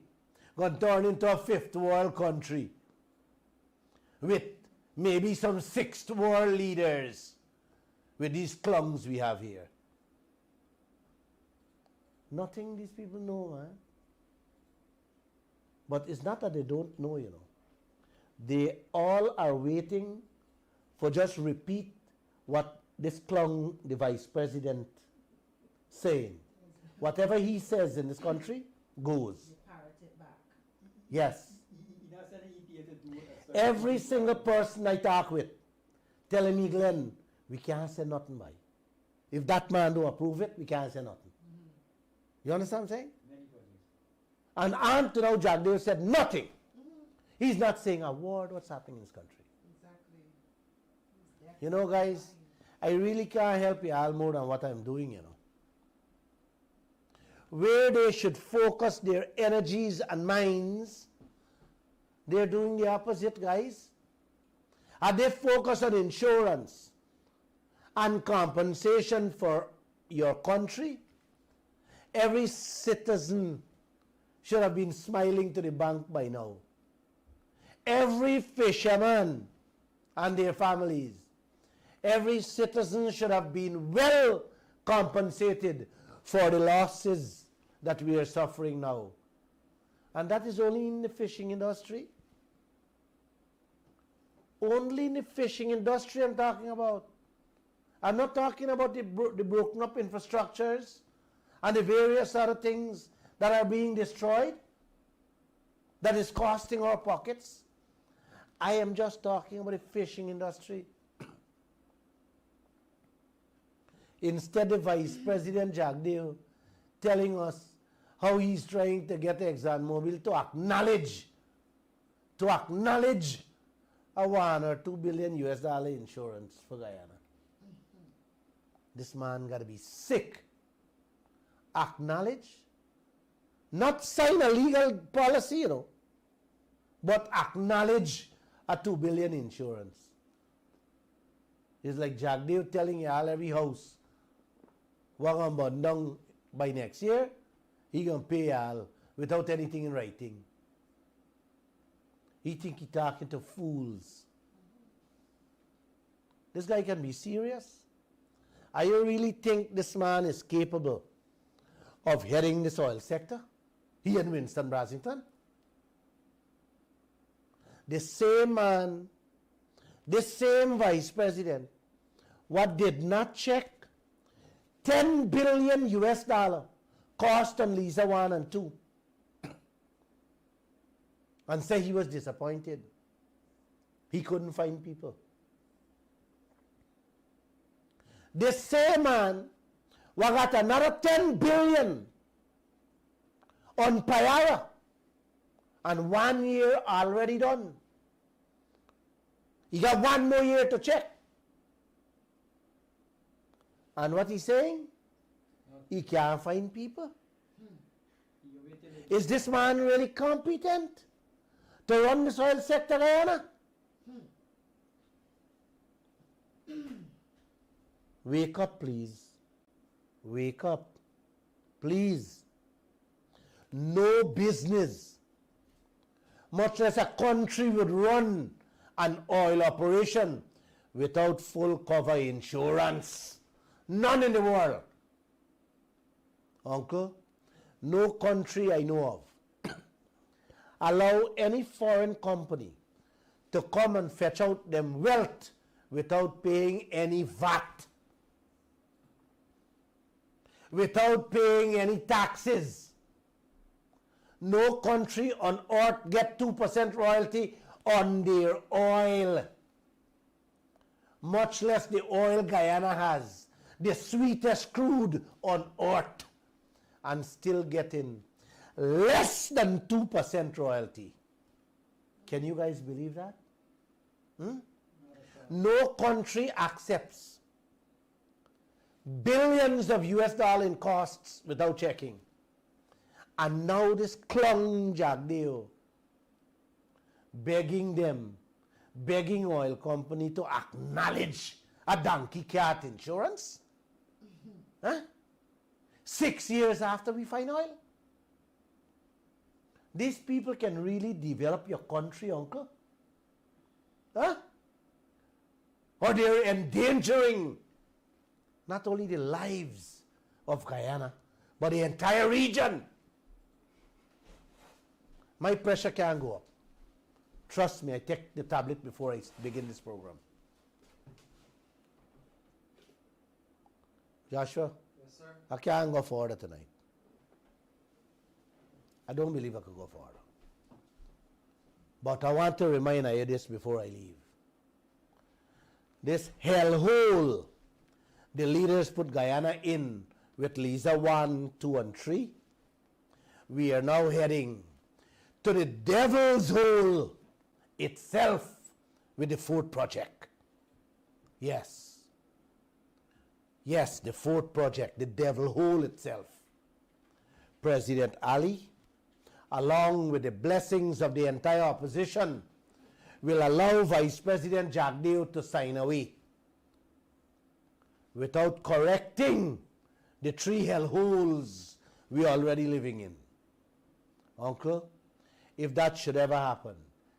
gonna turn into a fifth world country with maybe some sixth world leaders with these clumps we have here. Nothing these people know, man. But it's not that they don't know, you know. They all are waiting for just repeat what this clown, the vice president, saying. Whatever he says in this country goes. Yes. Every single person I talk with telling me, Glenn, we can't say nothing by. If that man don't approve it, we can't say nothing. You understand what I'm saying? And until now, Jagdev said nothing. He's not saying a word what's happening in this country. You know, guys, I really can't help you all more than what I'm doing, you know. Where they should focus their energies and minds, they're doing the opposite, guys. Are they focused on insurance and compensation for your country? Every citizen should have been smiling to the bank by now. Every fisherman and their families, every citizen should have been well compensated for the losses that we are suffering now. And that is only in the fishing industry. Only in the fishing industry I'm talking about. I'm not talking about the broken up infrastructures and the various other things that are being destroyed, that is costing our pockets. I am just talking about the fishing industry. Instead, the Vice President Jagdeo telling us how he's trying to get ExxonMobil to acknowledge a 1 or 2 billion US dollar insurance for Guyana. This man got to be sick. Acknowledge, not sign a legal policy, you know, but acknowledge a 2 billion insurance. It's like Jagdeo telling y'all every house, we're going to burn down by next year, he going to pay y'all without anything in writing. He think he talking to fools. This guy can be serious. I really think this man is capable of heading this oil sector. He and Winston Brasington. The same man, the same vice president, what did not check 10 billion US dollar cost on Liza 1 and 2. And say he was disappointed. He couldn't find people. The same man got another 10 billion on Pyar, and 1 year already done. He got 1 more year to check. And what he's saying? He can't find people. Is this man really competent to run this oil sector, Guyana? Wake up, please. Wake up. Please. No business, much less a country, would run an oil operation without full cover insurance. None in the world. Uncle, no country I know of allow any foreign company to come and fetch out them wealth without paying any VAT, without paying any taxes. No country on earth get 2% royalty on their oil, much less the oil Guyana has, the sweetest crude on earth, and still getting less than 2% royalty. Can you guys believe that? No country accepts billions of US dollars in costs without checking. And now this clung Jagdeo begging oil company to acknowledge a donkey cat insurance? 6 years after we find oil? These people can really develop your country, uncle? Or they're endangering not only the lives of Guyana, but the entire region. My pressure can't go up. Trust me, I take the tablet before I begin this program. Joshua?
Yes, sir.
I can't go further tonight. I don't believe I could go further. But I want to remind you this before I leave. This hellhole the leaders put Guyana in with Liza 1, 2, and 3, we are now heading to the devil's hole itself with the fourth project. Yes. Yes, the fourth project, the devil hole itself. President Ali, along with the blessings of the entire opposition, will allow Vice President Jagdeo to sign away without correcting the 3 hell holes we're already living in. Uncle, if that should ever happen,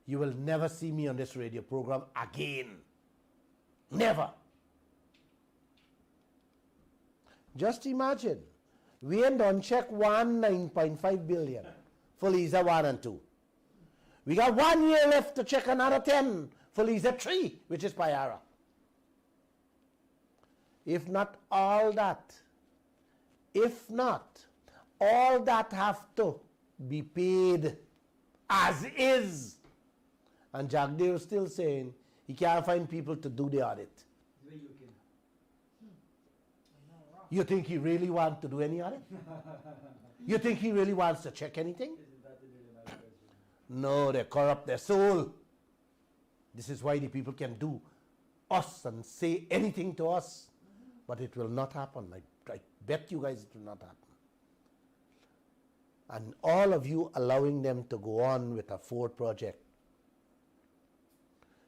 you will never see me on this radio program again. Never. Just imagine, we ain't done check 9.5 billion for Lisa 1 and 2. We got 1 year left to check another 10 for Lisa 3, which is Pyar. If not all that, have to be paid as is. And Jagdeo is still saying he can't find people to do the audit. You think he really wants to do any audit? You think he really wants to check anything? No, they corrupt their soul. This is why the people can do us and say anything to us. But it will not happen. I bet you guys it will not happen. And all of you allowing them to go on with a fourth project.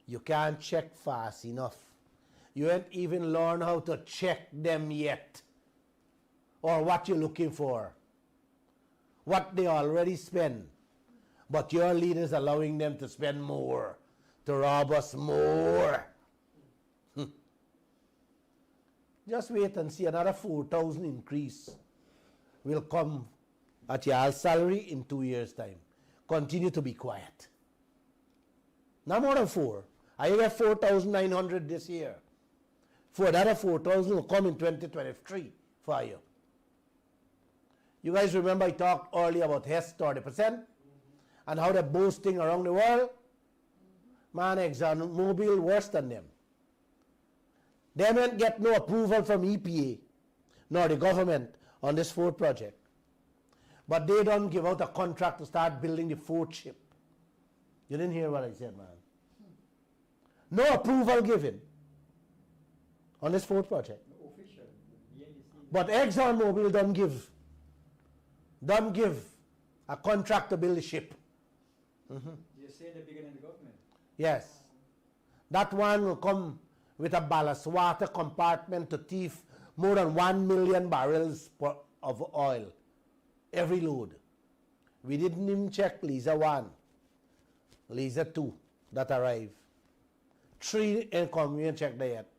You can't check fast enough. You ain't even learned how to check them yet. Or what you're looking for. What they already spend. But your leaders allowing them to spend more. To rob us more. Just wait and see another 4,000 increase will come at your salary in 2 years' time. Continue to be quiet. Not more than 4. I get 4,900 this year. For another 4,000 will come in 2023 for you. You guys remember I talked earlier about Hess 30% and how they're boasting around the world? Man, ExxonMobil worse than them. They don't get no approval from EPA nor the government on this fourth project. But they don't give out a contract to start building the fourth ship. You didn't hear what I said, man. No approval given on this fourth project. But ExxonMobil don't give a contract to build a ship.
You say they're bigger than the government.
Yes. That one will come with a ballast water compartment to thief more than 1 million barrels of oil. Every load. We didn't even check Lisa 1. Lisa 2 that arrived. 3 ain't come, we ain't checked that yet.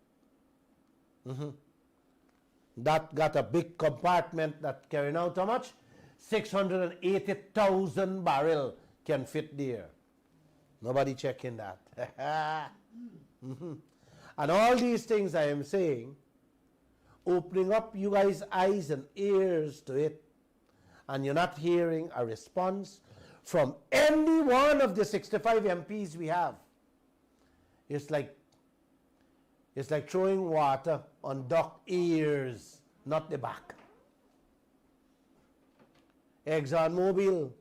That got a big compartment that carrying out how much? 680,000 barrel can fit there. Nobody checking that. And all these things I am saying, opening up you guys' eyes and ears to it, and you're not hearing a response from any one of the 65 MPs we have. It's like throwing water on duck ears, not the back. ExxonMobil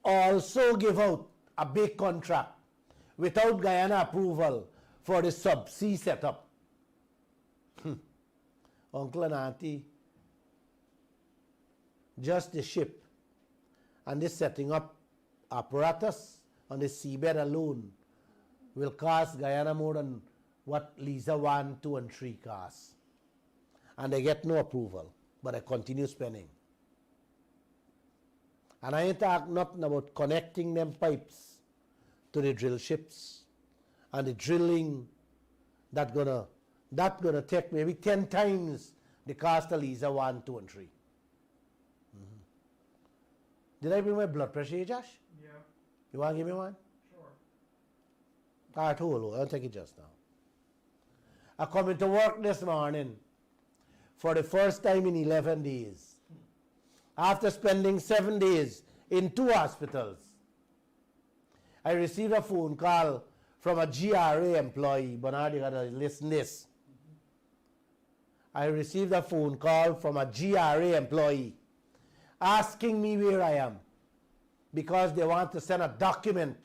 also give out a big contract without Guyana approval for the subsea setup. Uncle and Auntie, just the ship and this setting up apparatus on the seabed alone will cost Guyana more than what Lisa 1, 2, and 3 cost. And they get no approval, but they continue spending. And I ain't talking nothing about connecting them pipes to the drill ships and the drilling that gonna take maybe 10 times the cost of Lisa 1, 2, and 3. Did I bring my blood pressure here, Josh?
Yeah.
You want to give me one?
Sure.
I told you, I'll take it just now. I come into work this morning for the first time in 11 days. After spending 7 days in 2 hospitals, I received a phone call from a GRA employee. Bernard, you gotta listen this. I received a phone call from a GRA employee asking me where I am because they want to send a document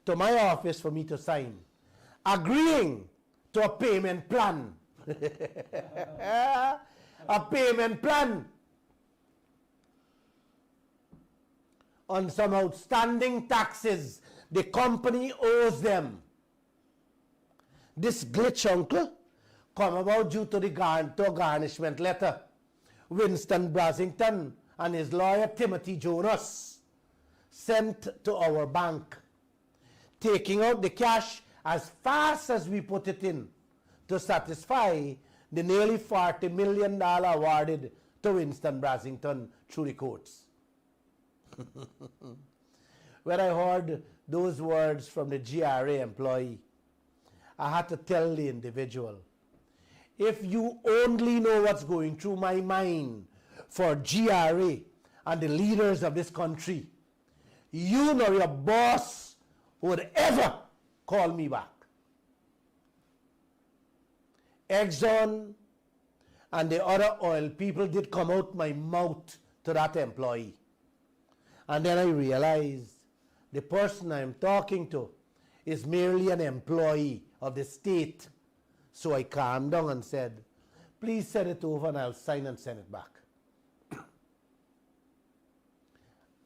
to my office for me to sign, agreeing to a payment plan. A payment plan on some outstanding taxes the company owes them. This glitch, uncle, come about due to the garnishment letter Winston Brasington and his lawyer Timothy Jonas sent to our bank, taking out the cash as fast as we put it in to satisfy the nearly $40 million awarded to Winston Brasington through the courts. When I heard those words from the GRA employee, I had to tell the individual, if you only know what's going through my mind for GRA and the leaders of this country, you nor your boss would ever call me back. Exxon and the other oil people did come out my mouth to that employee. And then I realized the person I'm talking to is merely an employee of the state. So I calmed down and said, please send it over and I'll sign and send it back.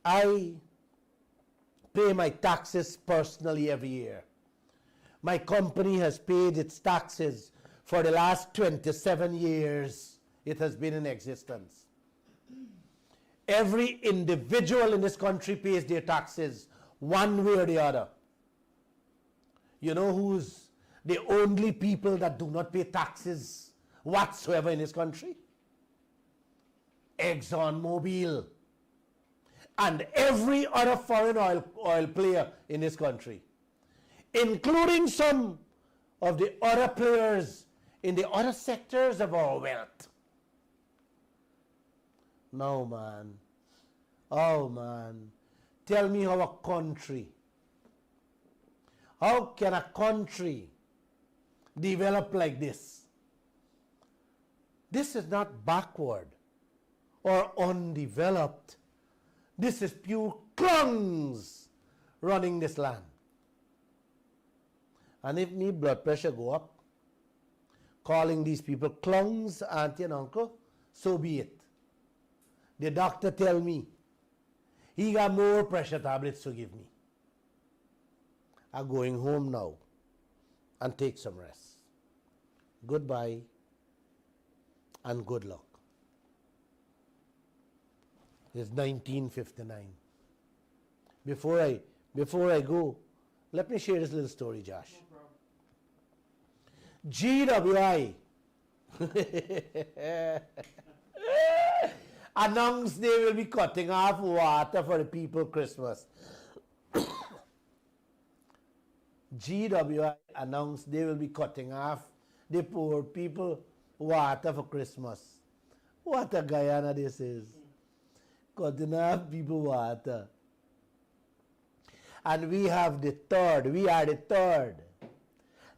I pay my taxes personally every year. My company has paid its taxes for the last 27 years it has been in existence. Every individual in this country pays their taxes one way or the other. You know who's the only people that do not pay taxes whatsoever in this country? ExxonMobil and every other foreign oil player in this country, including some of the other players in the other sectors of our wealth. No, man. Oh, man. Tell me how can a country develop like this? This is not backward or undeveloped. This is pure clungs running this land. And if me blood pressure go up, calling these people clungs, auntie and uncle, so be it. The doctor tell me he got more pressure tablets to give me. I'm going home now and take some rest. Goodbye and good luck. It's 1959. Before I go, let me share this little story, Josh. GWI announced they will be cutting off water for the people Christmas. GWI announced they will be cutting off the poor people water for Christmas. What a Guyana this is. Cutting off people water. And we are the third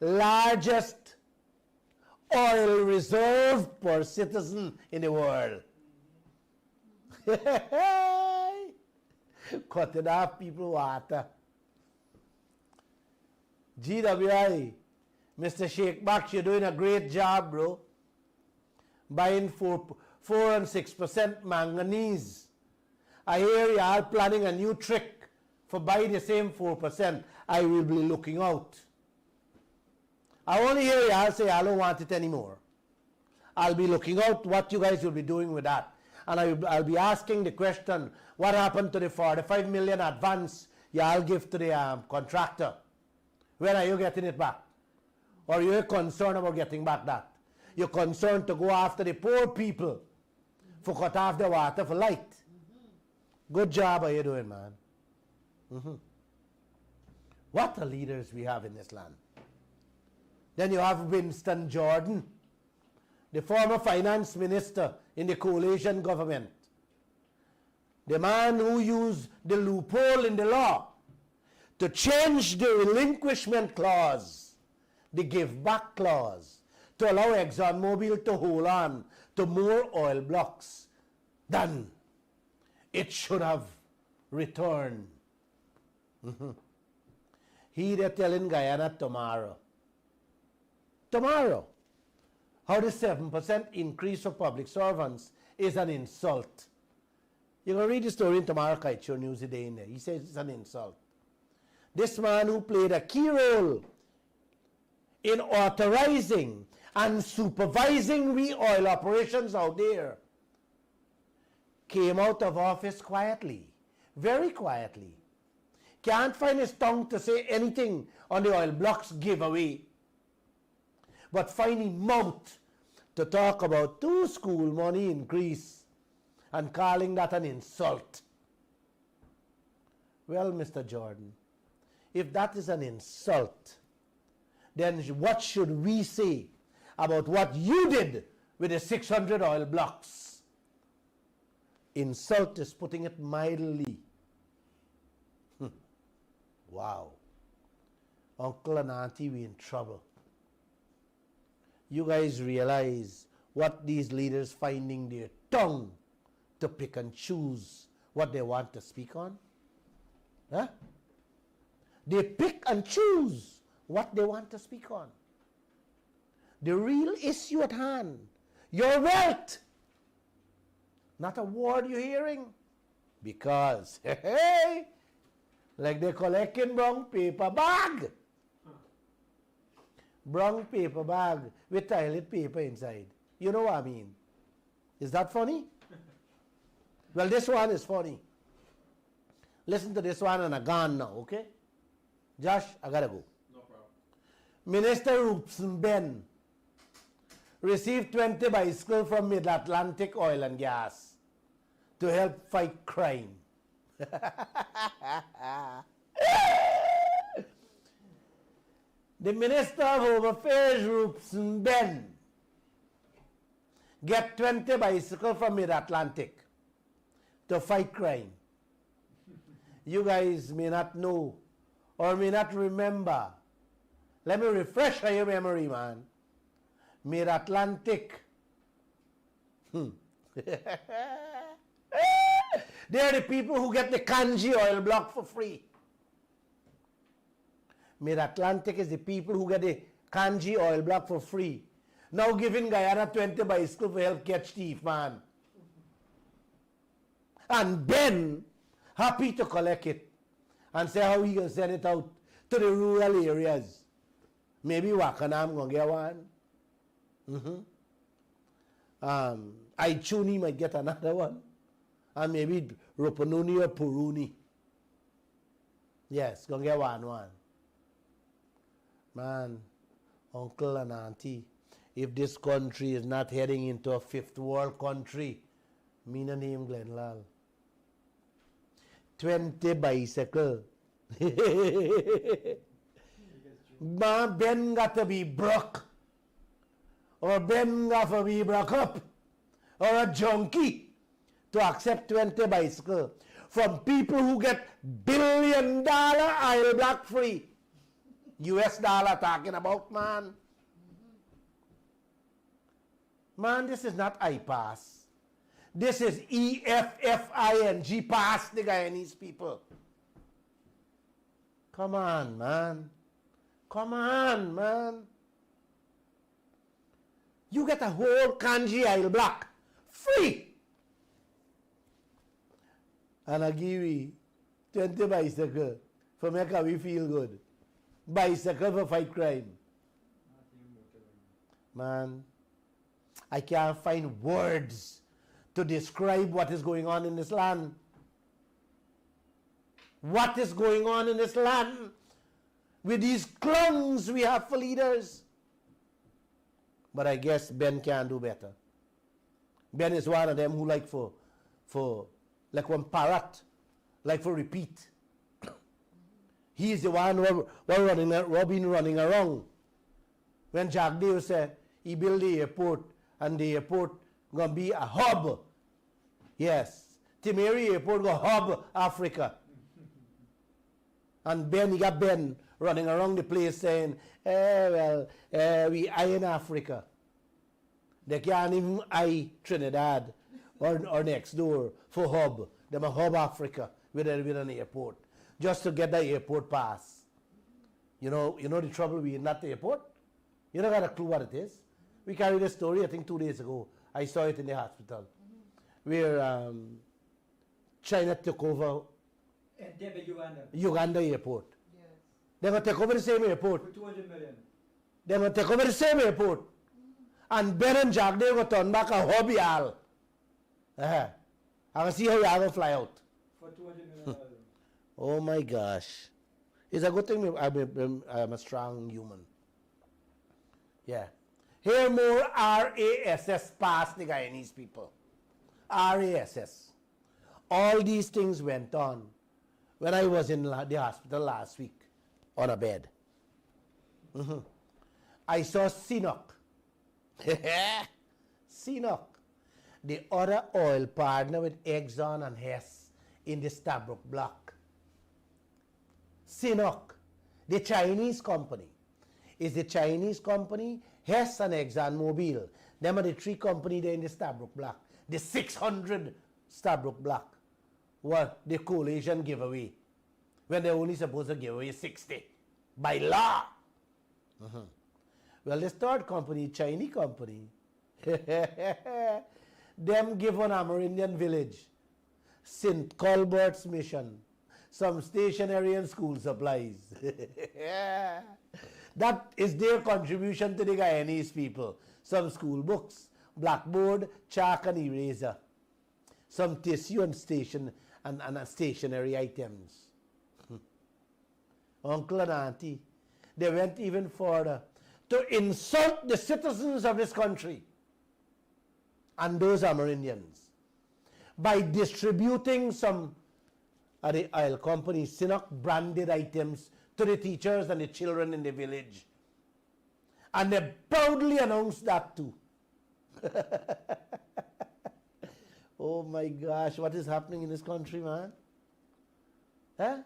largest oil reserve per citizen in the world. Cutting off people water. GWI, Mr. Sheikh Baksh, you're doing a great job, bro. Buying 4 and 6% manganese. I hear you are planning a new trick for buying the same 4%. I will be looking out. I only hear you all say I don't want it anymore. I'll be looking out what you guys will be doing with that. And I'll be asking the question, what happened to the 45 million advance y'all give to the contractor? When are you getting it back? Or you're concerned about getting back that? You're concerned to go after the poor people for cut off the water for light. Good job are you doing, man. What a leaders we have in this land. Then you have Winston Jordan, the former finance minister in the coalition government. The man who used the loophole in the law to change the relinquishment clause, the give back clause, to allow ExxonMobil to hold on to more oil blocks than it should have returned. He they're telling Guyana tomorrow. Tomorrow. How the 7% increase for public servants is an insult. You're going to read the story in tomorrow Kaieteur News today in there. He says it's an insult. This man who played a key role in authorizing and supervising oil operations out there came out of office quietly, very quietly. Can't find his tongue to say anything on the oil blocks giveaway, but finding mouth to talk about 2 school money increase and calling that an insult. Well, Mr. Jordan, if that is an insult, then what should we say about what you did with the 600 oil blocks? Insult is putting it mildly. Wow. Uncle and Auntie, we in trouble. You guys realize what these leaders finding their tongue to pick and choose what they want to speak on? Huh? They pick and choose what they want to speak on. The real issue at hand, your wealth, not a word you're hearing. Because, hey, like they're collecting brown paper bag. Brown paper bag with toilet paper inside. You know what I mean? Is that funny? Well, this one is funny. Listen to this one and I'm gone now, okay? Josh, I gotta go.
No problem.
Minister Rupson Ben received 20 bicycles from Mid-Atlantic Oil and Gas to help fight crime. The Minister of Home Affairs, Rupson Ben, get 20 bicycles from Mid-Atlantic to fight crime. You guys may not know or may not remember. Let me refresh your memory, man. Mid-Atlantic. They're the people who get the Kanji oil block for free. Mid-Atlantic is the people who get the Kanji oil block for free. Now giving Guyana 20 bicycles for help catch thief, man. And Ben happy to collect it and say how he can send it out to the rural areas. Maybe Wakanam gonna get one. Aichuni might get another one. And maybe Rupanuni or Puruni. Yes, gonna get one. Man, uncle and auntie, if this country is not heading into a 5th world country, me no name Glenlal. 20 bicycle. Man, Ben got to be broke. Or Ben got to be broke up. Or a junkie to accept 20 bicycle from people who get $1 billion oil block free. US dollar talking about, man. Man, this is not I-pass. This is EFFING pass the Guyanese people. Come on, man. Come on, man. You get a whole kanji oil block free. And I give you 20 bicycle for make we feel good. Bicycle for fight crime. Man, I can't find words to describe what is going on in this land. What is going on in this land with these clones we have for leaders? But I guess Ben can do better. Ben is one of them who like for like one parrot, like for repeat. He's the one who Robin running around. When Jack Dale said he built the airport and the airport gonna be a hub. Yes, Timeri Airport gonna hub Africa. And Ben, he got Ben running around the place saying, we eye in Africa. They can't even eye Trinidad or next door for hub. They must hub Africa with an airport just to get the airport pass. You know the trouble we in that airport? You don't got a clue what it is. We carried a story, I think 2 days ago. I saw it in the hospital. Where China took over Uganda airport. They're going to take over the same airport.
For 200 million.
They're going to take over the same airport. And Ben and Jack, they're going to turn back a hobby all. I can see how you are going to fly out.
For 200 million.
Oh my gosh. It's a good thing I'm a strong human. Yeah. Here more RASS past the Guyanese people. RASS. All these things went on when I was in the hospital last week on a bed. I saw CNOOC. CNOOC. The other oil partner with Exxon and Hess in the Stabroek block. CNOOC, the Chinese company, is the Chinese company, Hess and ExxonMobil. Them are the three companies there in the Stabroek block. The 600 Stabroek block. What the coalition give away. When they're only supposed to give away 60 by law. Well, this third company, Chinese company, them give an Amerindian village, St. Colbert's Mission, some stationery and school supplies. That is their contribution to the Guyanese people. Some school books, blackboard, chalk and eraser, some tissue and stationery items. Uncle and auntie, they went even further to insult the citizens of this country and those Amerindians by distributing some of the oil company CNOOC branded items to the teachers and the children in the village. And they proudly announced that too. Oh my gosh, what is happening in this country, man? Huh?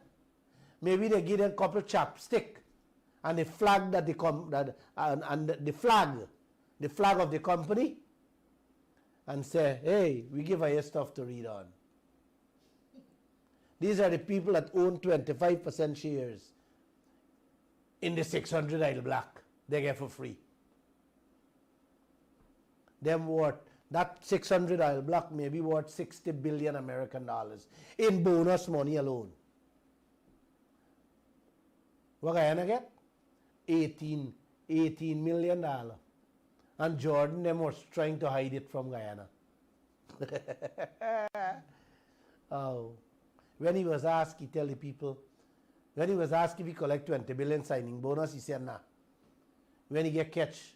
Maybe they give them a couple chapstick and the flag that the flag of the company, and say, hey, we give her stuff to read on. These are the people that own 25% shares in the 600 Isle Black. They get for free. Them worth, that 600 Isle Black may be worth 60 billion American dollars in bonus money alone. What Guyana get? 18 million dollars. And Jordan, them was trying to hide it from Guyana. Oh. When he was asked, he tell the people, when he was asked if he collect 20 billion signing bonus, he said nah. When he get catch,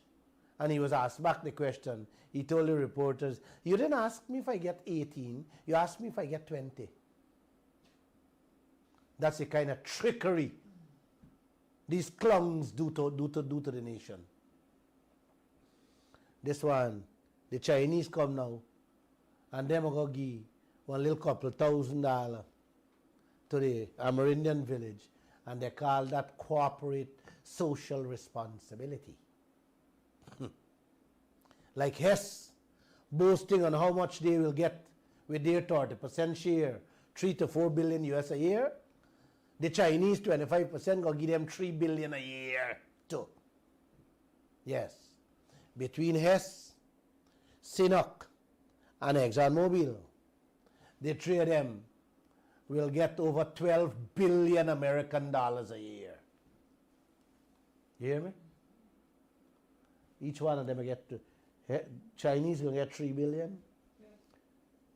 and he was asked back the question, he told the reporters, you didn't ask me if I get 18, you asked me if I get 20. That's the kind of trickery these clowns do to the nation. This one, the Chinese come now, and them are going to give one little couple $1,000 to the Amerindian village, and they call that corporate social responsibility. Like Hess boasting on how much they will get with their 30% share, 3 to 4 billion US a year. The Chinese 25% gonna give them 3 billion a year too. Yes. Between Hess, CNOOC, and ExxonMobil, the three of them will get over 12 billion American dollars a year. You hear me? Each one of them will get, Chinese going to get 3 billion.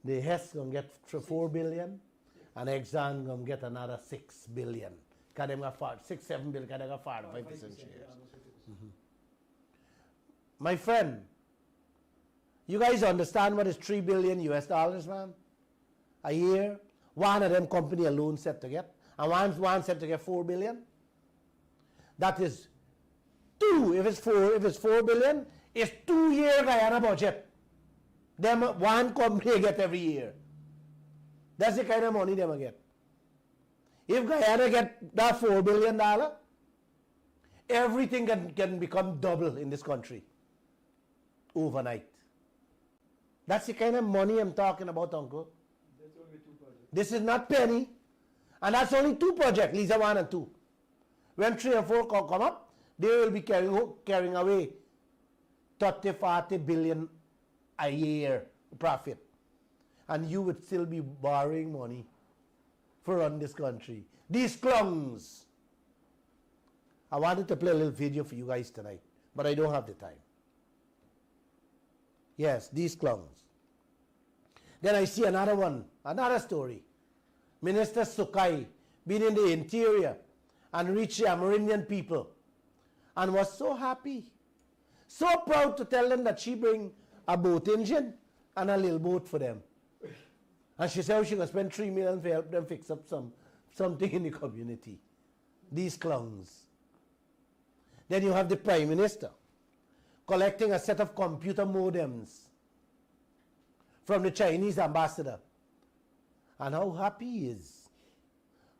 The Hess going to get 4 billion. And Exxon going to get another 6 billion. Because they got 6, 7 billion, because they got 45% shares. My friend, you guys understand what is 3 billion US dollars, man? A year? One of them company alone set to get. And one set to get 4 billion. That is 2. If it's 4 billion, it's 2-year Guyana budget. Them one company get every year. That's the kind of money they will get. If Guyana get that $4 billion, everything can become double in this country overnight. That's the kind of money I'm talking about, Uncle.
That's only 2 projects.
This is not penny. And that's only 2 projects, Lisa 1 and 2. When 3 and 4 come up, they will be carrying away 30-40 billion a year profit. And you would still be borrowing money for run this country. These clowns. I wanted to play a little video for you guys tonight, but I don't have the time. Yes, these clowns. Then I see another one, another story. Minister Sukai been in the interior and reached the Amerindian people and was so happy, so proud to tell them that she bring a boat engine and a little boat for them. And she said she going to spend 3 million to help them fix up something in the community. These clowns. Then you have the Prime Minister collecting a set of computer modems from the Chinese ambassador. And how happy he is.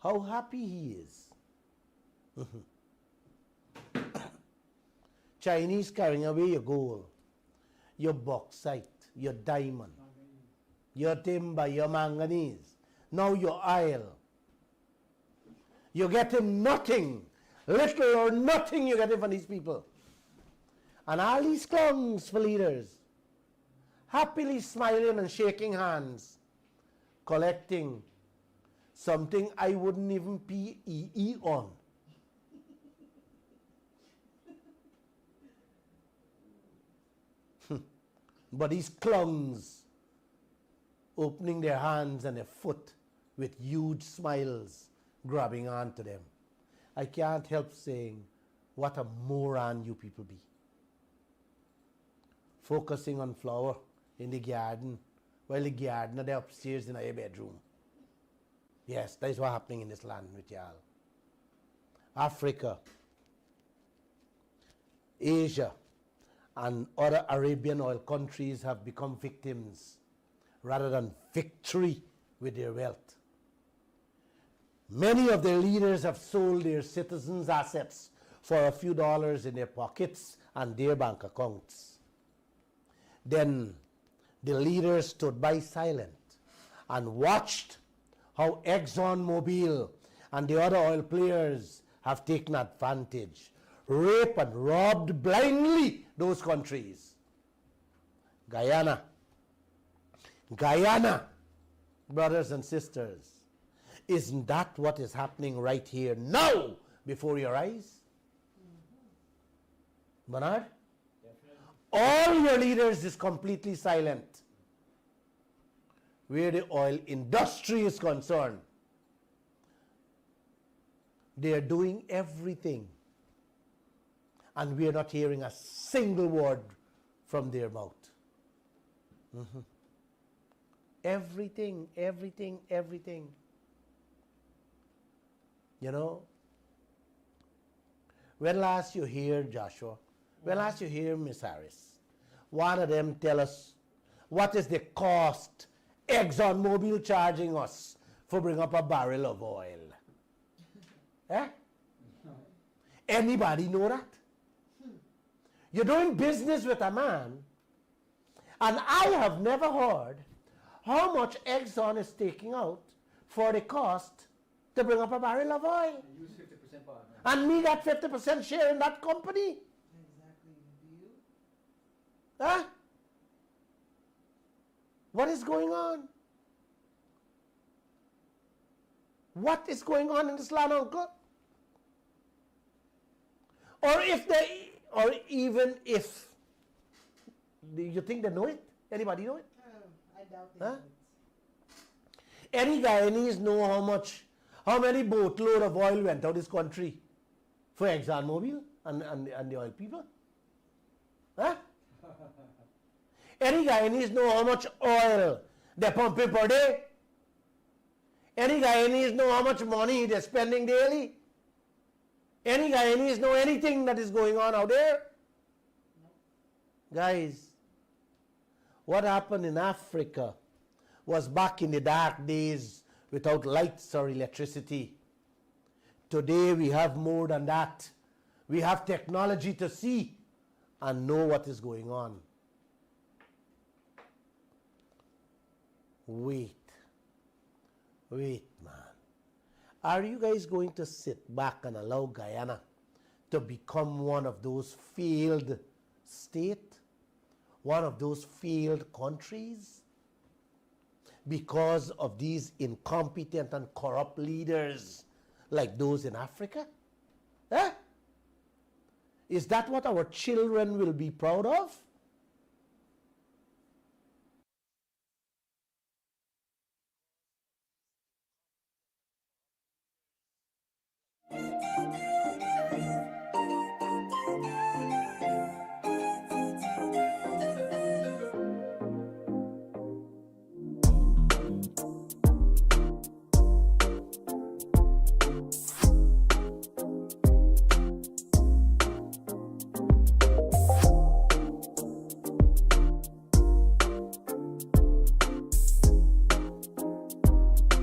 How happy he is. Chinese carrying away your gold, your bauxite, your diamond, your timber, your manganese, now your oil. You're getting nothing, little or nothing you're getting from these people. And all these clowns for leaders, happily smiling and shaking hands, collecting something I wouldn't even PEE on. But these clowns opening their hands and their foot with huge smiles grabbing onto them. I can't help saying, what a moron you people be. Focusing on flower in the garden while the gardener there upstairs in your bedroom. Yes, that is what's happening in this land with y'all. Africa, Asia, and other Arabian oil countries have become victims rather than victory with their wealth. Many of their leaders have sold their citizens' assets for a few dollars in their pockets and their bank accounts. Then the leaders stood by silent and watched how ExxonMobil and the other oil players have taken advantage, raped and robbed blindly those countries. Guyana, brothers and sisters, isn't that what is happening right here now before your eyes? Bernard? All your leaders is completely silent where the oil industry is concerned. They are doing everything and we are not hearing a single word from their mouth. Everything. You know, when last you hear Joshua, when last you hear Miss Harris, one of them tell us what is the cost ExxonMobil charging us for bring up a barrel of oil? Anybody know that? You're doing business with a man, and I have never heard how much Exxon is taking out for the cost to bring up a barrel of oil.
Use 50% part.
And me got 50% share in that company.
Exactly. Do you?
Huh? What is going on? What is going on in this land, uncle? Or even if, do you think they know it? Anybody know it?
I doubt they know it.
Any Guyanese know how many boatload of oil went out of this country for ExxonMobil and the oil people? Huh? Any Guyanese know how much oil they're pumping per day? Any Guyanese know how much money they're spending daily? Any Guyanese know anything that is going on out there? No. Guys, what happened in Africa was back in the dark days without lights or electricity. Today we have more than that. We have technology to see and know what is going on. Wait, man. Are you guys going to sit back and allow Guyana to become one of those failed states, one of those failed countries, because of these incompetent and corrupt leaders like those in Africa? Eh? Is that what our children will be proud of?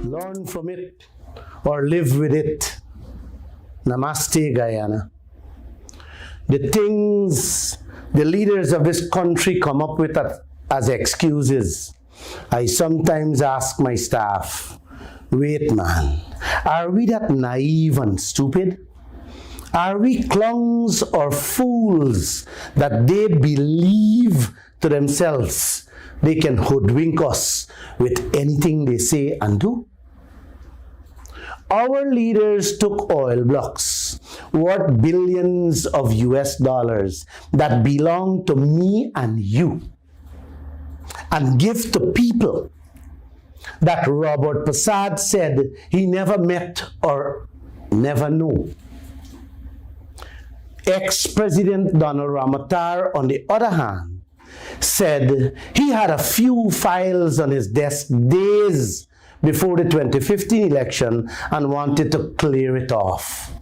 Learn from it or live with it. Namaste, Guyana. The things the leaders of this country come up with as excuses, I sometimes ask my staff, wait man, are we that naive and stupid? Are we clowns or fools that they believe to themselves they can hoodwink us with anything they say and do? Our leaders took oil blocks worth billions of US dollars that belong to me and you and give to people that Robert Prasad said he never met or never knew. Ex-President Donald Ramotar, on the other hand, said he had a few files on his desk days before the 2015 election and wanted to clear it off.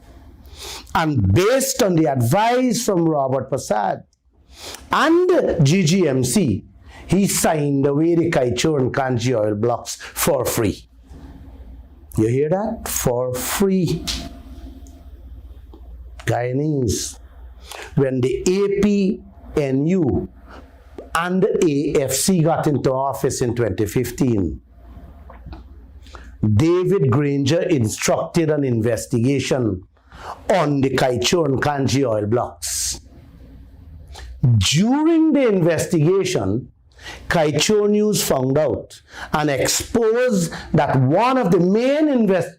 And based on the advice from Robert Prasad and GGMC, he signed away the Kaieteur and Kanji oil blocks for free. You hear that? For free. Guyanese, when the APNU and the AFC got into office in 2015, David Granger instructed an investigation on the Kaieteur and Kanji oil blocks. During the investigation, Kaieteur News found out and exposed that one of the main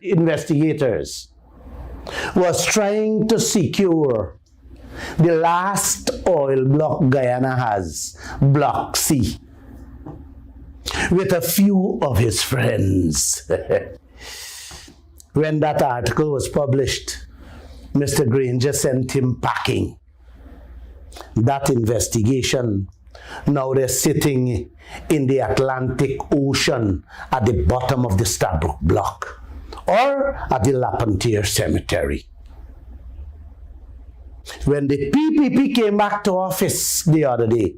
investigators was trying to secure the last oil block Guyana has, Block C, with a few of his friends. When that article was published, Mr. Granger sent him packing. That investigation, now they're sitting in the Atlantic Ocean at the bottom of the Stabroek Block or at the Lapenteer Cemetery. When the PPP came back to office the other day,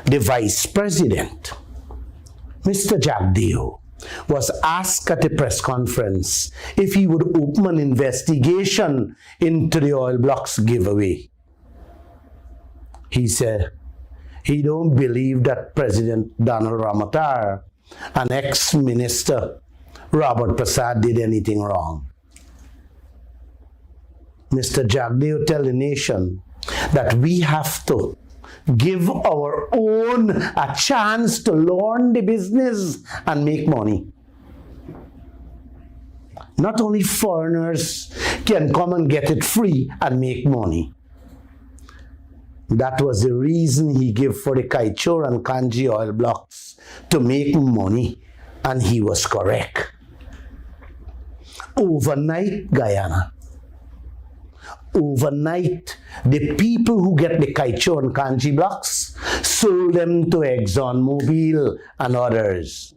the Vice President, Mr. Jagdeo, was asked at the press conference if he would open an investigation into the oil blocks giveaway. He said he don't believe that President Donald Ramotar and ex-minister Robert Prasad did anything wrong. Mr. Jagdeo tell the nation that we have to give our own a chance to learn the business and make money. Not only foreigners can come and get it free and make money. That was the reason he gave for the Kaieteur and Kanji oil blocks, to make money, and he was correct. Overnight, Guyana, overnight, the people who get the Kaieteur and Kanji blocks sold them to ExxonMobil and others.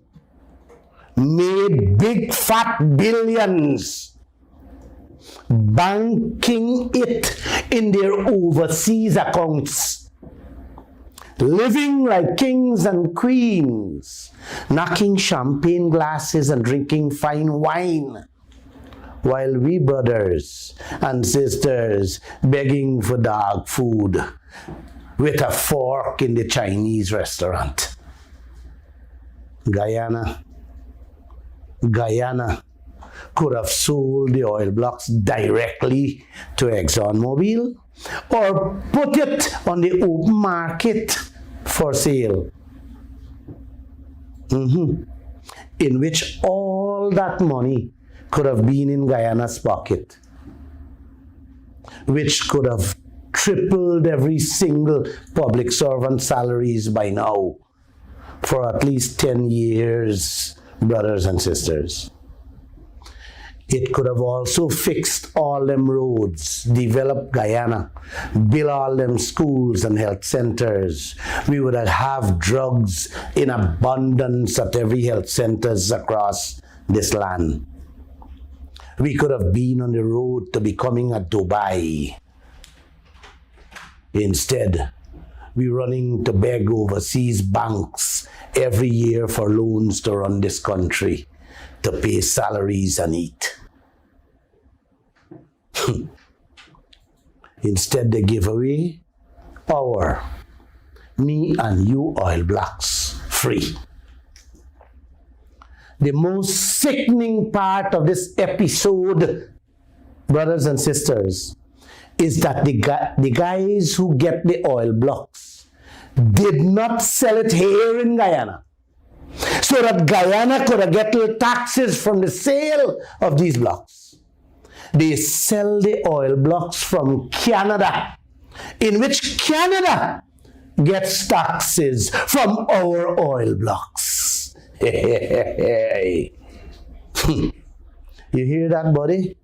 Made big fat billions banking it in their overseas accounts, living like kings and queens, knocking champagne glasses and drinking fine wine, while we brothers and sisters begging for dog food with a fork in the Chinese restaurant. Guyana, could have sold the oil blocks directly to ExxonMobil or put it on the open market for sale. In which all that money could have been in Guyana's pocket, which could have tripled every single public servant salaries by now for at least 10 years, brothers and sisters. It could have also fixed all them roads, developed Guyana, built all them schools and health centers. We would have drugs in abundance at every health centers across this land. We could have been on the road to becoming a Dubai. Instead, we're running to beg overseas banks every year for loans to run this country, to pay salaries and eat. Instead, they give away power, me and you oil blocks, free. The most sickening part of this episode, brothers and sisters, is that the guys who get the oil blocks did not sell it here in Guyana, so that Guyana could get little taxes from the sale of these blocks. They sell the oil blocks from Canada, in which Canada gets taxes from our oil blocks. You hear that, buddy?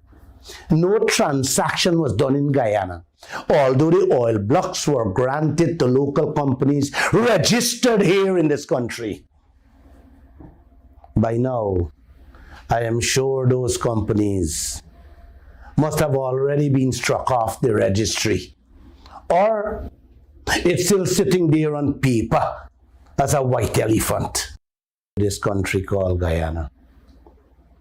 No transaction was done in Guyana, although the oil blocks were granted to local companies registered here in this country. By now, I am sure those companies must have already been struck off the registry, or it's still sitting there on paper as a white elephant. This country called Guyana.